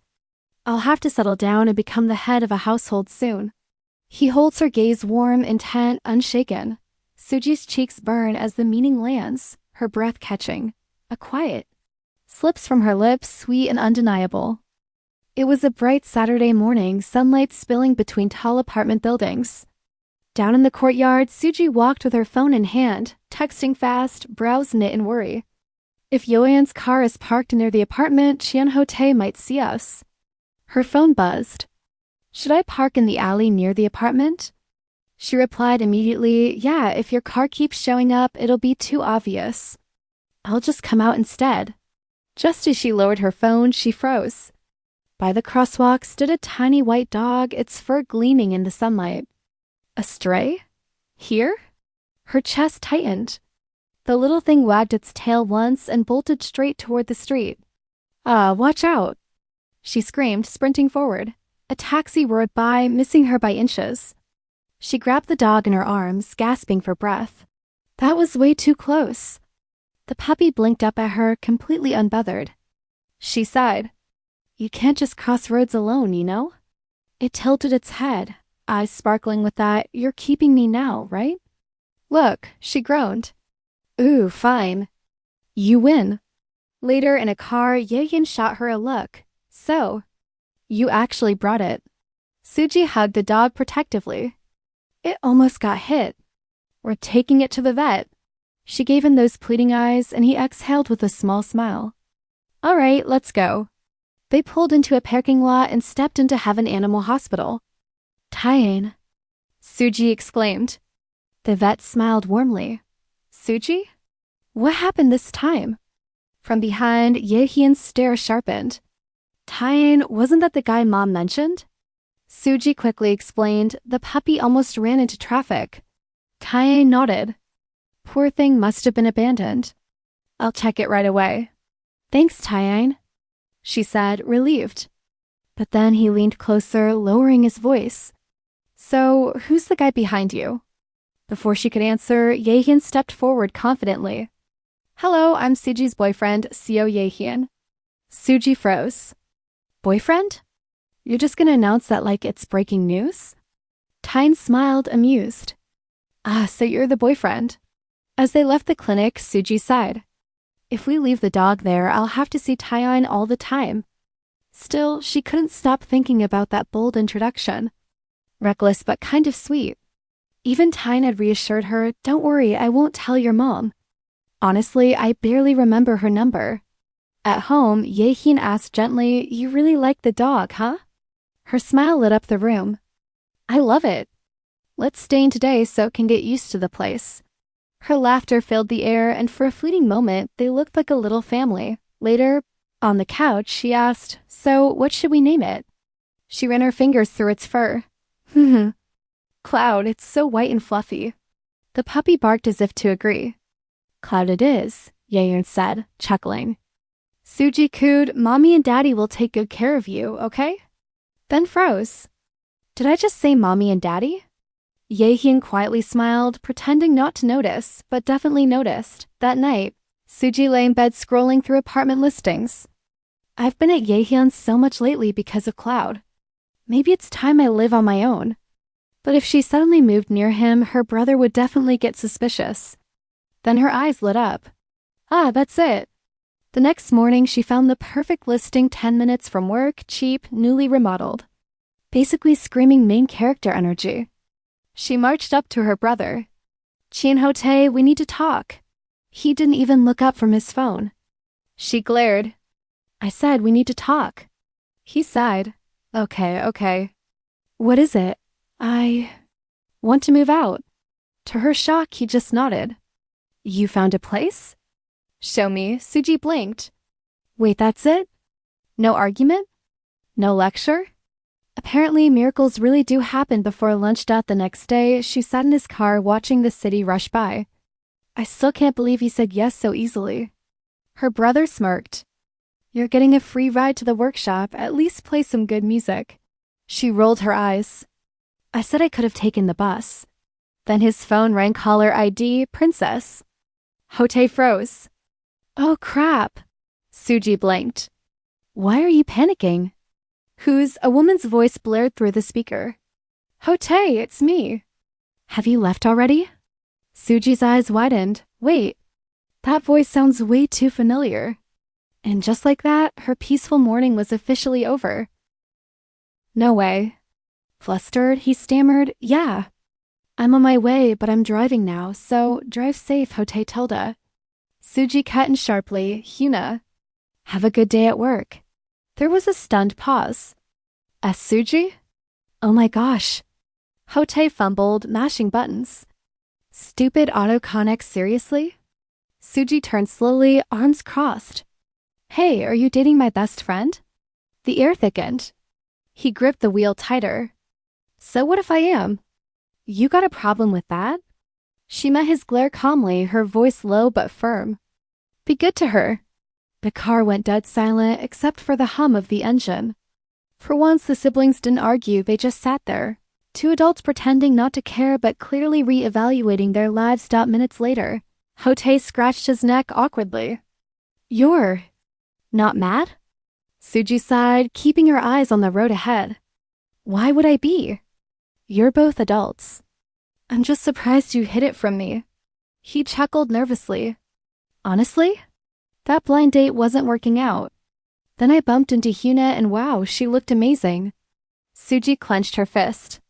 I'll have to settle down and become the head of a household soon. He holds her gaze warm, intent, unshaken. Suji's cheeks burn as the meaning lands, her breath catching. A quiet slips from her lips, sweet and undeniable. It was a bright Saturday morning, sunlight spilling between tall apartment buildings. Down in the courtyard, Suji walked with her phone in hand, texting fast, brows knit in worry. If Yoan's car is parked near the apartment, Chien-ho-tae might see us. Her phone buzzed. Should I park in the alley near the apartment? She replied immediately, yeah, if your car keeps showing up, it'll be too obvious. I'll just come out instead. Just as she lowered her phone, she froze. By the crosswalk stood a tiny white dog, its fur gleaming in the sunlight. A stray? Here? Her chest tightened. The little thing wagged its tail once and bolted straight toward the street. Watch out! She screamed, sprinting forward. A taxi roared by, missing her by inches. She grabbed the dog in her arms, gasping for breath. That was way too close. The puppy blinked up at her, completely unbothered. She sighed. You can't just cross roads alone, you know? It tilted its head, eyes sparkling with that, you're keeping me now, right? Look, she groaned. Ooh, fine. You win. Later in a car, Jaehyeon shot her a look. So, you actually brought it. Suji hugged the dog protectively. It almost got hit. We're taking it to the vet. She gave him those pleading eyes, and he exhaled with a small smile. All right, let's go. They pulled into a parking lot and stepped into Heaven Animal Hospital. Taein, Suji exclaimed. The vet smiled warmly. Suji? What happened this time? From behind, Jaehyeon's stare sharpened. Taein, wasn't that the guy Mom mentioned? Suji quickly explained, the puppy almost ran into traffic. Taein nodded. Poor thing must have been abandoned. I'll check it right away. Thanks, Taein, she said, relieved. But then he leaned closer, lowering his voice. So, who's the guy behind you? Before she could answer, Jaehyeon stepped forward confidently. Hello, I'm Suji's boyfriend, Seo Jaehyeon. Suji froze. Boyfriend? You're just gonna announce that like it's breaking news? Taein smiled, amused. Ah, so you're the boyfriend. As they left the clinic, Suji sighed. If we leave the dog there, I'll have to see Taein all the time. Still, she couldn't stop thinking about that bold introduction. Reckless but kind of sweet. Even Taein had reassured her, don't worry, I won't tell your mom. Honestly, I barely remember her number. At home, Jaehyeon asked gently, you really like the dog, huh? Her smile lit up the room. I love it. Let's stay in today so it can get used to the place. Her laughter filled the air, and for a fleeting moment, they looked like a little family. Later, on the couch, she asked, so what should we name it? She ran her fingers through its fur. Cloud, it's so white and fluffy. The puppy barked as if to agree. Cloud it is, Jaehyeon said, chuckling. Suji cooed, Mommy and Daddy will take good care of you, okay? Then froze. Did I just say Mommy and Daddy? Jaehyeon quietly smiled, pretending not to notice, but definitely noticed. That night, Suji lay in bed scrolling through apartment listings. I've been at Jaehyeon so much lately because of Cloud. Maybe it's time I live on my own. But if she suddenly moved near him, her brother would definitely get suspicious. Then her eyes lit up. Ah, that's it. The next morning, she found the perfect listing 10 minutes from work, cheap, newly remodeled. Basically screaming main character energy. She marched up to her brother. Chin Ho-tae, we need to talk. He didn't even look up from his phone. She glared. I said we need to talk. He sighed. Okay. What is it? I want to move out. To her shock, he just nodded. You found a place? Show me. Suji blinked. Wait, that's it? No argument? No lecture? Apparently, miracles really do happen. Before lunch. The next day, she sat in his car watching the city rush by. I still can't believe he said yes so easily. Her brother smirked. You're getting a free ride to the workshop. At least play some good music. She rolled her eyes. I said I could have taken the bus. Then his phone rang. Caller ID, Princess. Ho-tae froze. Oh crap. Suji blinked. Why are you panicking? Who's? A woman's voice blared through the speaker. Ho-tae, it's me. Have you left already? Suji's eyes widened. Wait, that voice sounds way too familiar. And just like that, her peaceful morning was officially over. No way. Flustered, he stammered, yeah. I'm on my way, but I'm driving now, so drive safe, Ho-tae Tilda. Suji cut in sharply, Hyuna. Have a good day at work. There was a stunned pause. Suji? Oh my gosh. Ho-tae fumbled, mashing buttons. Stupid autoconnect, seriously? Suji turned slowly, arms crossed. Hey, are you dating my best friend? The air thickened. He gripped the wheel tighter. So what if I am? You got a problem with that? She met his glare calmly, her voice low but firm. Be good to her. The car went dead silent except for the hum of the engine. For once, the siblings didn't argue, they just sat there. Two adults pretending not to care but clearly re-evaluating their lives. Minutes later, Ho-tae scratched his neck awkwardly. You're not mad? Suji sighed, keeping her eyes on the road ahead. Why would I be? You're both adults. I'm just surprised you hid it from me. He chuckled nervously. Honestly? That blind date wasn't working out. Then I bumped into Hyuna and wow, she looked amazing. Suji clenched her fist.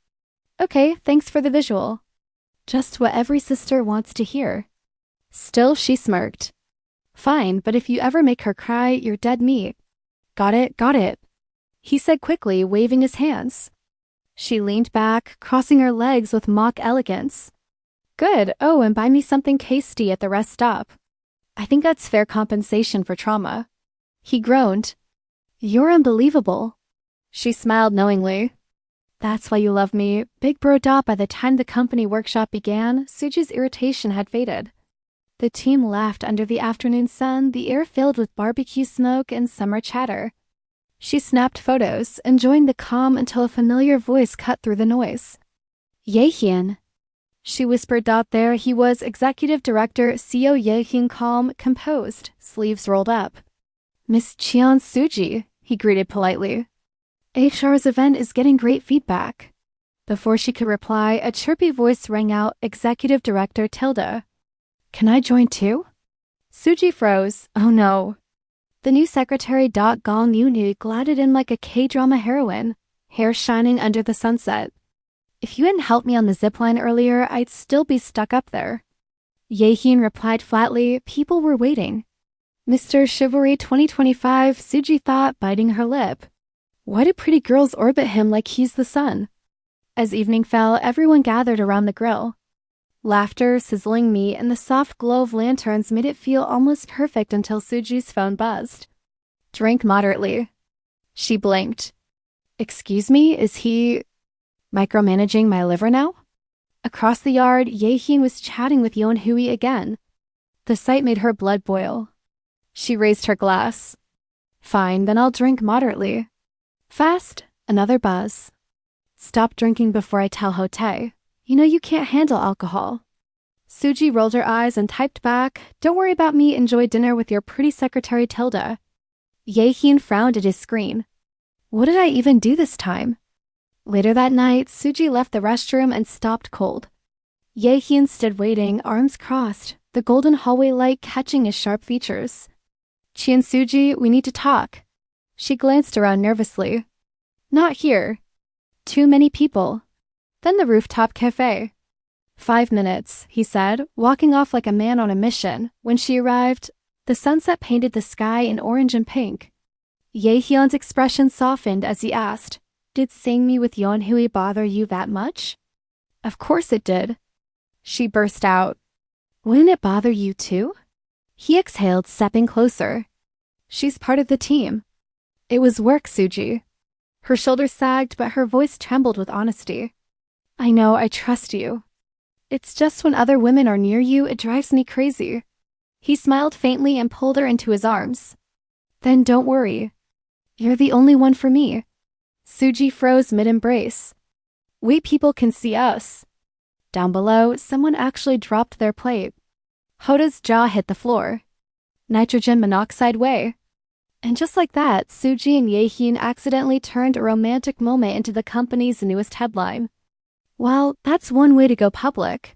Okay, thanks for the visual. Just what every sister wants to hear. Still, she smirked. Fine, but if you ever make her cry, you're dead meat. Got it. He said quickly, waving his hands. She leaned back, crossing her legs with mock elegance. Good, oh, and buy me something tasty at the rest stop. I think that's fair compensation for trauma. He groaned. You're unbelievable. She smiled knowingly. That's why you love me. Big bro dot. By the time the company workshop began, Suji's irritation had faded. The team laughed under the afternoon sun, the air filled with barbecue smoke and summer chatter. She snapped photos, enjoying the calm until a familiar voice cut through the noise. Jaehyeon. She whispered. There he was, executive director Seo Jaehyeon, calm, composed, sleeves rolled up. Miss Cheon Suji, he greeted politely. HR's event is getting great feedback. Before she could reply, a chirpy voice rang out, executive director Tilda. Can I join too? Suji froze. Oh no. The new secretary Gong Yunu glided in like a K-drama heroine, hair shining under the sunset. If you hadn't helped me on the zipline earlier, I'd still be stuck up there. Jaehyeon replied flatly. People were waiting. Mr. Chivalry 2025, Suji thought, biting her lip. Why do pretty girls orbit him like he's the sun? As evening fell, everyone gathered around the grill. Laughter, sizzling meat, and the soft glow of lanterns made it feel almost perfect until Suji's phone buzzed. Drink moderately. She blinked. Excuse me, is he micromanaging my liver now? Across the yard, Jaehyeon was chatting with Yeon Hui again. The sight made her blood boil. She raised her glass. Fine, then I'll drink moderately. Fast, another buzz. Stop drinking before I tell Hotae. You know you can't handle alcohol. Suji rolled her eyes and typed back, Don't worry about me, enjoy dinner with your pretty secretary Tilda. Jaehyeon frowned at his screen. What did I even do this time? Later that night, Suji left the restroom and stopped cold. Jaehyeon stood waiting, arms crossed, the golden hallway light catching his sharp features. Chien Suji, we need to talk. She glanced around nervously. Not here. Too many people. Then the rooftop cafe. 5 minutes, he said, walking off like a man on a mission. When she arrived, the sunset painted the sky in orange and pink. Jaehyun's expression softened as he asked, Did seeing me with Yeon Hui bother you that much? Of course it did. She burst out. Wouldn't it bother you too? He exhaled, stepping closer. She's part of the team. It was work, Suji. Her shoulders sagged, but her voice trembled with honesty. I know, I trust you. It's just when other women are near you, it drives me crazy. He smiled faintly and pulled her into his arms. Then don't worry. You're the only one for me. Suji froze mid-embrace. We people can see us. Down below, someone actually dropped their plate. Hoda's jaw hit the floor. Nitrogen monoxide way. And just like that, Suji and Jaehyeon accidentally turned a romantic moment into the company's newest headline. Well, that's one way to go public.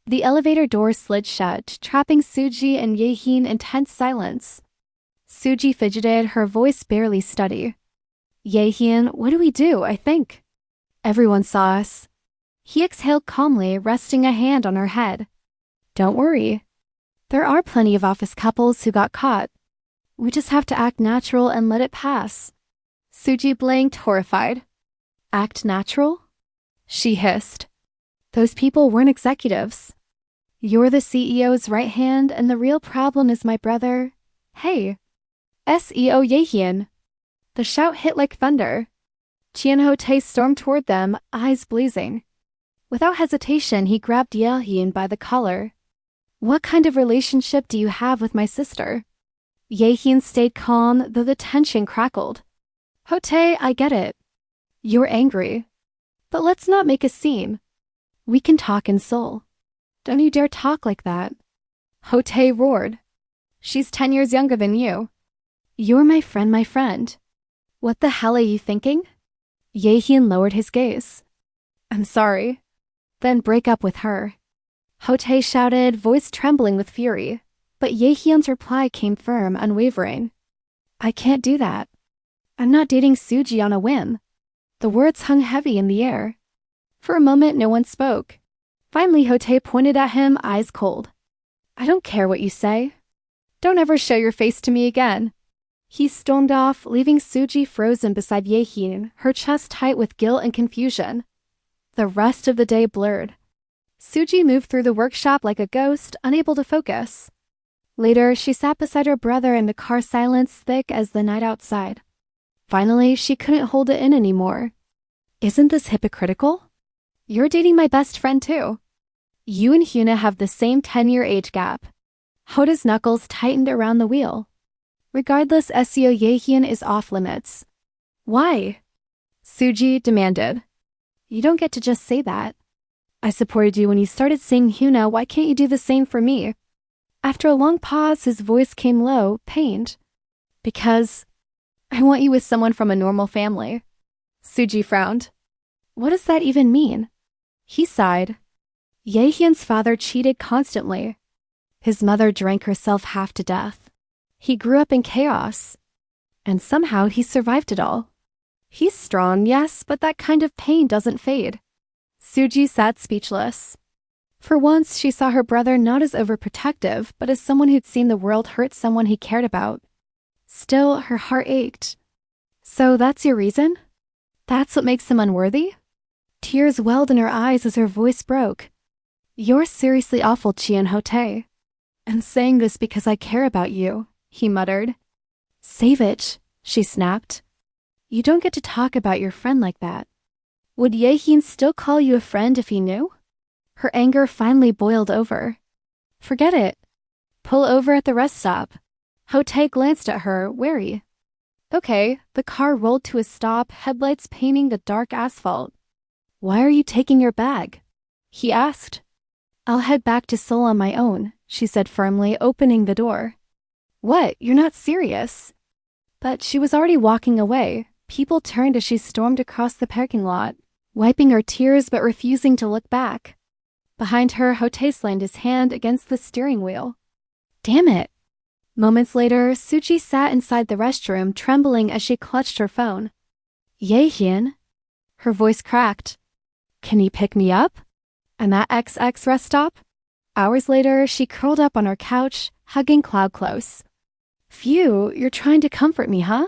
The elevator door slid shut, trapping Suji and Jaehyeon in tense silence. Suji fidgeted, her voice barely steady. Jaehyeon, what do we do, I think? Everyone saw us. He exhaled calmly, resting a hand on her head. Don't worry. There are plenty of office couples who got caught. We just have to act natural and let it pass. Suji blinked, horrified. Act natural? She hissed. Those people weren't executives. You're the CEO's right hand, and the real problem is my brother. Hey. SEO Jaehyeon. The shout hit like thunder. Chien Hotae stormed toward them, eyes blazing. Without hesitation, he grabbed Jaehyeon by the collar. What kind of relationship do you have with my sister? Jaehyeon stayed calm, though the tension crackled. Hotae, I get it. You're angry. But let's not make a scene. We can talk in Seoul. Don't you dare talk like that. Hotae roared. She's 10 years younger than you. You're my friend. What the hell are you thinking? Jaehyeon lowered his gaze. I'm sorry. Then break up with her. Hotae shouted, voice trembling with fury. But Jaehyun's reply came firm, unwavering. I can't do that. I'm not dating Suji on a whim. The words hung heavy in the air. For a moment, no one spoke. Finally, Hotae pointed at him, eyes cold. I don't care what you say. Don't ever show your face to me again. He stormed off, leaving Suji frozen beside Jaehyeon, her chest tight with guilt and confusion. The rest of the day blurred. Suji moved through the workshop like a ghost, unable to focus. Later, she sat beside her brother in the car, silence thick as the night outside. Finally, she couldn't hold it in anymore. Isn't this hypocritical? You're dating my best friend too. You and Hyuna have the same 10-year age gap. Hoda's knuckles tightened around the wheel. Regardless, SEO Jaehyeon is off limits. Why? Suji demanded. You don't get to just say that. I supported you when you started seeing Hyuna, why can't you do the same for me? After a long pause, his voice came low, pained. Because I want you with someone from a normal family. Suji frowned. What does that even mean? He sighed. Jaehyun's father cheated constantly. His mother drank herself half to death. He grew up in chaos. And somehow he survived it all. He's strong, yes, but that kind of pain doesn't fade. Suji sat speechless. For once, she saw her brother not as overprotective, but as someone who'd seen the world hurt someone he cared about. Still, her heart ached. So that's your reason? That's what makes him unworthy? Tears welled in her eyes as her voice broke. You're seriously awful, Chien Hote. I'm saying this because I care about you, he muttered. Savage, she snapped. You don't get to talk about your friend like that. Would Jaehyeon still call you a friend if he knew? Her anger finally boiled over. Forget it. Pull over at the rest stop. Hote glanced at her, wary. Okay, the car rolled to a stop, headlights painting the dark asphalt. Why are you taking your bag? He asked. I'll head back to Seoul on my own, she said firmly, opening the door. What? You're not serious? But she was already walking away. People turned as she stormed across the parking lot, wiping her tears but refusing to look back. Behind her, Hote slammed his hand against the steering wheel. Damn it. Moments later, Suji sat inside the restroom, trembling as she clutched her phone. Jaehyeon? Her voice cracked. Can you pick me up? And that XX rest stop? Hours later, she curled up on her couch, hugging Cloud close. Phew, you're trying to comfort me, huh?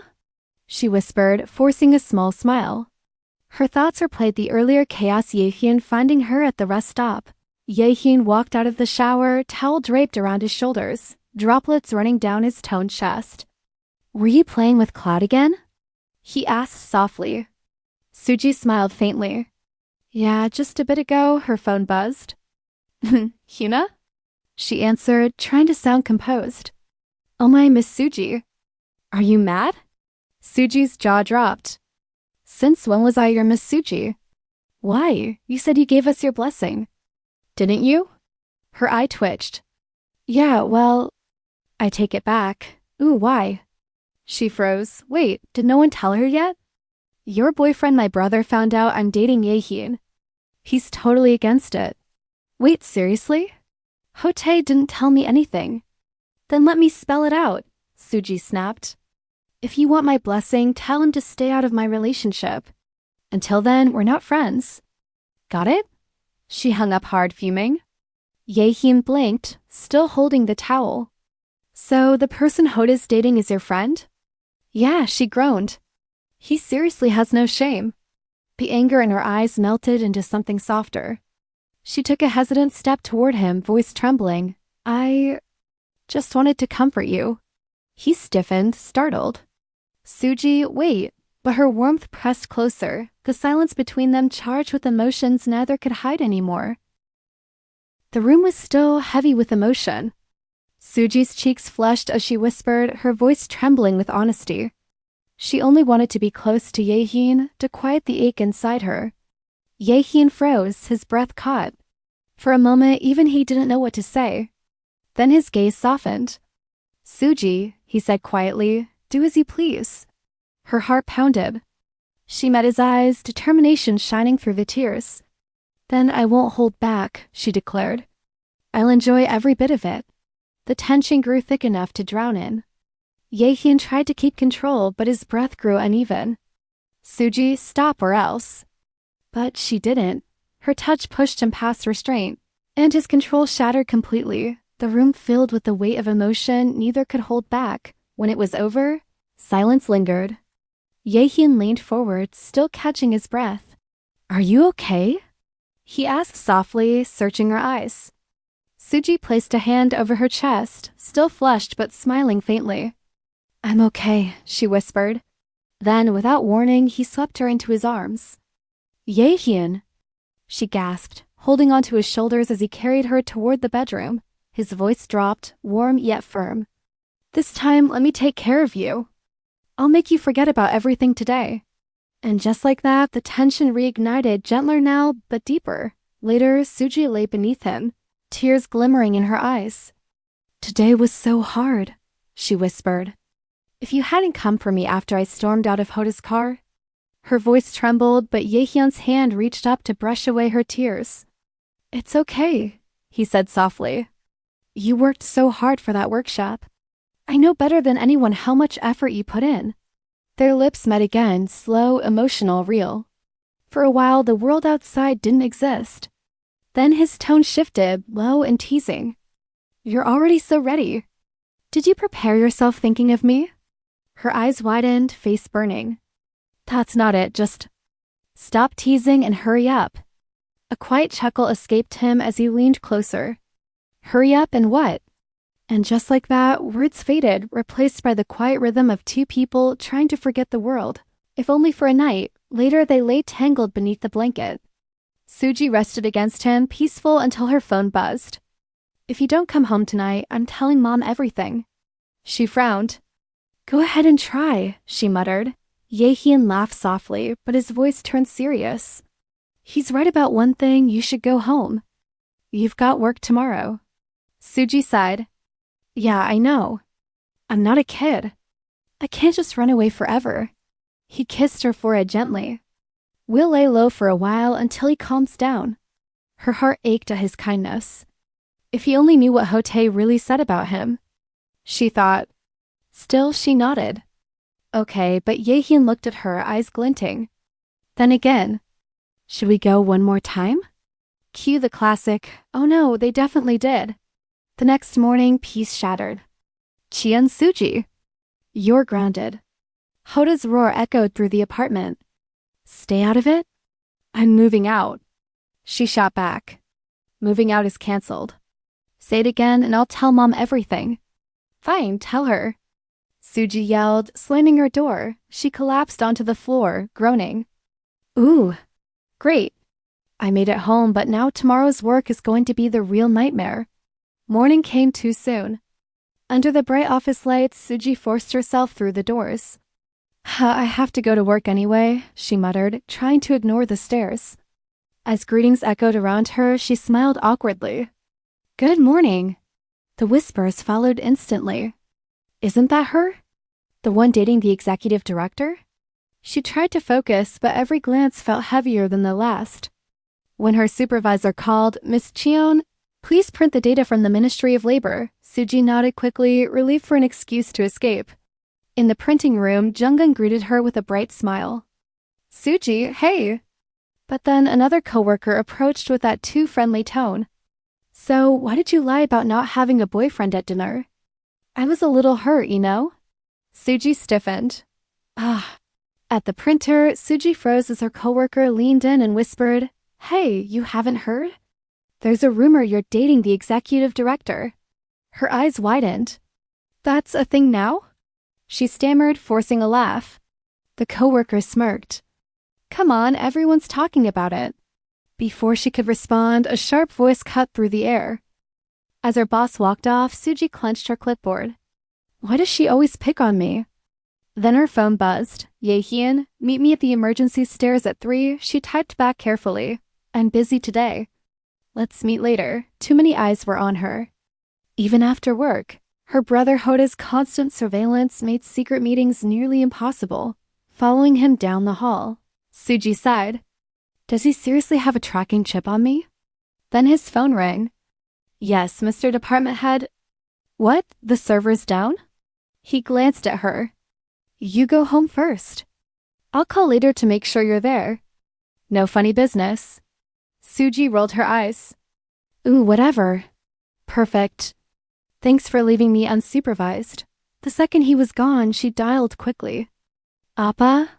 She whispered, forcing a small smile. Her thoughts replayed the earlier chaos, Jaehyeon finding her at the rest stop. Jaehyeon walked out of the shower, towel draped around his shoulders, droplets running down his toned chest. Were you playing with Cloud again? He asked softly. Suji smiled faintly. Yeah, just a bit ago, her phone buzzed. Hyuna? She answered, trying to sound composed. Oh my, Miss Suji. Are you mad? Suji's jaw dropped. Since when was I your Miss Suji? Why? You said you gave us your blessing. Didn't you? Her eye twitched. Yeah, well, I take it back. Ooh, why? She froze. Wait, did no one tell her yet? Your boyfriend, my brother, found out I'm dating Jaehyeon. He's totally against it. Wait, seriously? Hote didn't tell me anything. Then let me spell it out, Suji snapped. If you want my blessing, tell him to stay out of my relationship. Until then, we're not friends. Got it? She hung up hard, fuming. Jaehyeon blinked, still holding the towel. So the person Hoda's dating is your friend? Yeah, she groaned. He seriously has no shame. The anger in her eyes melted into something softer. She took a hesitant step toward him, voice trembling. I just wanted to comfort you. He stiffened, startled. Suji, wait, but her warmth pressed closer, the silence between them charged with emotions neither could hide anymore. The room was still heavy with emotion. Suji's cheeks flushed as she whispered, her voice trembling with honesty. She only wanted to be close to Jaehyeon, to quiet the ache inside her. Jaehyeon froze, his breath caught. For a moment, even he didn't know what to say. Then his gaze softened. Suji, he said quietly, do as you please. Her heart pounded. She met his eyes, determination shining through the tears. Then I won't hold back, she declared. I'll enjoy every bit of it. The tension grew thick enough to drown in. Jaehyeon tried to keep control, but his breath grew uneven. Suji, stop or else. But she didn't. Her touch pushed him past restraint, and his control shattered completely, the room filled with the weight of emotion neither could hold back. When it was over, silence lingered. Jaehyeon leaned forward, still catching his breath. Are you okay? He asked softly, searching her eyes. Suji placed a hand over her chest, still flushed but smiling faintly. I'm okay, she whispered. Then, without warning, he swept her into his arms. Jaehyeon, she gasped, holding onto his shoulders as he carried her toward the bedroom. His voice dropped, warm yet firm. This time, let me take care of you. I'll make you forget about everything today. And just like that, the tension reignited, gentler now, but deeper. Later, Suji lay beneath him, tears glimmering in her eyes. Today was so hard, she whispered. If you hadn't come for me after I stormed out of Hoda's car. Her voice trembled, but Jaehyun's hand reached up to brush away her tears. It's okay, he said softly. You worked so hard for that workshop. I know better than anyone how much effort you put in. Their lips met again, slow, emotional, real. For a while, the world outside didn't exist. Then his tone shifted, low and teasing. You're already so ready. Did you prepare yourself thinking of me? Her eyes widened, face burning. That's not it, just stop teasing and hurry up. A quiet chuckle escaped him as he leaned closer. Hurry up and what? And just like that, words faded, replaced by the quiet rhythm of two people trying to forget the world. If only for a night, later they lay tangled beneath the blanket. Suji rested against him, peaceful until her phone buzzed. If you don't come home tonight, I'm telling Mom everything. She frowned. Go ahead and try, she muttered. Jaehyeon laughed softly, but his voice turned serious. He's right about one thing, you should go home. You've got work tomorrow. Suji sighed. Yeah, I know. I'm not a kid. I can't just run away forever. He kissed her forehead gently. We'll lay low for a while until he calms down. Her heart ached at his kindness. If he only knew what Hotae really said about him. She thought. Still, she nodded. Okay, but Jaehyeon looked at her, eyes glinting. Then again. Should we go one more time? Cue the classic, oh no, they definitely did. The next morning, peace shattered. Chien Suji. You're grounded. Hoda's roar echoed through the apartment. Stay out of it? I'm moving out. She shot back. Moving out is canceled. Say it again and I'll tell Mom everything. Fine, tell her. Suji yelled, slamming her door. She collapsed onto the floor, groaning. Ooh, great. I made it home, but now tomorrow's work is going to be the real nightmare. Morning came too soon. Under the bright office lights, Suji forced herself through the doors. I have to go to work anyway, she muttered, trying to ignore the stares. As greetings echoed around her, she smiled awkwardly. Good morning. The whispers followed instantly. Isn't that her? The one dating the executive director? She tried to focus, but every glance felt heavier than the last. When her supervisor called, Miss Cheon, please print the data from the Ministry of Labor. Suji nodded quickly, relieved for an excuse to escape. In the printing room, Junggeun greeted her with a bright smile. Suji, hey! But then another coworker approached with that too friendly tone. So, why did you lie about not having a boyfriend at dinner? I was a little hurt, you know? Suji stiffened. Ah. At the printer, Suji froze as her coworker leaned in and whispered, Hey, you haven't heard? There's a rumor you're dating the executive director. Her eyes widened. That's a thing now? She stammered, forcing a laugh. The coworker smirked. Come on, everyone's talking about it. Before she could respond, a sharp voice cut through the air. As her boss walked off, Suji clenched her clipboard. Why does she always pick on me? Then her phone buzzed. Jaehyeon, meet me at the emergency stairs at 3. She typed back carefully. I'm busy today. Let's meet later. Too many eyes were on her. Even after work, her brother Hoda's constant surveillance made secret meetings nearly impossible. Following him down the hall, Suji sighed. Does he seriously have a tracking chip on me? Then his phone rang. Yes, Mr. Department Head. What? The server's down? He glanced at her. You go home first. I'll call later to make sure you're there. No funny business. Suji rolled her eyes. Ooh, whatever. Perfect. Thanks for leaving me unsupervised. The second he was gone, she dialed quickly. Appa?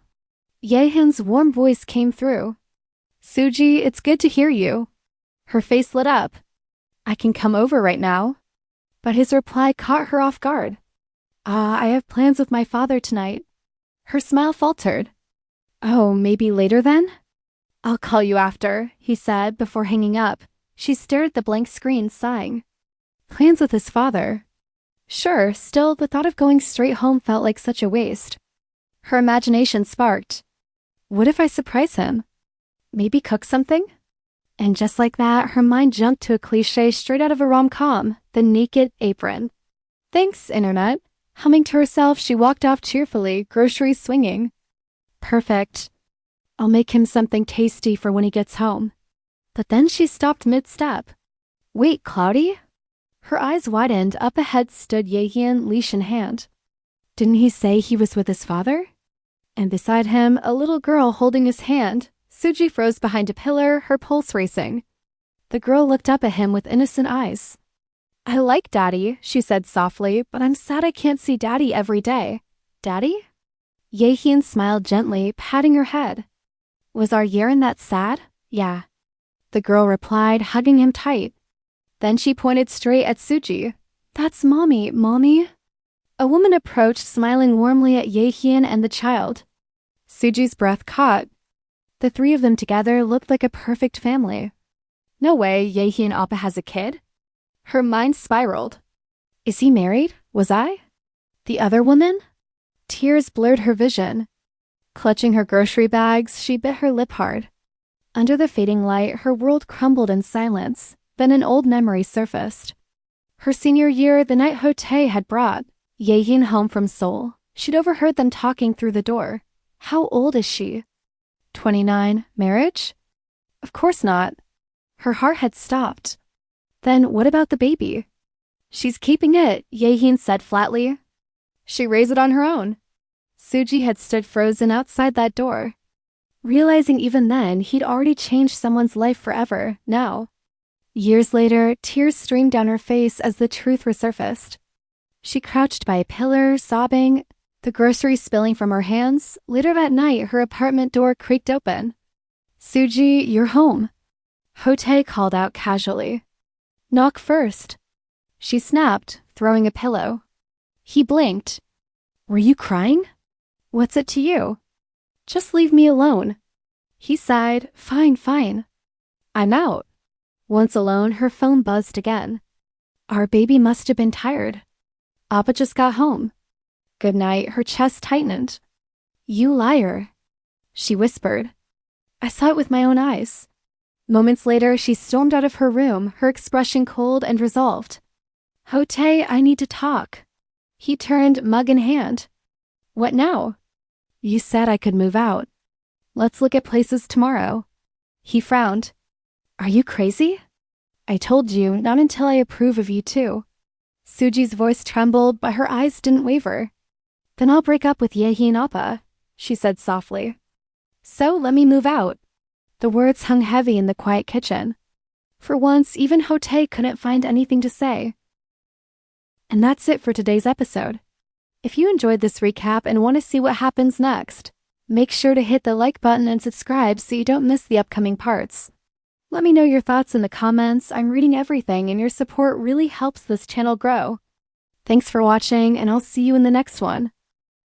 Jaehyun's warm voice came through. Suji, it's good to hear you. Her face lit up. I can come over right now. But his reply caught her off guard. I have plans with my father tonight. Her smile faltered. Oh, maybe later then? I'll call you after, he said before hanging up. She stared at the blank screen, sighing. Plans with his father? Sure, still, the thought of going straight home felt like such a waste. Her imagination sparked. What if I surprise him? Maybe cook something? And just like that, her mind jumped to a cliché straight out of a rom-com, the naked apron. Thanks, Internet. Humming to herself, she walked off cheerfully, groceries swinging. Perfect. I'll make him something tasty for when he gets home. But then she stopped mid-step. Wait, Cloudy? Her eyes widened. Up ahead stood Jaehyeon, leash in hand. Didn't he say he was with his father? And beside him, a little girl holding his hand. Suji froze behind a pillar, her pulse racing. The girl looked up at him with innocent eyes. I like Daddy, she said softly, but I'm sad I can't see Daddy every day. Daddy? Jaehyeon smiled gently, patting her head. Was our Yerin that sad? Yeah. The girl replied, hugging him tight. Then she pointed straight at Suji. That's Mommy, Mommy. A woman approached, smiling warmly at Jaehyeon and the child. Suji's breath caught. The three of them together looked like a perfect family. No way, Jaehyeon Appa has a kid? Her mind spiraled. Is he married? Was I? The other woman? Tears blurred her vision. Clutching her grocery bags, she bit her lip hard. Under the fading light, her world crumbled in silence. Then an old memory surfaced. Her senior year, the night Hotae had brought Jaehyeon home from Seoul. She'd overheard them talking through the door. How old is she? 29. Marriage? Of course not. Her heart had stopped. Then what about the baby? She's keeping it, Jaehyeon said flatly. She raised it on her own. Suji had stood frozen outside that door. Realizing even then he'd already changed someone's life forever, now. Years later, tears streamed down her face as the truth resurfaced. She crouched by a pillar, sobbing, the groceries spilling from her hands. Later that night, her apartment door creaked open. Suji, you're home. Hotae called out casually. Knock first. She snapped, throwing a pillow. He blinked. Were you crying? What's it to you? Just leave me alone. He sighed. Fine, fine. I'm out. Once alone, her phone buzzed again. Our baby must have been tired. Appa just got home. Good night. Her chest tightened. You liar. She whispered. I saw it with my own eyes. Moments later, she stormed out of her room, her expression cold and resolved. Hotae, I need to talk. He turned, mug in hand. What now? You said I could move out. Let's look at places tomorrow. He frowned. Are you crazy? I told you, not until I approve of you too. Suji's voice trembled, but her eyes didn't waver. Then I'll break up with Jaehyeon Appa, she said softly. So let me move out. The words hung heavy in the quiet kitchen. For once, even Hotae couldn't find anything to say. And that's it for today's episode. If you enjoyed this recap and want to see what happens next, make sure to hit the like button and subscribe so you don't miss the upcoming parts. Let me know your thoughts in the comments. I'm reading everything and your support really helps this channel grow. Thanks for watching and I'll see you in the next one.